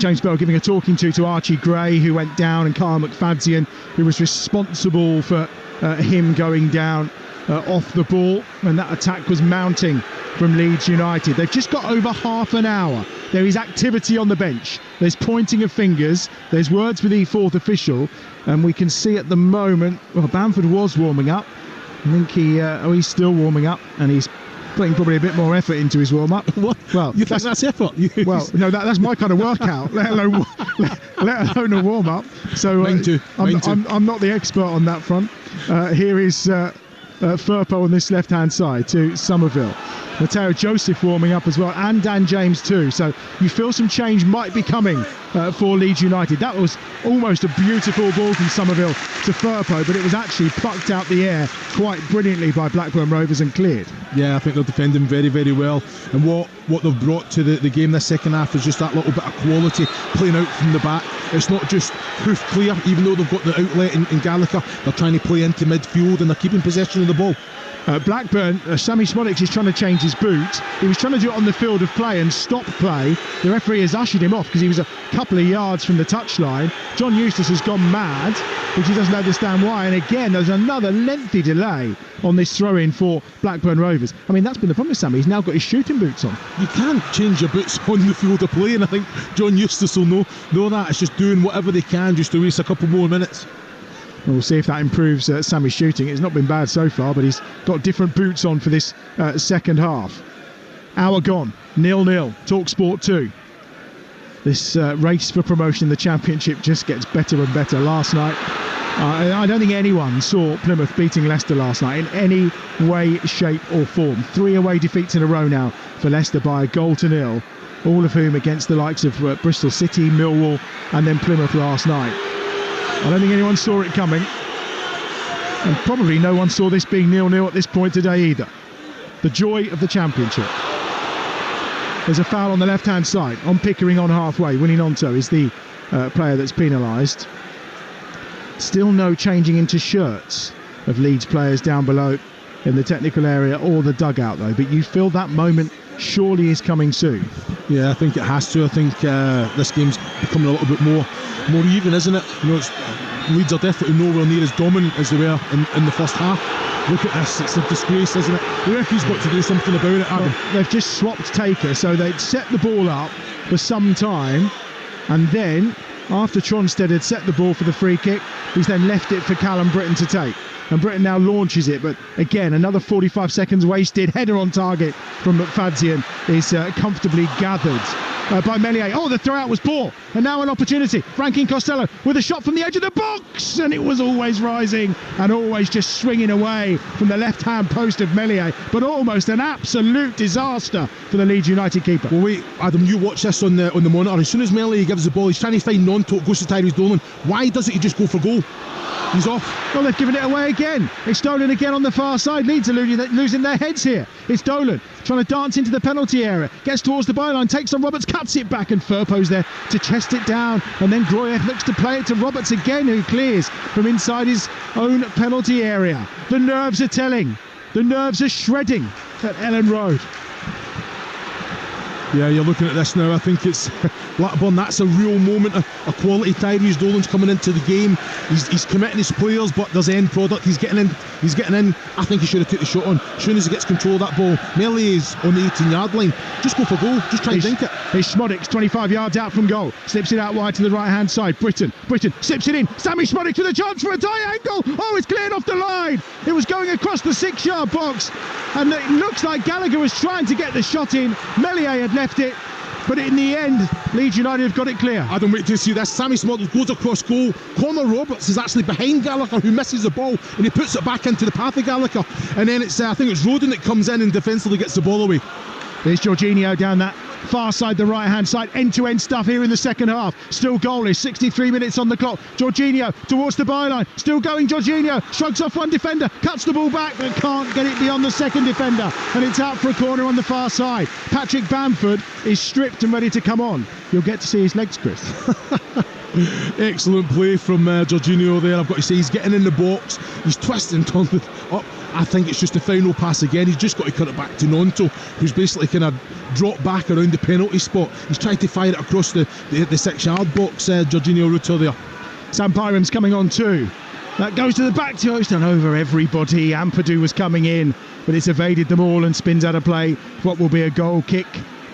James Bell giving a talking to Archie Gray, who went down, and Kyle McFadzean, who was responsible for him going down off the ball, and that attack was mounting from Leeds United. They've just got over half an hour. There is activity on the bench. There's pointing of fingers. There's words with the fourth official, and we can see at the moment, well, Bamford was warming up. I think he's still warming up, and he's putting probably a bit more effort into his warm-up. What? Well, you think that's effort? Well, no, that's my kind of workout, let alone a warm-up. So Mine too. I'm not the expert on that front. Here is Firpo on this left-hand side to Somerville. Matteo Joseph warming up as well, and Dan James too. So you feel some change might be coming for Leeds United. That was almost a beautiful ball from Somerville to Firpo, but it was actually plucked out the air quite brilliantly by Blackburn Rovers and cleared. Yeah, I think they're defending very, very well. And what they've brought to the game this second half is just that little bit of quality playing out from the back. It's not just hoof clear, even though they've got the outlet in Gallagher. They're trying to play into midfield and they're keeping possession of the ball. Blackburn, Sammy Smolix is trying to change his boot. He was trying to do it on the field of play and stop play. The referee has ushered him off because he was a couple of yards from the touchline. John Eustace has gone mad, which he doesn't understand why. And again, there's another lengthy delay on this throw-in for Blackburn Rovers. I mean, that's been the problem with Sammy. He's now got his shooting boots on. You can't change your boots on the field of play, and I think John Eustace will know that. It's just doing whatever they can just to waste a couple more minutes. We'll see if that improves Sammy's shooting. It's not been bad so far, but he's got different boots on for this second half. Hour gone, 0-0, Talksport 2. This race for promotion in the Championship just gets better and better. Last night, I don't think anyone saw Plymouth beating Leicester last night in any way, shape or form. 3 away defeats in a row now for Leicester by 1-0, all of whom against the likes of Bristol City, Millwall and then Plymouth last night. I don't think anyone saw it coming, and probably no one saw this being 0-0 at this point today either. The joy of the Championship. There's a foul on the left-hand side on Pickering on halfway. Winnie Nonto is the player that's penalised. Still no changing into shirts of Leeds players down below in the technical area or the dugout though, but you feel that moment surely is coming soon. Yeah, I think it has to. I think this game's becoming a little bit more even, isn't it? You know, Leeds are definitely nowhere near as dominant as they were in the first half. Look at this, it's a disgrace, isn't it? The referee's got to do something about it, Adam. Well, they've just swapped taker, so they'd set the ball up for some time, and then after Tronstead had set the ball for the free kick, he's then left it for Callum Britton to take. And Britton now launches it, but again, another 45 seconds wasted. Header on target from McFadzean is comfortably gathered by Meslier. Oh, the throw out was poor. And now an opportunity. Franklin Costello with a shot from the edge of the box. And it was always rising and always just swinging away from the left-hand post of Meslier. But almost an absolute disaster for the Leeds United keeper. Well, wait, Adam, you watch this on the monitor. As soon as Meslier gives the ball, he's trying to find non-talk, goes to Tyrese Dolan. Why doesn't he just go for goal? He's off. Well, they've given it away again. It's Dolan again on the far side. Leeds are losing their heads here. It's Dolan trying to dance into the penalty area. Gets towards the byline, takes on Roberts, cuts it back, and Firpo's there to chest it down. And then Groyev looks to play it to Roberts again, who clears from inside his own penalty area. The nerves are telling. The nerves are shredding at Ellen Road. Yeah, you're looking at this now. I think it's Blackburn. That's a real moment. A quality Tyrese Dolan's coming into the game. He's committing his players, but there's end product. He's getting in. I think he should have took the shot on. As soon as he gets control of that ball, Melié's on the 18-yard line. Just go for goal. Just try and dink it. It's Schmodix, 25 yards out from goal. Slips it out wide to the right-hand side. Britton slips it in. Sammy Schmodix with a chance for a diagonal. Oh, it's cleared off the line. It was going across the 6-yard box. And it looks like Gallagher was trying to get the shot in. Meslier had left it. But in the end, Leeds United have got it clear. I don't wait to see this. Sammy Schmodix goes across goal. Connor Roberts is actually behind Gallagher, who misses the ball, and he puts it back into the path of Gallagher. And then I think it's Rodin that comes in and defensively gets the ball away. There's Jorginho down that far side, the right-hand side. End-to-end stuff here in the second half. Still goalless, 63 minutes on the clock. Jorginho towards the byline. Still going, Jorginho. Shrugs off one defender. Cuts the ball back, but can't get it beyond the second defender. And it's out for a corner on the far side. Patrick Bamford is stripped and ready to come on. You'll get to see his legs, Chris. Excellent play from Jorginho there. I've got to say, he's getting in the box. He's twisting, turning up. I think it's just the final pass again. He's just got to cut it back to Nonto, who's basically kind of dropped back around the penalty spot. He's tried to fire it across the 6-yard box. Jorginho Rutter there. Sam Byram's coming on too. That goes to the back post and over everybody. Ampadu was coming in, but it's evaded them all and spins out of play. What will be a goal kick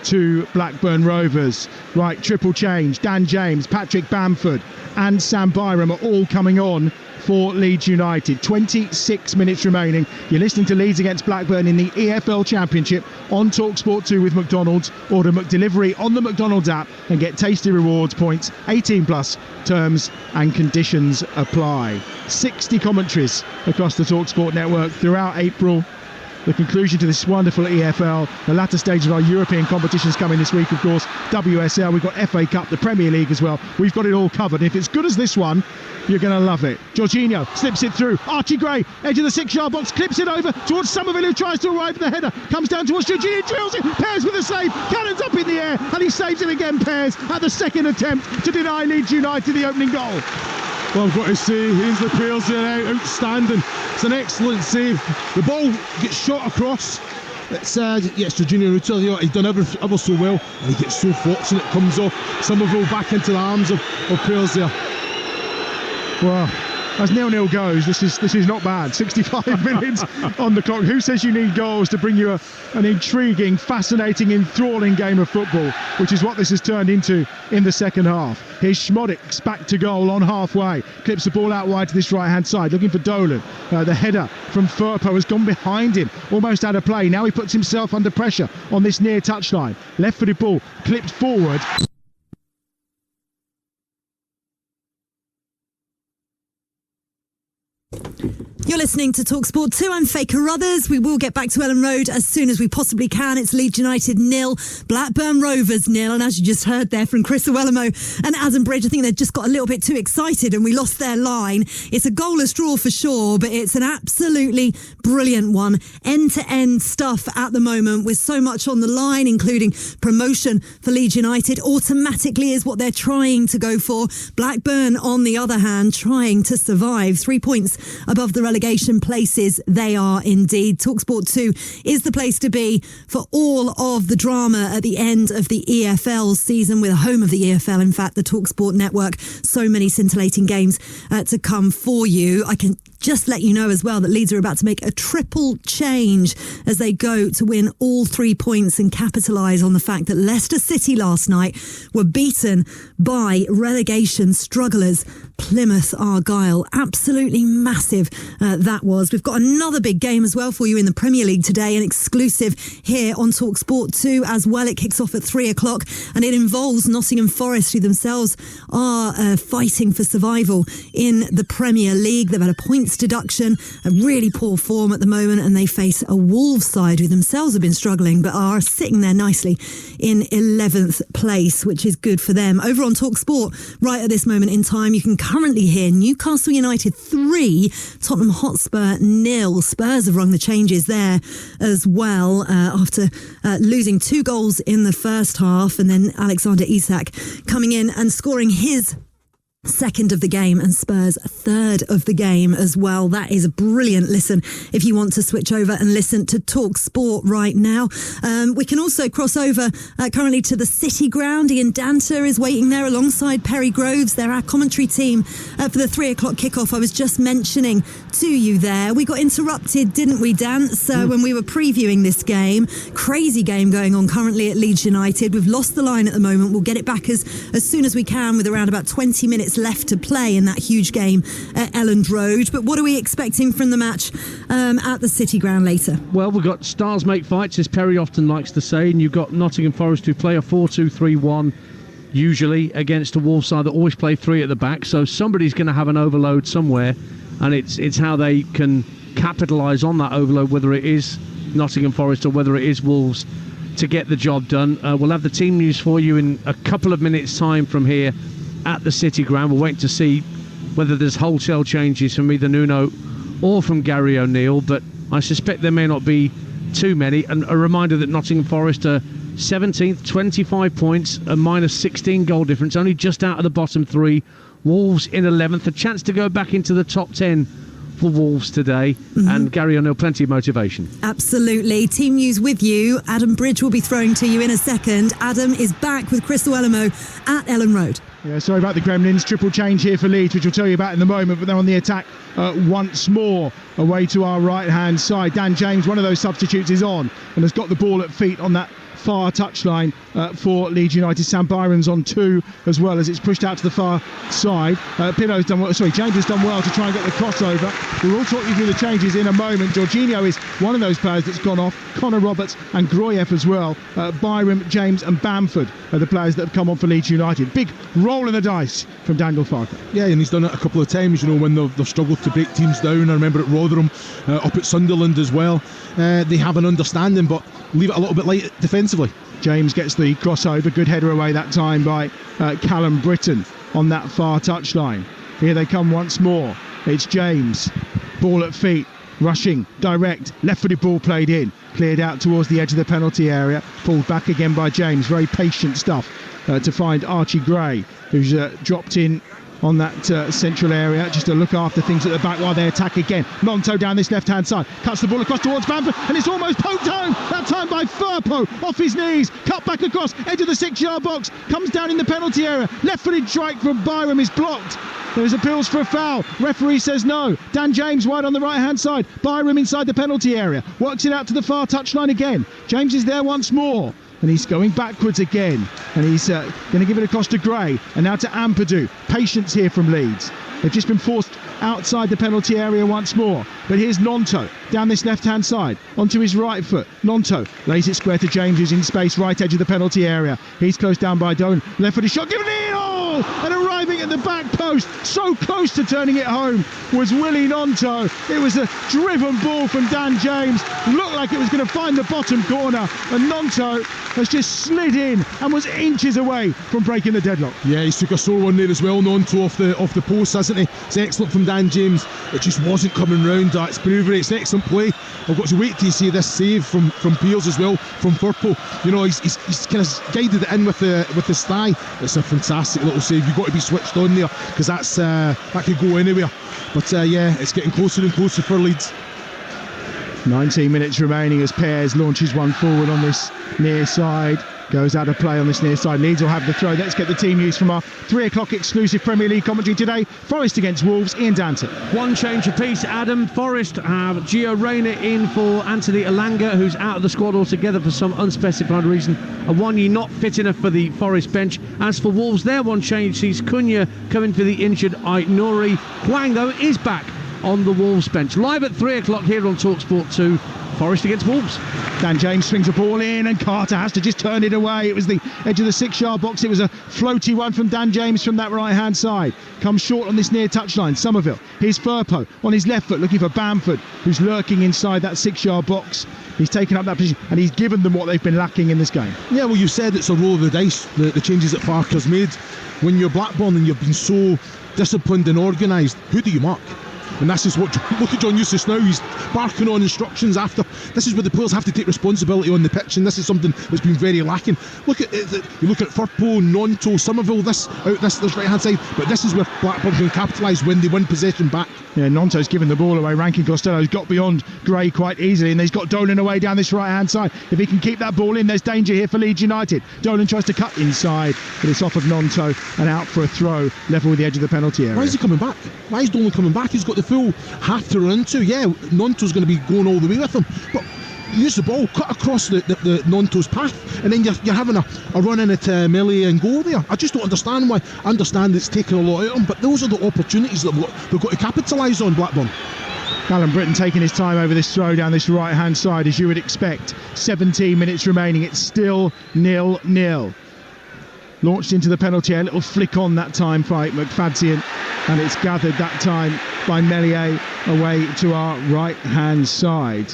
to Blackburn Rovers. Right, triple change. Dan James, Patrick Bamford and Sam Byram are all coming on for Leeds United. 26 minutes remaining. You're listening to Leeds against Blackburn in the EFL Championship on Talksport 2 with McDonald's. Order McDelivery on the McDonald's app and get tasty rewards points. 18 plus. Terms and conditions apply. 60 commentaries across the Talksport network throughout April. The conclusion to this wonderful EFL. The latter stage of our European competitions coming this week, of course. WSL, we've got FA Cup, the Premier League as well. We've got it all covered. If it's good as this one, you're going to love it. Jorginho slips it through. Archie Gray, edge of the 6-yard box, clips it over towards Somerville, who tries to arrive at the header. Comes down towards Jorginho, drills it. Pears with a save. Cannons up in the air, and he saves it again. Pears at the second attempt to deny Leeds United the opening goal. Well, I've got to say, Ainsley Pear's there, outstanding. It's an excellent save. The ball gets shot across. It's Jorginho Rutter there. He's done ever so well, and he gets so fortunate. Comes off Somerville back into the arms of Pear's there. Well, as 0-0 goes, this is not bad. 65 minutes on the clock. Who says you need goals to bring you an intriguing, fascinating, enthralling game of football, which is what this has turned into in the second half. Here's Schmodix back to goal on halfway. Clips the ball out wide to this right-hand side, looking for Dolan. The header from Firpo has gone behind him, almost out of play. Now he puts himself under pressure on this near touchline. Left-footed ball clipped forward. You're listening to Talksport 2. I'm Faye Carruthers. We will get back to Ellen Road as soon as we possibly can. It's Leeds United 0, Blackburn Rovers 0. And as you just heard there from Chris Iwelumo and Adam Bridge, I think they just got a little bit too excited and we lost their line. It's a goalless draw for sure, but it's an absolutely brilliant one. End-to-end stuff at the moment with so much on the line, including promotion for Leeds United. Automatically is what they're trying to go for. Blackburn, on the other hand, trying to survive. 3 points above the relegation places they are indeed. Talksport 2 is the place to be for all of the drama at the end of the EFL season. We're the home of the EFL, in fact, the Talksport network. So many scintillating games to come for you. I can Just let you know as well that Leeds are about to make a triple change as they go to win all 3 points and capitalise on the fact that Leicester City last night were beaten by relegation strugglers Plymouth Argyle. Absolutely massive that was. We've got another big game as well for you in the Premier League today, an exclusive here on Talksport 2 as well. It kicks off at 3 o'clock and it involves Nottingham Forest, who themselves are fighting for survival in the Premier League. They've had a points deduction, a really poor form at the moment, and they face a Wolves side who themselves have been struggling but are sitting there nicely in 11th place, which is good for them. Over on Talksport, right at this moment in time, you can currently hear Newcastle United 3, Tottenham Hotspur 0. Spurs have rung the changes there as well after losing 2 goals in the first half, and then Alexander Isak coming in and scoring his second of the game and Spurs third of the game as well. That is a brilliant listen if you want to switch over and listen to Talk Sport right now. We can also cross over currently to the City Ground. Ian Danter is waiting there alongside Perry Groves. They're our commentary team for the 3 o'clock kickoff I was just mentioning to you there. We got interrupted, didn't we, Dance, when we were previewing this game. Crazy game going on currently at Leeds United. We've lost the line at the moment. We'll get it back as soon as we can with around about 20 minutes left to play in that huge game at Elland Road. But what are we expecting from the match at the City Ground later? Well, we've got stars make fights, as Perry often likes to say, and you've got Nottingham Forest who play a 4-2-3-1 usually against a Wolves side that always play 3 at the back, so somebody's going to have an overload somewhere, and it's how they can capitalise on that overload, whether it is Nottingham Forest or whether it is Wolves, to get the job done. We'll have the team news for you in a couple of minutes' time from here at the City Ground. We'll wait to see whether there's wholesale changes from either Nuno or from Gary O'Neill, but I suspect there may not be too many. And a reminder that Nottingham Forest are 17th, 25 points, a minus 16 goal difference, only just out of the bottom 3. Wolves in 11th, a chance to go back into the top 10 for Wolves today, and Gary O'Neill, plenty of motivation. Absolutely. Team news with you. Adam Bridge will be throwing to you in a second. Adam is back with Chris Iwelumo at Elland Road. Yeah, sorry about the Gremlins. Triple change here for Leeds, which we'll tell you about in a moment, but they're on the attack once more away to our right-hand side. Dan James, one of those substitutes, is on and has got the ball at feet on that far touchline for Leeds United. Sam Byram's on 2 as well as it's pushed out to the far side. James has done well to try and get the crossover. We will talk you through the changes in a moment. Jorginho is one of those players that's gone off. Connor Roberts and Groyev as well. Byram, James and Bamford are the players that have come on for Leeds United. Big roll in the dice from Daniel Farke. Yeah, and he's done it a couple of times, you know, when they've struggled to break teams down. I remember at Rotherham, up at Sunderland as well. They have an understanding, but leave it a little bit light defensively. James gets the crossover, good header away that time by Callum Britton on that far touchline. Here they come once more. It's James, ball at feet, rushing, direct, left-footed ball played in, cleared out towards the edge of the penalty area, pulled back again by James. Very patient stuff to find Archie Gray, who's dropped in on that central area just to look after things at the back while they attack again. Monto down this left-hand side, cuts the ball across towards Bamford, and it's almost poked home, that time by Firpo, off his knees, cut back across, edge of the 6-yard box, comes down in the penalty area, left-footed strike from Byram is blocked. There's appeals for a foul. Referee says no. Dan James wide on the right-hand side. Byram inside the penalty area. Works it out to the far touchline again. James is there once more. And he's going backwards again. And he's going to give it across to Gray. And now to Ampadu. Patience here from Leeds. They've just been forced outside the penalty area once more. But here's Nonto down this left-hand side onto his right foot. Nonto lays it square to James, who's in space, right edge of the penalty area. He's closed down by Doan. Left-footed shot, given in! Oh! And arriving at the back post, so close to turning it home, was Willie Nonto. It was a driven ball from Dan James. Looked like it was going to find the bottom corner. And Nonto has just slid in and was inches away from breaking the deadlock. Yeah, he's took a sore one there as well, Nonto off the post, hasn't he? It's excellent from Dan James. It just wasn't coming round. That's bravery. It's an excellent play. I've got to wait till you see this save from Peels as well, from Firpo. You know, he's kind of guided it in with his thigh. It's a fantastic little save. You've got to be switched on there, because that could go anywhere. But yeah, it's getting closer and closer for Leeds. 19 minutes remaining as Pears launches one forward on this near side. Goes out of play on this near side. Leeds will have the throw. Let's get the team news from our 3 o'clock exclusive Premier League commentary today. Forest against Wolves. Ian Danton. One change apiece, Adam. Forest have Gio Reyna in for Anthony Elanga, who's out of the squad altogether for some unspecified reason. And Wanyi not fit enough for the Forest bench. As for Wolves, their one change sees Cunha coming for the injured Aït-Nouri. Hwang, though, is back on the Wolves bench. Live at 3 o'clock here on Talksport 2. Forest against Wolves. Dan James swings the ball in and Carter has to just turn it away. It was the edge of the 6-yard box. It was a floaty one from Dan James from that right-hand side. Comes short on this near touchline. Somerville. Here's Firpo on his left foot looking for Bamford, who's lurking inside that 6-yard box. He's taken up that position and he's given them what they've been lacking in this game. Yeah, well, you said it's a roll of the dice, the changes that Parker's made. When you're Blackburn and you've been so disciplined and organised, who do you mark? And this is what, look at John Eustace now, he's barking on instructions after. This is where the players have to take responsibility on the pitch, and this is something that's been very lacking. Look at it, you look at Firpo, Nonto, Somerville, this right hand side, but this is where Blackburn can capitalise when they win possession back. Yeah, Nonto's given the ball away. Rankin Costello's got beyond Gray quite easily, and he's got Dolan away down this right hand side. If he can keep that ball in, there's danger here for Leeds United. Dolan tries to cut inside, but it's off of Nonto and out for a throw, level with the edge of the penalty area. Why is he coming back? Why is Dolan coming back? He's got the full half to run into. Yeah, Nonto's going to be going all the way with him, but use the ball, cut across the Nonto's path, and then you're having a run in at Melee and goal there. I just don't understand why. I understand it's taken a lot out of them, but those are the opportunities that they've got to capitalise on, Blackburn. Callum Britton taking his time over this throw down this right hand side, as you would expect. 17 minutes remaining, it's still 0-0. Launched into the penalty area, a little flick on that time by McFadzean, and it's gathered that time by Meslier away to our right hand side.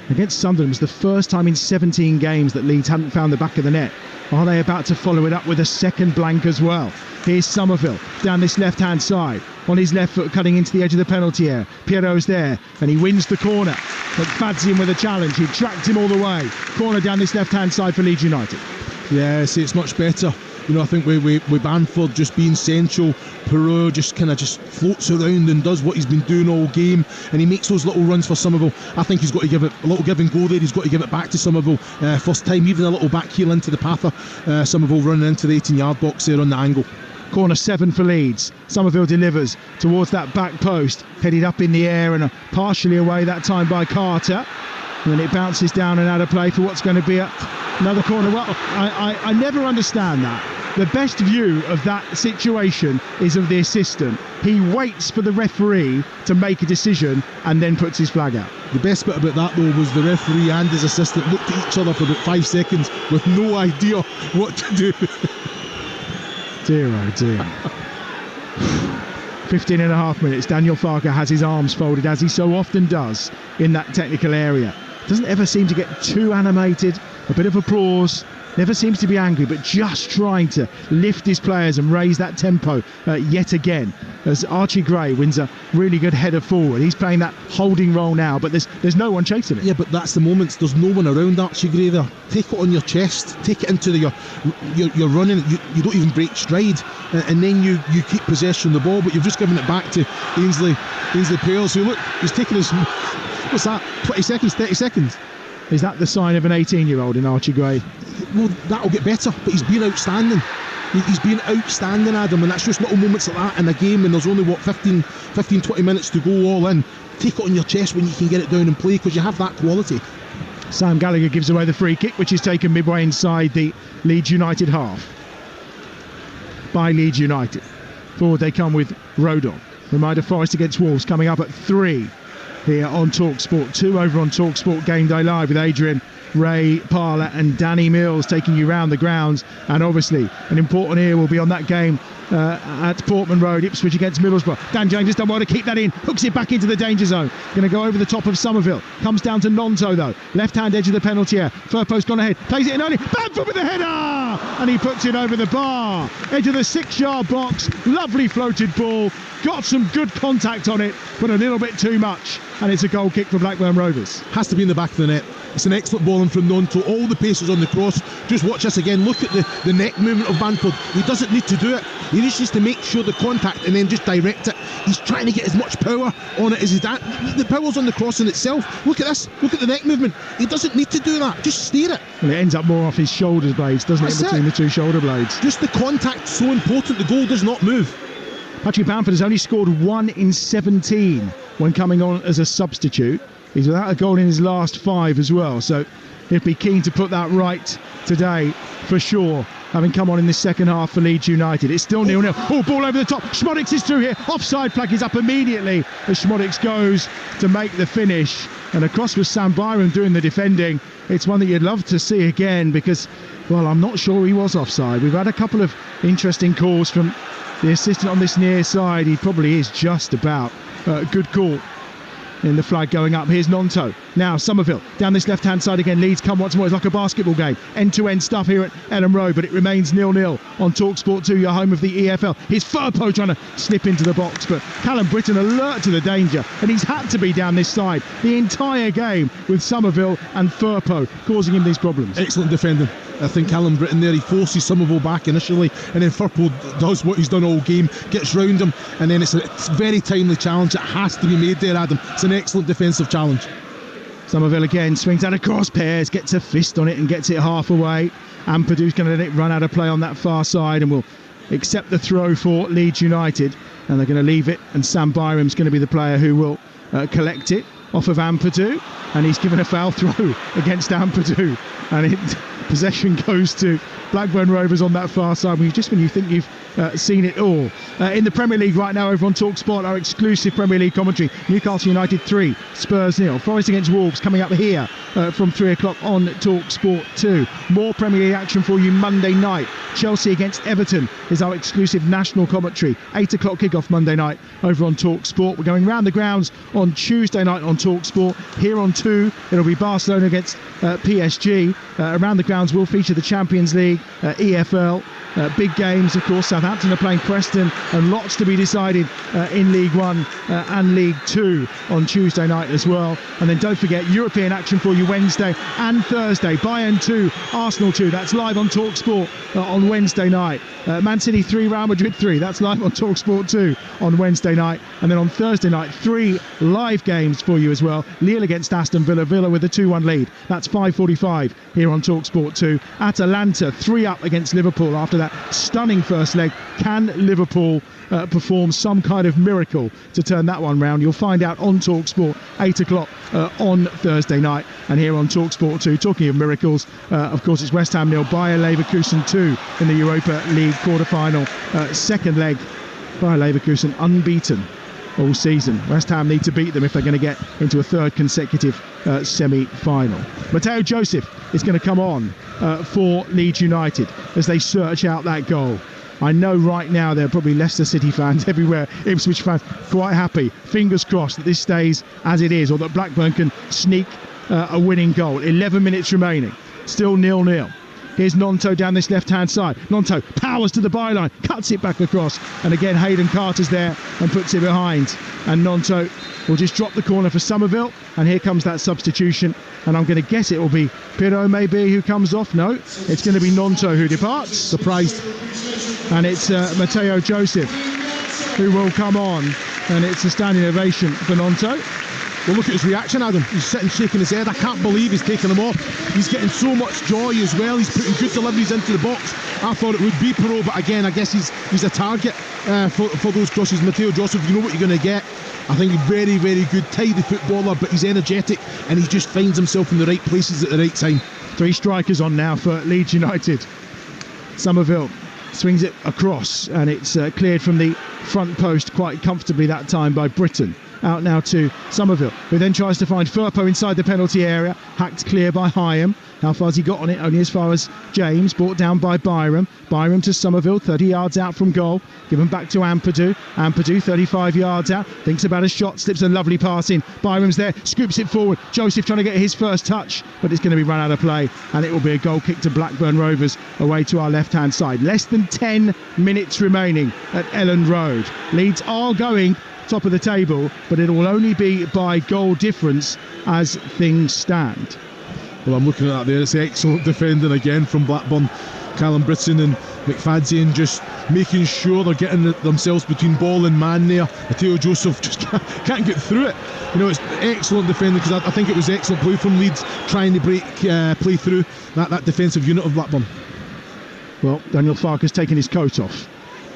Against Sunderland, it was the first time in 17 games that Leeds hadn't found the back of the net. Are they about to follow it up with a second blank as well? Here's Somerville down this left hand side, on his left foot cutting into the edge of the penalty area. Pierrot's there and he wins the corner. McFadzean with a challenge, he tracked him all the way. Corner down this left hand side for Leeds United. Yeah, see, it's much better. You know, I think with Bamford just being central, Perot just kind of just floats around and does what he's been doing all game, and he makes those little runs for Somerville. I think he's got to give it a little give and go there. He's got to give it back to Somerville first time, even a little back heel into the path of Somerville running into the 18-yard box there on the angle. Corner 7 for Leeds. Somerville delivers towards that back post, headed up in the air and partially away that time by Carter. And then it bounces down and out of play for what's going to be another corner. Well, I never understand that. The best view of that situation is of the assistant. He waits for the referee to make a decision and then puts his flag out. The best bit about that, though, was the referee and his assistant looked at each other for about 5 seconds with no idea what to do. Dear oh dear. 15 and a half minutes. Daniel Farker has his arms folded, as he so often does in that technical area. Doesn't ever seem to get too animated. A bit of applause. Never seems to be angry, but just trying to lift his players and raise that tempo yet again. As Archie Gray wins a really good header forward. He's playing that holding role now, but there's no one chasing it. Yeah, but that's the moments. There's no one around Archie Gray there. Take it on your chest. Take it into you're running. You don't even break stride, and then you keep possession of the ball, but you've just given it back to Ainsley Pearls, who look, he's taking his, what's that, 20 seconds, 30 seconds. Is that the sign of an 18-year-old in Archie Gray? Well, that'll get better, but he's been outstanding. He's been outstanding, Adam, and that's just little moments like that in a game when there's only, 15-20 minutes to go all in. Take it on your chest when you can get it down and play, because you have that quality. Sam Gallagher gives away the free kick, which is taken midway inside the Leeds United half by Leeds United. Forward they come with Rodon. Reminder, Forest against Wolves coming up at 3 here on Talksport 2, over on Talksport Game Day Live with Adrian, Ray Parler and Danny Mills taking you round the grounds. And obviously an important ear will be on that game at Portman Road, Ipswich against Middlesbrough. Dan James has done well to keep that in, hooks it back into the danger zone. Going to go over the top of Somerville, comes down to Nonto though, left hand edge of the penalty area. Firpo's gone ahead, plays it in early, Bamford with the header, and he puts it over the bar, edge of the 6-yard box. Lovely floated ball, got some good contact on it, but a little bit too much. And it's a goal kick for Blackburn Rovers. Has to be in the back of the net. It's an excellent ball in from Nonto. All the paces on the cross. Just watch this again. Look at the neck movement of Banford. He doesn't need to do it. He just needs to make sure the contact and then just direct it. He's trying to get as much power on it as he can. The power's on the cross in itself. Look at this. Look at the neck movement. He doesn't need to do that. Just steer it. And it ends up more off his shoulder blades, doesn't it, in between the two shoulder blades? Just the contact so important. The goal does not move. Patrick Bamford has only scored 1 in 17 when coming on as a substitute. He's without a goal in his last 5 as well, so he'll be keen to put that right today for sure, having come on in the second half for Leeds United. It's still 0-0. Oh, ball over the top. Schmodix is through here. Offside flag is up immediately as Schmodix goes to make the finish. And across was Sam Byram doing the defending. It's one that you'd love to see again because, well, I'm not sure he was offside. We've had a couple of interesting calls from the assistant on this near side. He probably is just about. Good call in the flag going up. Here's Nonto. Now Somerville down this left-hand side again. Leeds come once more. It's like a basketball game. End-to-end stuff here at Ellen Road, but it remains 0-0 on Talksport 2, your home of the EFL. Here's Firpo trying to slip into the box, but Callum Britton alert to the danger, and he's had to be down this side the entire game with Somerville and Firpo causing him these problems. Excellent defending. I think Callum Britton there, he forces Somerville back initially, and then Firpo does what he's done all game, gets round him, and then it's a very timely challenge. It has to be made there, Adam. It's an excellent defensive challenge. Somerville again swings out across pairs, gets a fist on it and gets it half away. Ampadu's going to let it run out of play on that far side and will accept the throw for Leeds United, and they're going to leave it, and Sam Byram's going to be the player who will collect it off of Ampadu, and he's given a foul throw against Ampadu, and possession goes to Blackburn Rovers on that far side. When you think you've seen it all. In the Premier League right now over on Talksport, our exclusive Premier League commentary. Newcastle United 3, Spurs 0. Forest against Wolves coming up here from 3 o'clock on Talksport 2. More Premier League action for you Monday night. Chelsea against Everton is our exclusive national commentary. 8 o'clock kickoff Monday night over on Talksport. We're going round the grounds on Tuesday night on Talksport. Here on 2, it'll be Barcelona against PSG. Around the grounds will feature the Champions League, EFL, big games, of course. Southampton are playing Preston, and lots to be decided in League One and League Two on Tuesday night as well. And then don't forget European action for you Wednesday and Thursday. Bayern 2, Arsenal 2. That's live on Talksport on Wednesday night. Man City 3, Real Madrid 3. That's live on Talksport 2 on Wednesday night. And then on Thursday night, 3 live games for you as well. Lille against Aston Villa. Villa with a 2-1 lead. That's 5:45 here on Talksport 2. Atalanta 3 up against Liverpool after that stunning first leg. Can Liverpool perform some kind of miracle to turn that one round? You'll find out on Talksport 8 o'clock on Thursday night, and here on Talksport 2. Talking of miracles, of course, it's West Ham 0, Bayer Leverkusen 2 in the Europa League quarter-final. Second leg, Bayer Leverkusen unbeaten all season. West Ham need to beat them if they're going to get into a third consecutive semi-final. Matteo Joseph is going to come on for Leeds United as they search out that goal. I know right now there are probably Leicester City fans everywhere, Ipswich fans quite happy. Fingers crossed that this stays as it is, or that Blackburn can sneak a winning goal. 11 minutes remaining, still 0-0. Here's Nonto down this left-hand side. Nonto powers to the byline, cuts it back across, and again Hayden Carter's there and puts it behind. And Nonto will just drop the corner for Somerville, and here comes that substitution. And I'm going to guess it will be Pirro maybe who comes off. No, it's going to be Nonto who departs. Surprised. And it's Matteo Joseph who will come on, and it's a standing ovation for Nonto. Well, look at his reaction, Adam. He's sitting shaking his head. I can't believe he's taking him off. He's getting so much joy as well. He's putting good deliveries into the box. I thought it would be Pirro, but again, I guess he's a target for those crosses. Matteo Joseph, you know what you're going to get. I think he's very, very good, tidy footballer, but he's energetic and he just finds himself in the right places at the right time. 3 strikers on now for Leeds United. Somerville swings it across, and it's cleared from the front post quite comfortably that time by Britton. out now to Somerville, who then tries to find Firpo inside the penalty area, hacked clear by Hyam. How far's he got on it? Only as far as James, brought down by Byram. Byram to Somerville, 30 yards out from goal. Given back to Ampadu. Ampadu, 35 yards out. Thinks about a shot, slips a lovely pass in. Byram's there, scoops it forward. Joseph trying to get his first touch, but it's going to be run out of play. And it will be a goal kick to Blackburn Rovers away to our left-hand side. Less than 10 minutes remaining at Elland Road. Leeds are going top of the table, but it will only be by goal difference as things stand. Well, I'm looking at that there. It's excellent defending again from Blackburn. Callum Britton and McFadzean just making sure they're getting themselves between ball and man there. Matteo Joseph just can't get through it. You know, it's excellent defending, because I think it was excellent play from Leeds trying to play through that defensive unit of Blackburn. Well, Daniel Farker's taken his coat off.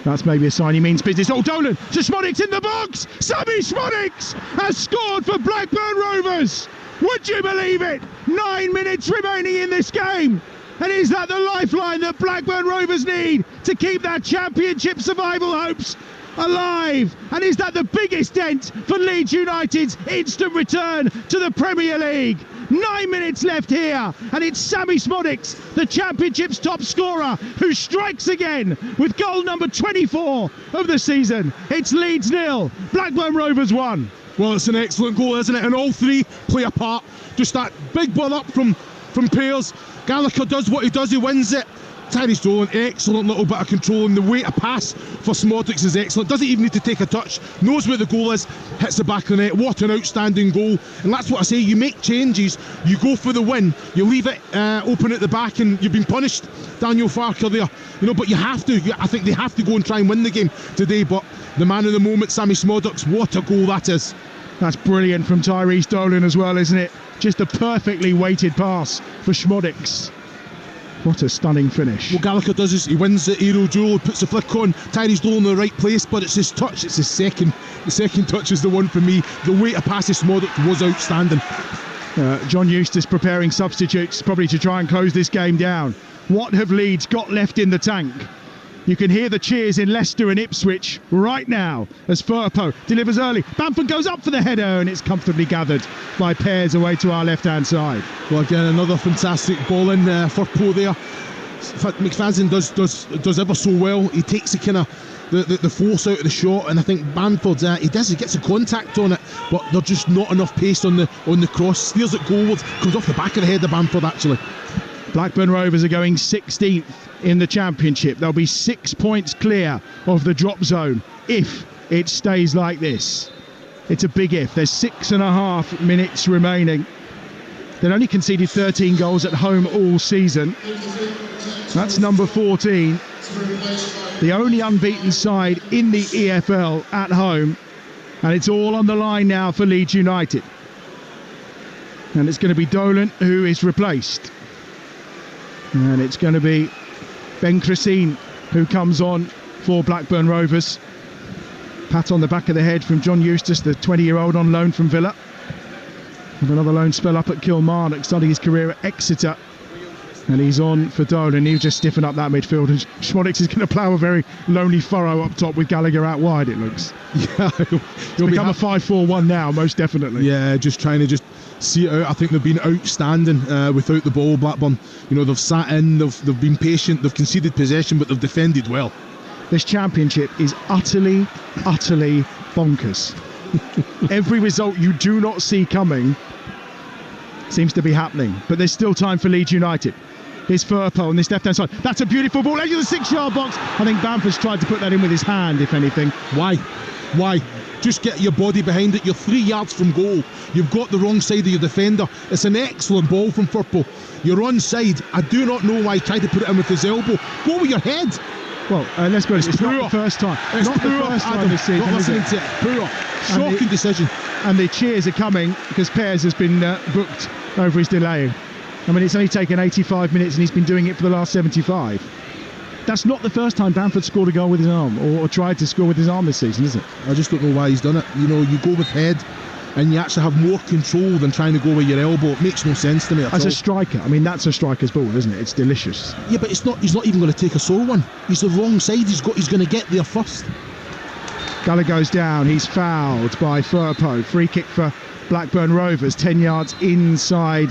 That's maybe a sign he means business. Oh, Dolan to Szmodics in the box. Sammy Szmodics has scored for Blackburn Rovers. Would you believe it? 9 minutes remaining in this game. And is that the lifeline that Blackburn Rovers need to keep their championship survival hopes alive? And is that the biggest dent for Leeds United's instant return to the Premier League? 9 minutes left here, and it's Sammy Szmodics, the championship's top scorer, who strikes again with goal number 24 of the season. It's Leeds 0, Blackburn Rovers 1. Well, it's an excellent goal, isn't it? And all three play a part. Just that big ball up from Pearce. Gallagher does what he does, he wins it. Tyrese Dolan, excellent little bit of control, and the way to pass for Szmodics is excellent. Doesn't even need to take a touch, knows where the goal is, hits the back of the net. What an outstanding goal. And that's what I say, you make changes, you go for the win, you leave it open at the back, and you've been punished, Daniel Farker there. You know, but you have to, I think they have to go and try and win the game today. But the man of the moment, Sammy Szmodics, what a goal that is. That's brilliant from Tyrese Dolan as well, isn't it? Just a perfectly weighted pass for Szmodics. What a stunning finish. What Gallagher does is he wins the aerial duel, puts the flick on, Tyrese Dolan in the right place, but it's his touch, it's his second. The second touch is the one for me. The way to pass his Szmodics was outstanding. John Eustace preparing substitutes, probably to try and close this game down. What have Leeds got left in the tank? You can hear the cheers in Leicester and Ipswich right now as Firpo delivers early. Bamford goes up for the header, and it's comfortably gathered by Pears away to our left-hand side. Well, again, another fantastic ball in Firpo there. McFadzean does ever so well. He takes the kind of the force out of the shot, and I think Bamford he gets a contact on it, but there's just not enough pace on the cross. Steers it goalwards, comes off the back of the head of Bamford actually. Blackburn Rovers are going 16th in the Championship. They'll be 6 points clear of the drop zone if it stays like this. It's a big if. There's 6.5 minutes remaining. They've only conceded 13 goals at home all season. That's number 14. The only unbeaten side in the EFL at home. And it's all on the line now for Leeds United. And it's going to be Dolan who is replaced. And it's going to be Ben Christine who comes on for Blackburn Rovers. Pat on the back of the head from John Eustace, the 20-year-old on loan from Villa. And another loan spell up at Kilmarnock, starting his career at Exeter. And he's on for Dolan. He'll just stiffen up that midfield. And Szmodics is going to plough a very lonely furrow up top with Gallagher out wide, it looks. Yeah, he'll become a 5-4-1 now, most definitely. Yeah, just trying to see it out. I think they've been outstanding without the ball, Blackburn. You know, they've sat in, they've been patient, they've conceded possession, but they've defended well. This championship is utterly bonkers. Every result you do not see coming seems to be happening, but there's still time for Leeds United. Here's Firpo on this left-hand side. That's a beautiful ball into the 6-yard box. I think Bamford's tried to put that in with his hand, if anything. Why? Just get your body behind it. You're 3 yards from goal. You've got the wrong side of your defender. It's an excellent ball from Firpo. You're onside. I do not know why he tried to put it in with his elbow. Go with your head. Well, let's be honest, it's not the first time. It's not the first time this season. Not listening to it. Poor. Shocking decision. And the cheers are coming because Pears has been booked over his delaying. I mean, it's only taken 85 minutes and he's been doing it for the last 75. That's not the first time Bamford scored a goal with his arm or tried to score with his arm this season, is it? I just don't know why he's done it. You know, you go with head and you actually have more control than trying to go with your elbow. It makes no sense to me at all. As a striker, I mean, that's a striker's ball, isn't it? It's delicious. Yeah, but he's not even going to take a sore one. He's the wrong side. He's going to get there first. Gallagher goes down, he's fouled by Firpo. Free kick for Blackburn Rovers, 10 yards inside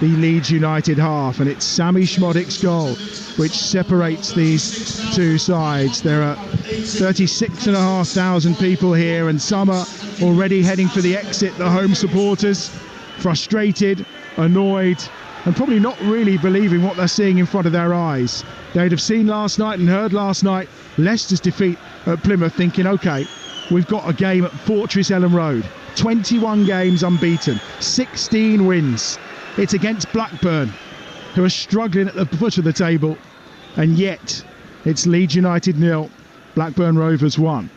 the Leeds United half, and it's Sammy Schmodik's goal which separates these two sides. There are 36,500 people here, and some are already heading for the exit, the home supporters, frustrated, annoyed, and probably not really believing what they're seeing in front of their eyes. They'd have seen last night and heard last night Leicester's defeat at Plymouth, thinking, OK, we've got a game at Fortress Ellen Road, 21 games unbeaten, 16 wins. It's against Blackburn, who are struggling at the foot of the table, and yet it's Leeds United 0, Blackburn Rovers 1.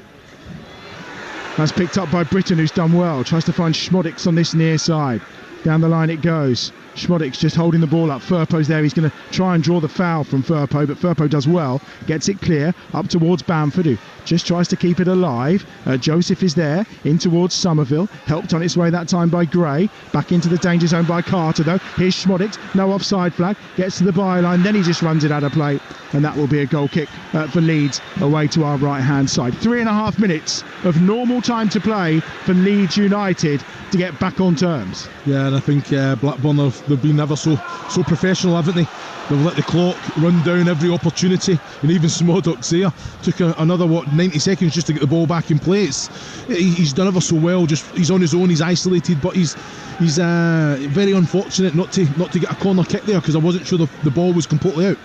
That's picked up by Britton, who's done well, tries to find Schmodix on this near side. Down the line it goes. Schmodix just holding the ball up. Firpo's there. He's going to try and draw the foul from Firpo, but Firpo does well. Gets it clear up towards Bamford, who just tries to keep it alive. Joseph is there in towards Somerville. Helped on its way that time by Gray. Back into the danger zone by Carter, though. Here's Schmodix. No offside flag. Gets to the byline. Then he just runs it out of play. And that will be a goal kick for Leeds away to our right-hand side. 3.5 minutes of normal time to play for Leeds United to get back on terms. Yeah, and I think Blackburn they've been ever so professional, haven't they? They've let the clock run down every opportunity, and even Smoduk's there took another 90 seconds just to get the ball back in place. He's done ever so well. Just he's on his own, he's isolated, but he's very unfortunate not to get a corner kick there, because I wasn't sure the ball was completely out.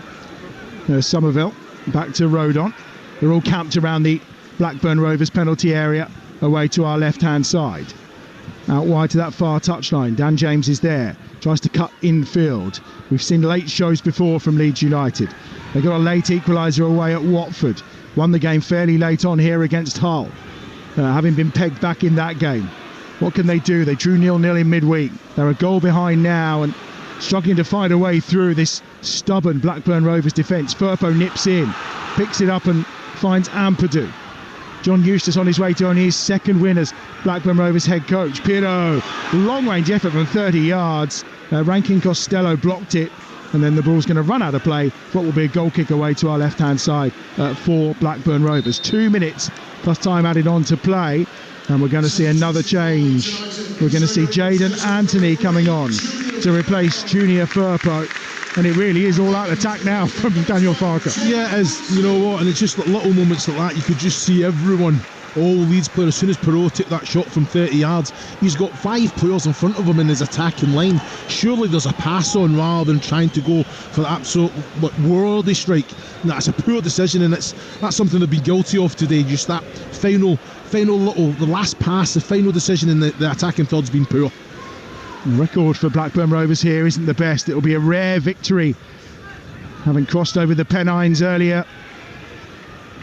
There's Somerville back to Rodon. They're all camped around the Blackburn Rovers penalty area away to our left-hand side. Out wide to that far touchline. Dan James is there. Tries to cut infield. We've seen late shows before from Leeds United. They got a late equaliser away at Watford. Won the game fairly late on here against Hull, having been pegged back in that game. What can they do? They drew 0-0 in midweek. They're a goal behind now and struggling to find a way through this stubborn Blackburn Rovers defence. Firpo nips in, picks it up and finds Ampadu. John Eustace on his way to only his second win as Blackburn Rovers head coach. Pirro, long-range effort from 30 yards. Rankin Costello blocked it, and then the ball's going to run out of play. What will be a goal kick away to our left-hand side for Blackburn Rovers. 2 minutes plus time added on to play, and we're going to see another change. We're going to see Jaden Anthony coming on to replace Junior Firpo. And it really is all-out attack now from Daniel Farker. Yeah, it is. You know what? And it's just little moments like that. You could just see everyone, all Leeds players, as soon as Perot took that shot from 30 yards, he's got 5 players in front of him in his attacking line. Surely there's a pass on rather than trying to go for the absolute worldy strike. And that's a poor decision, and that's something they've been guilty of today. Just that final little, the last pass, the final decision in the attacking third's been poor. The record for Blackburn Rovers here isn't the best. It'll be a rare victory, having crossed over the Pennines earlier.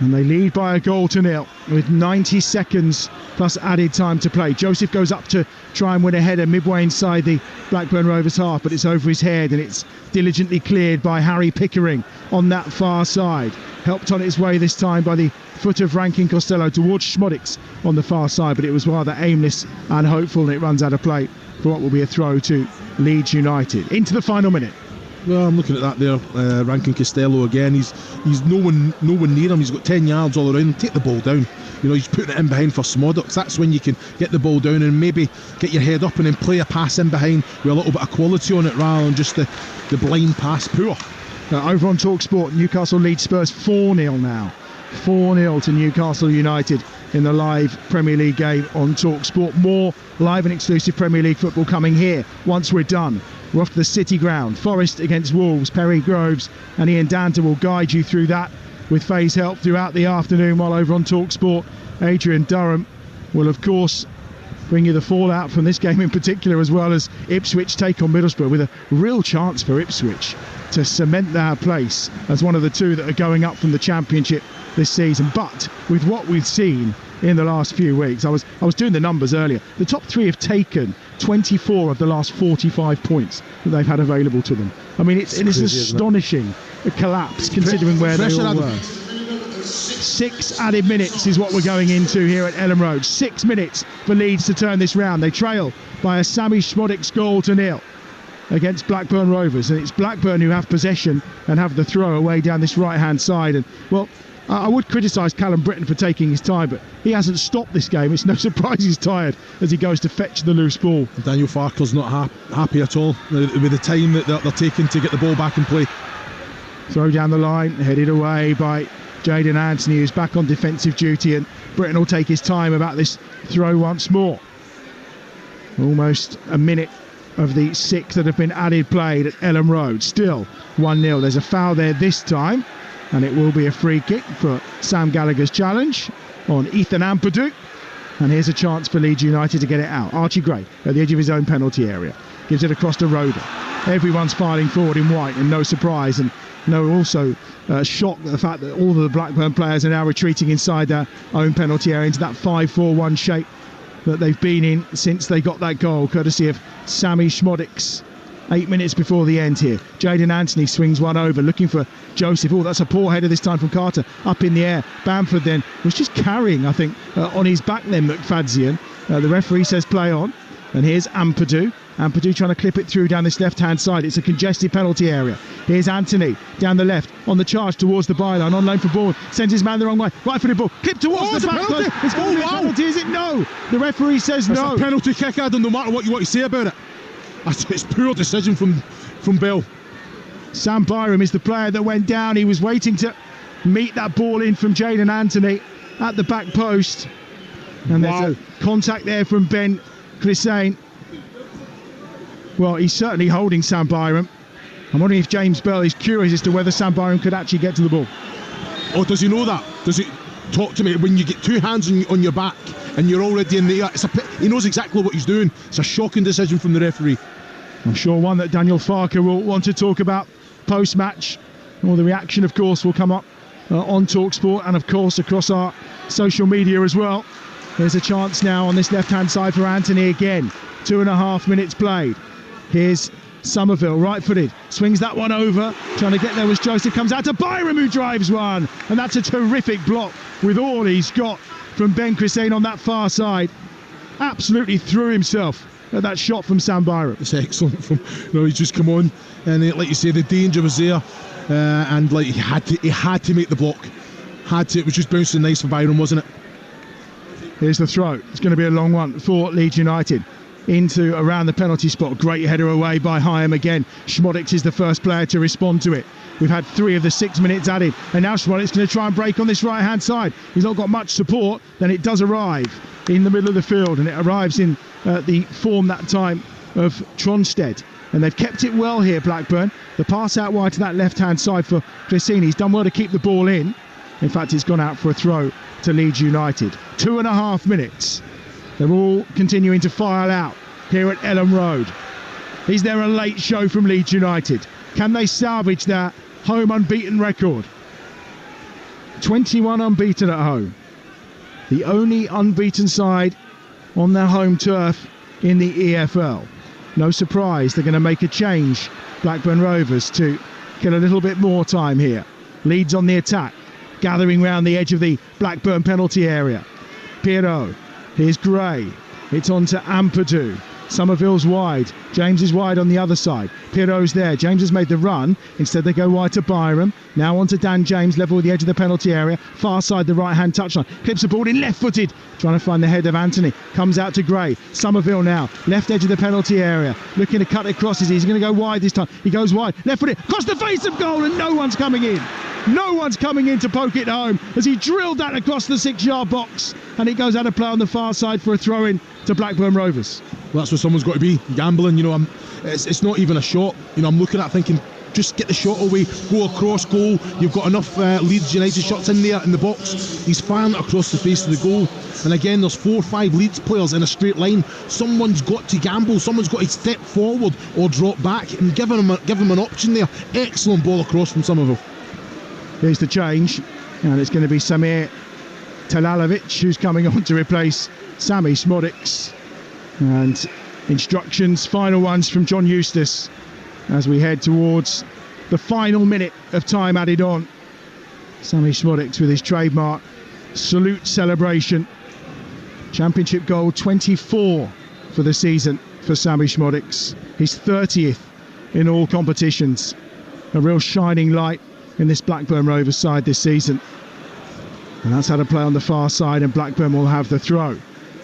And they lead by a 1-0 with 90 seconds plus added time to play. Joseph goes up to try and win a header midway inside the Blackburn Rovers half, but it's over his head and it's diligently cleared by Harry Pickering on that far side. Helped on its way this time by the foot of Rankin Costello towards Schmodix on the far side, but it was rather aimless and hopeful, and it runs out of play for what will be a throw to Leeds United. Into the final minute. Well, I'm looking at that there, Rankin Costello again. He's no one near him. He's got 10 yards all around him. Take the ball down. You know, he's putting it in behind for Smodux. That's when you can get the ball down and maybe get your head up and then play a pass in behind with a little bit of quality on it rather than just the blind pass. Poor. Over on Talksport, Newcastle lead Spurs 4-0 now. 4-0 to Newcastle United in the live Premier League game on Talksport. More live and exclusive Premier League football coming here once we're done. We're off to the City Ground. Forest against Wolves. Perry Groves and Ian Danter will guide you through that with Faye's help throughout the afternoon, while over on Talksport, Adrian Durham will of course bring you the fallout from this game in particular, as well as Ipswich take on Middlesbrough, with a real chance for Ipswich to cement their place as one of the two that are going up from the Championship this season. But with what we've seen in the last few weeks, I was doing the numbers earlier, the top three have taken 24 of the last 45 points that they've had available to them. I mean, it's an astonishing collapse considering where they all were. 6 added minutes is what we're going into here at Ellen Road. 6 minutes for Leeds to turn this round. They trail by a Sammy Schmodix goal to 0. against Blackburn Rovers, and it's Blackburn who have possession and have the throw away down this right-hand side. And well, I would criticise Callum Britton for taking his time, but he hasn't stopped this game. It's no surprise he's tired as he goes to fetch the loose ball. Daniel Farker's not happy at all with the time that they're taking to get the ball back in play. Throw down the line, headed away by Jayden Anthony, who's back on defensive duty, and Britton will take his time about this throw once more. Almost a minute of the 6 that have been added played at Elland Road. Still 1-0. There's a foul there this time, and it will be a free kick for Sam Gallagher's challenge on Ethan Ampadu. And here's a chance for Leeds United to get it out. Archie Gray at the edge of his own penalty area. Gives it across to Roder. Everyone's filing forward in white, and no surprise, and no also shocked at the fact that all of the Blackburn players are now retreating inside their own penalty area into that 5-4-1 shape that they've been in since they got that goal, courtesy of Sammy Schmodix. 8 minutes before the end here. Jayden Anthony swings one over, looking for Joseph. Oh, that's a poor header this time from Carter. Up in the air. Bamford then was just carrying, I think, on his back then, McFadzean. The referee says play on. And here's Ampadu. Ampadu trying to clip it through down this left-hand side. It's a congested penalty area. Here's Anthony down the left on the charge towards the byline, on loan for Bourne. Sends his man the wrong way. Right-footed ball. Clip towards the back post. It's going to be a penalty, is it? No. The referee says no. It's a penalty kick, Adam, no matter what you want to say about it. It's poor decision from Bell. Sam Byram is the player that went down. He was waiting to meet that ball in from Jayden Anthony at the back post. And there's a contact there from Ben Chrisane. Well, he's certainly holding Sam Byram. I'm wondering if James Bell is curious as to whether Sam Byram could actually get to the ball. Oh, does he know that? Does he talk to me? When you get two hands on your back and you're already in the air, he knows exactly what he's doing. It's a shocking decision from the referee. I'm sure one that Daniel Farker will want to talk about post-match. Well, the reaction, of course, will come up on Talksport and, of course, across our social media as well. There's a chance now on this left-hand side for Anthony again. 2.5 minutes played. Here's Somerville, right-footed, swings that one over. Trying to get there was Joseph, comes out to Byram, who drives one. And that's a terrific block with all he's got from Ben Chrisane on that far side. Absolutely threw himself at that shot from Sam Byram. It's excellent. He's just come on, and like you say, the danger was there, and like he had to make the block. It was just bouncing nice for Byram, wasn't it? Here's the throw. It's going to be a long one for Leeds United. Into around the penalty spot. Great header away by Hyam again. Schmodix is the first player to respond to it. We've had 3 of the 6 minutes added, and now Schmodix going to try and break on this right hand side. He's not got much support. Then it does arrive in the middle of the field, and it arrives in the form that time of Tronstead. And they've kept it well here, Blackburn. The pass out wide to that left hand side for Crescini. He's done well to keep the ball in. In fact, it's gone out for a throw to Leeds United. 2.5 minutes. They're all continuing to file out here at Elland Road. Is there a late show from Leeds United? Can they salvage their home unbeaten record? 21 unbeaten at home. The only unbeaten side on their home turf in the EFL. No surprise, they're going to make a change, Blackburn Rovers, to get a little bit more time here. Leeds on the attack, gathering round the edge of the Blackburn penalty area. Pirot. Here's Gray. It's on to Ampadu. Somerville's wide. James is wide on the other side. Pirot's there. James has made the run. Instead they go wide to Byram. Now on to Dan James, level with the edge of the penalty area. Far side, the right-hand touchline. Clips the ball in left-footed. Trying to find the head of Anthony. Comes out to Gray. Somerville now. Left edge of the penalty area. Looking to cut it across. He's going to go wide this time. He goes wide. Left-footed. Across the face of goal, and no one's coming in. No one's coming in to poke it home as he drilled that across the 6-yard box, and it goes out of play on the far side for a throw-in to Blackburn Rovers. Well, that's what someone's got to be, gambling. It's not even a shot. I'm looking at it thinking, just get the shot away, go across goal. You've got enough Leeds United shots in there in the box. He's firing it across the face of the goal. And again, there's 4 or 5 Leeds players in a straight line. Someone's got to gamble. Someone's got to step forward or drop back and give him an option there. Excellent ball across from Somerville. Here's the change, and it's going to be Samir Talalovic who's coming on to replace Sammy Schmodix. And instructions, final ones from John Eustace as we head towards the final minute of time added on. Sammy Schmodix with his trademark salute celebration. Championship goal 24 for the season for Sammy Schmodix. His 30th in all competitions. A real shining light in this Blackburn Rovers side this season. And that's how to play on the far side, and Blackburn will have the throw.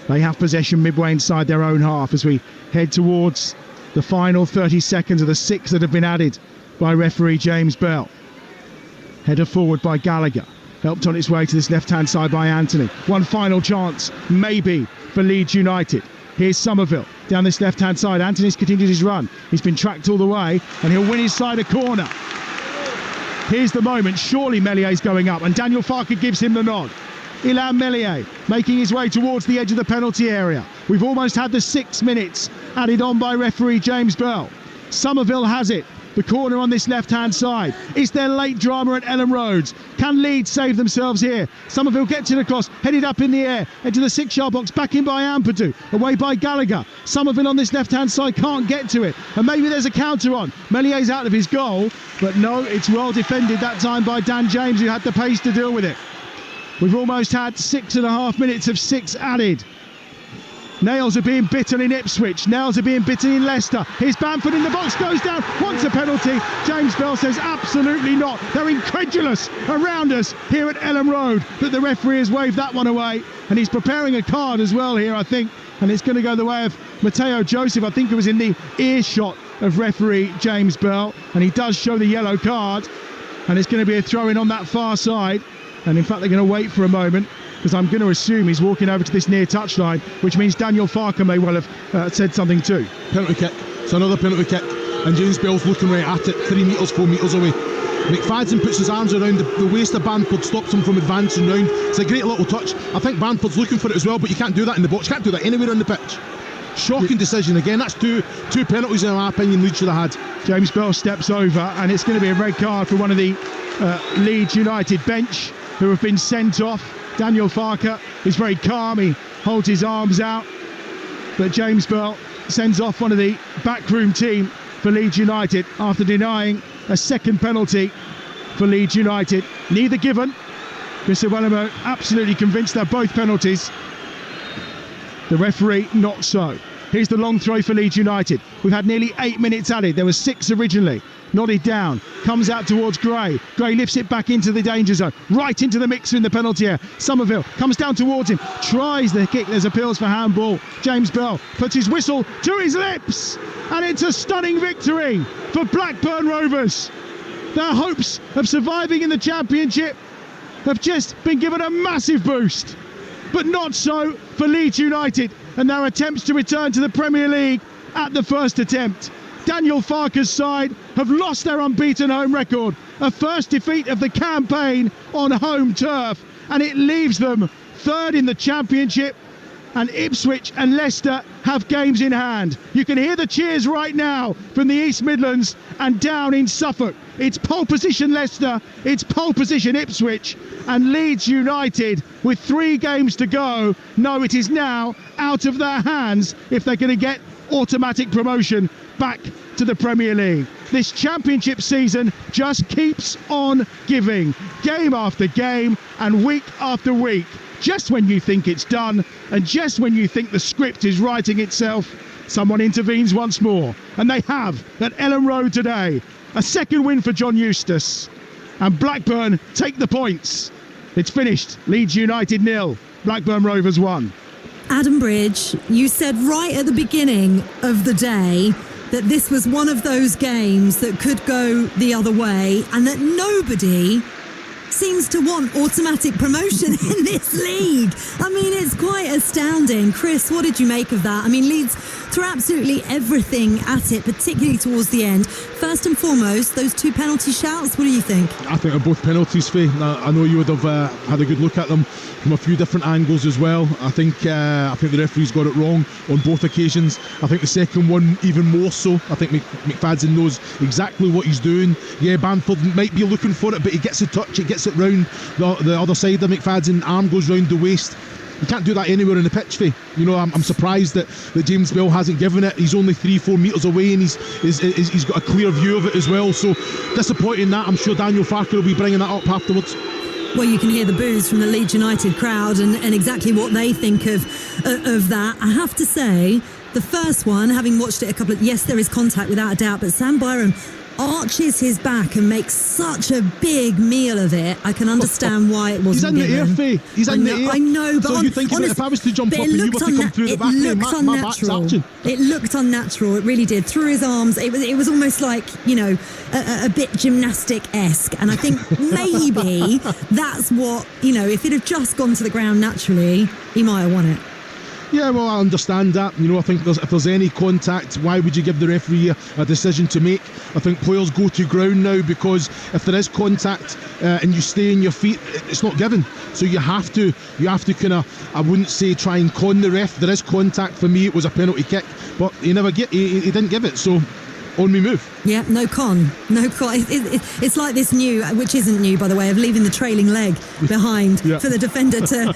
They have possession midway inside their own half as we head towards the final 30 seconds of the 6 that have been added by referee James Bell. Header forward by Gallagher, helped on its way to this left-hand side by Anthony. One final chance, maybe, for Leeds United. Here's Somerville down this left-hand side. Anthony's continued his run. He's been tracked all the way, and he'll win his side a corner. Here's the moment. Surely Mellier's going up, and Daniel Farke gives him the nod. Ilham Meslier making his way towards the edge of the penalty area. We've almost had the 6 minutes added on by referee James Bell. Somerville has it. The corner on this left-hand side. Is there late drama at Ellen Road? Can Leeds save themselves here? Somerville gets it across, headed up in the air, into the 6-yard box, back in by Ampadu, away by Gallagher. Somerville on this left-hand side can't get to it, and maybe there's a counter on. Mellier's out of his goal, but no, it's well defended that time by Dan James, who had the pace to deal with it. We've almost had 6.5 minutes of 6 added. Nails are being bitten in Ipswich. Nails are being bitten in Leicester. Here's Bamford in the box, goes down, wants a penalty. James Bell says absolutely not. They're incredulous around us here at Ellen Road that the referee has waved that one away. And he's preparing a card as well here, I think. And it's going to go the way of Matteo Joseph. I think it was in the earshot of referee James Bell. And he does show the yellow card. And it's going to be a throw-in on that far side. And in fact, they're going to wait for a moment, because I'm going to assume he's walking over to this near touchline, which means Daniel Farke may well have said something too. Penalty kick. It's another penalty kick, and James Bell's looking right at it, 3 metres, 4 metres away. McFadden puts his arms around the waist of Bamford, stops him from advancing round. It's a great little touch. I think Bamford's looking for it as well, but you can't do that in the box. You can't do that anywhere on the pitch. Shocking decision again. That's two penalties in my opinion Leeds should have had. James Bell steps over, and it's going to be a red card for one of the Leeds United bench who have been sent off. Daniel Farke is very calm, he holds his arms out, but James Bell sends off one of the backroom team for Leeds United after denying a second penalty for Leeds United. Neither given. Chris Iwelumo absolutely convinced they're both penalties. The referee not so. Here's the long throw for Leeds United. We've had nearly 8 minutes added. There was 6 originally. Nodded down, comes out towards Gray. Gray lifts it back into the danger zone, right into the mixer in the penalty area. Somerville comes down towards him, tries the kick. There's appeals for handball. James Bell puts his whistle to his lips, and it's a stunning victory for Blackburn Rovers. Their hopes of surviving in the Championship have just been given a massive boost, but not so for Leeds United and their attempts to return to the Premier League at the first attempt. Daniel Farke's side have lost their unbeaten home record, a first defeat of the campaign on home turf, and it leaves them third in the Championship, and Ipswich and Leicester have games in hand. You can hear the cheers right now from the East Midlands and down in Suffolk. It's pole position Leicester, it's pole position Ipswich, and Leeds United, with 3 games to go, know it is now out of their hands if they're going to get automatic promotion back to the Premier League. This Championship season just keeps on giving, game after game and week after week. Just when you think it's done, and just when you think the script is writing itself, someone intervenes once more, and they have at Ellen Road today. A second win for John Eustace, and Blackburn take the points. It's finished. Leeds United 0, Blackburn Rovers 1. Adam Bridge, you said right at the beginning of the day that this was one of those games that could go the other way, and that nobody seems to want automatic promotion in this league. I mean, it's quite astounding. Chris, what did you make of that? I mean, Leeds threw absolutely everything at it, particularly towards the end. First and foremost, those 2 penalty shouts, what do you think? I think they're both penalties, Faye. I know you would have had a good look at them from a few different angles as well. I think the referee's got it wrong on both occasions. I think the second one even more so. I think McFadden knows exactly what he's doing. Yeah, Bamford might be looking for it, but he gets a touch, he gets it round the other side of McFadden, arm goes round the waist. You can't do that anywhere in the pitch, Faye. You know, I'm surprised that James Bell hasn't given it. He's only 3-4 metres away, and he's got a clear view of it as well. So disappointing that. I'm sure Daniel Farke will be bringing that up afterwards. Well, you can hear the boos from the Leeds United crowd and exactly what they think of that. I have to say, The first one, having watched it a couple of... Yes, there is contact without a doubt, but Sam Byram arches his back and makes such a big meal of it. I can understand why it wasn't given. He's in the air. I know, but so you think if I was to jump up and you were to come through the back, my back's arching. It looked unnatural. It really did. Through his arms, it was almost like, a bit gymnastic-esque. And I think maybe that's what, if it had just gone to the ground naturally, he might have won it. Yeah, well, I understand that. I think if there's any contact, why would you give the referee a decision to make? I think players go to ground now because if there is contact and you stay on your feet, it's not given. So you have to kind of, I wouldn't say try and con the ref. There is contact. For me, it was a penalty kick, but he didn't give it. So on we move. Yeah, no con. It's like this new, which isn't new by the way, of leaving the trailing leg behind for the defender to,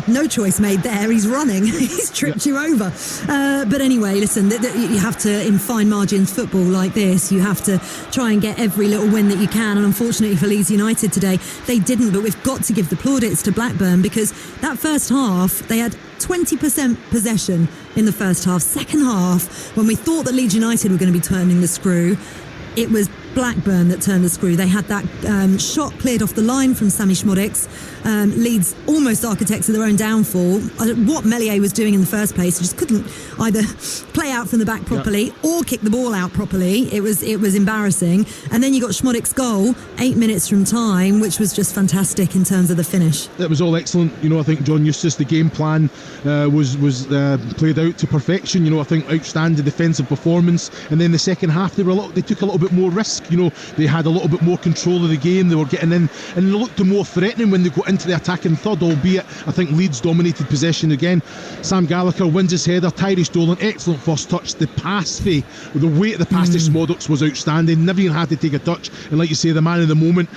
no choice made there. He's running. He's tripped you over. But anyway, listen, you have to, in fine margins football like this, you have to try and get every little win that you can. And unfortunately for Leeds United today, they didn't. But we've got to give the plaudits to Blackburn because that first half, they had 20% possession in the first half. Second half, when we thought that Leeds United were going to be turning the screw, it was Blackburn that turned the screw. They had that shot cleared off the line from Sami Szmodics. Leeds almost architects of their own downfall. What Meslier was doing in the first place, just couldn't either play out from the back properly or kick the ball out properly. It was embarrassing. And then you got Szmodic's goal 8 minutes from time, which was just fantastic in terms of the finish. It was all excellent. I think John Eustace, the game plan was played out to perfection. I think outstanding defensive performance. And then the second half, they took a little bit more risk. They had a little bit more control of the game. They were getting in and they looked more threatening when they got into the attacking third, albeit I think Leeds dominated possession again. Sam Gallagher wins his header. Tyrese Dolan, excellent first touch. The pass the weight of the pass to Szmodics was outstanding. Never even had to take a touch. And like you say, the man of the moment,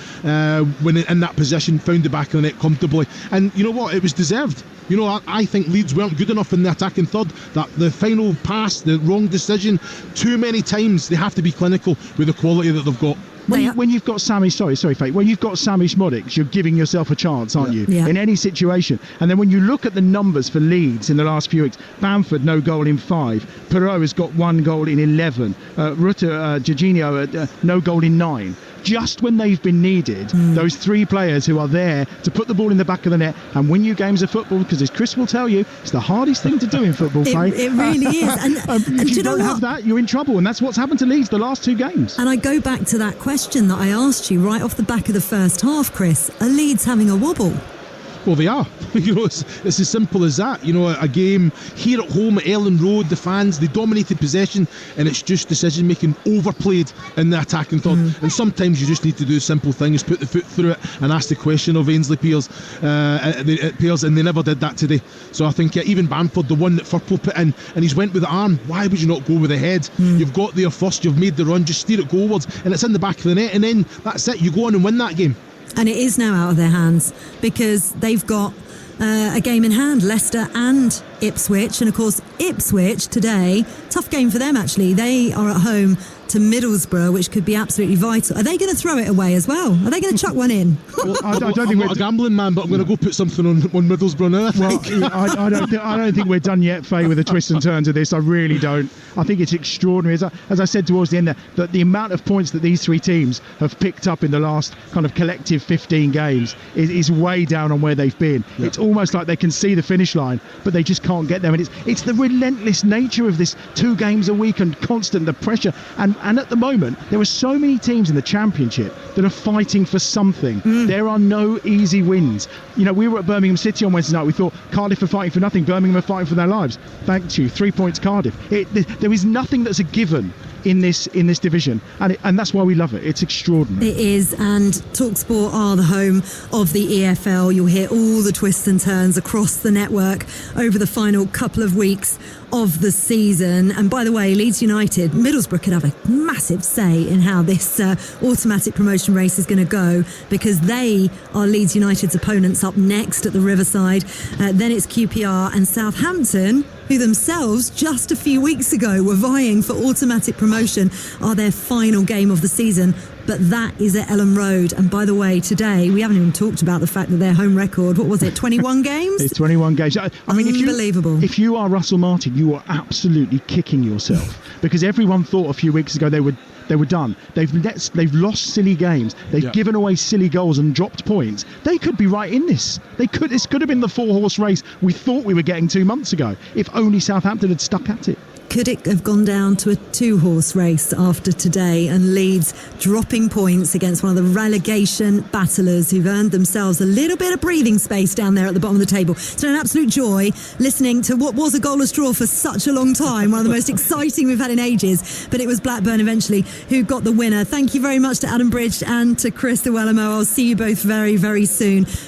when in that position, found the back of the net comfortably. And you know what? It was deserved. I think Leeds weren't good enough in the attacking third. That the final pass, the wrong decision, too many times. They have to be clinical with the quality that they've got. When you've got Sammy, when you've got Sami Szmodics, you're giving yourself a chance, aren't you? Yeah. In any situation. And then when you look at the numbers for Leeds in the last few weeks, Bamford, no goal in 5. Perot has got 1 goal in 11. Jorginho, no goal in 9. Just when they've been needed, those 3 players who are there to put the ball in the back of the net and win you games of football, because as Chris will tell you, it's the hardest thing to do in football, Faye. It really is. And if you don't have that, you're in trouble, and that's what's happened to Leeds the last 2 games. And I go back to that question that I asked you right off the back of the first half, Chris. Are Leeds having a wobble? Well, they are. It's as simple as that. A game here at home at Ellen Road, the fans, they dominated possession, and it's just decision making overplayed in the attacking third. And sometimes you just need to do simple things, put the foot through it, and ask the question of Ainsley Pearce, and they never did that today. So I think even Bamford, the one that Firpo put in, and he's went with the arm. Why would you not go with the head? You've got there first, you've made the run, just steer it goalwards, and it's in the back of the net, and then that's it. You go on and win that game. And it is now out of their hands because they've got a game in hand, Leicester and Ipswich. And of course, Ipswich today, tough game for them actually. They are at home to Middlesbrough, which could be absolutely vital. Are they going to throw it away as well? Are they going to chuck one in? Well, I don't think I'm not a gambling man, but I'm going to go put something on Middlesbrough now. I don't think we're done yet, Faye, with the twists and turns of this. I really don't. I think it's extraordinary. As I said towards the end there, that the amount of points that these 3 teams have picked up in the last kind of collective 15 games is way down on where they've been. Yeah. It's almost like they can see the finish line, but they just can't get there. And it's the relentless nature of this 2 games a week and constant, the pressure. And at the moment, there are so many teams in the Championship that are fighting for something. There are no easy wins. We were at Birmingham City on Wednesday night. We thought Cardiff are fighting for nothing. Birmingham are fighting for their lives. Thank you. 3 points Cardiff. There is nothing that's a given in this division, and that's why we love it. It's extraordinary. It is, and Talksport are the home of the EFL. You'll hear all the twists and turns across the network over the final couple of weeks of the season. And by the way, Leeds United, Middlesbrough could have a massive say in how this automatic promotion race is going to go, because they are Leeds United's opponents up next at the Riverside. Then it's QPR and Southampton, who themselves just a few weeks ago were vying for automatic promotion, are their final game of the season. but that is at Elland Road. And by the way, today, we haven't even talked about the fact that their home record, what was it, 21 games? It's 21 games. I mean, unbelievable. If you are Russell Martin, you are absolutely kicking yourself because everyone thought a few weeks ago they were done. They've lost silly games. They've given away silly goals and dropped points. They could be right in this. This could have been the 4-horse race we thought we were getting 2 months ago if only Southampton had stuck at it. Could it have gone down to a 2-horse race after today and Leeds dropping points against one of the relegation battlers who've earned themselves a little bit of breathing space down there at the bottom of the table? It's been an absolute joy listening to what was a goalless draw for such a long time, one of the most exciting we've had in ages, but it was Blackburn eventually who got the winner. Thank you very much to Adam Bridge and to Chris Iwelumo. I'll see you both very, very soon.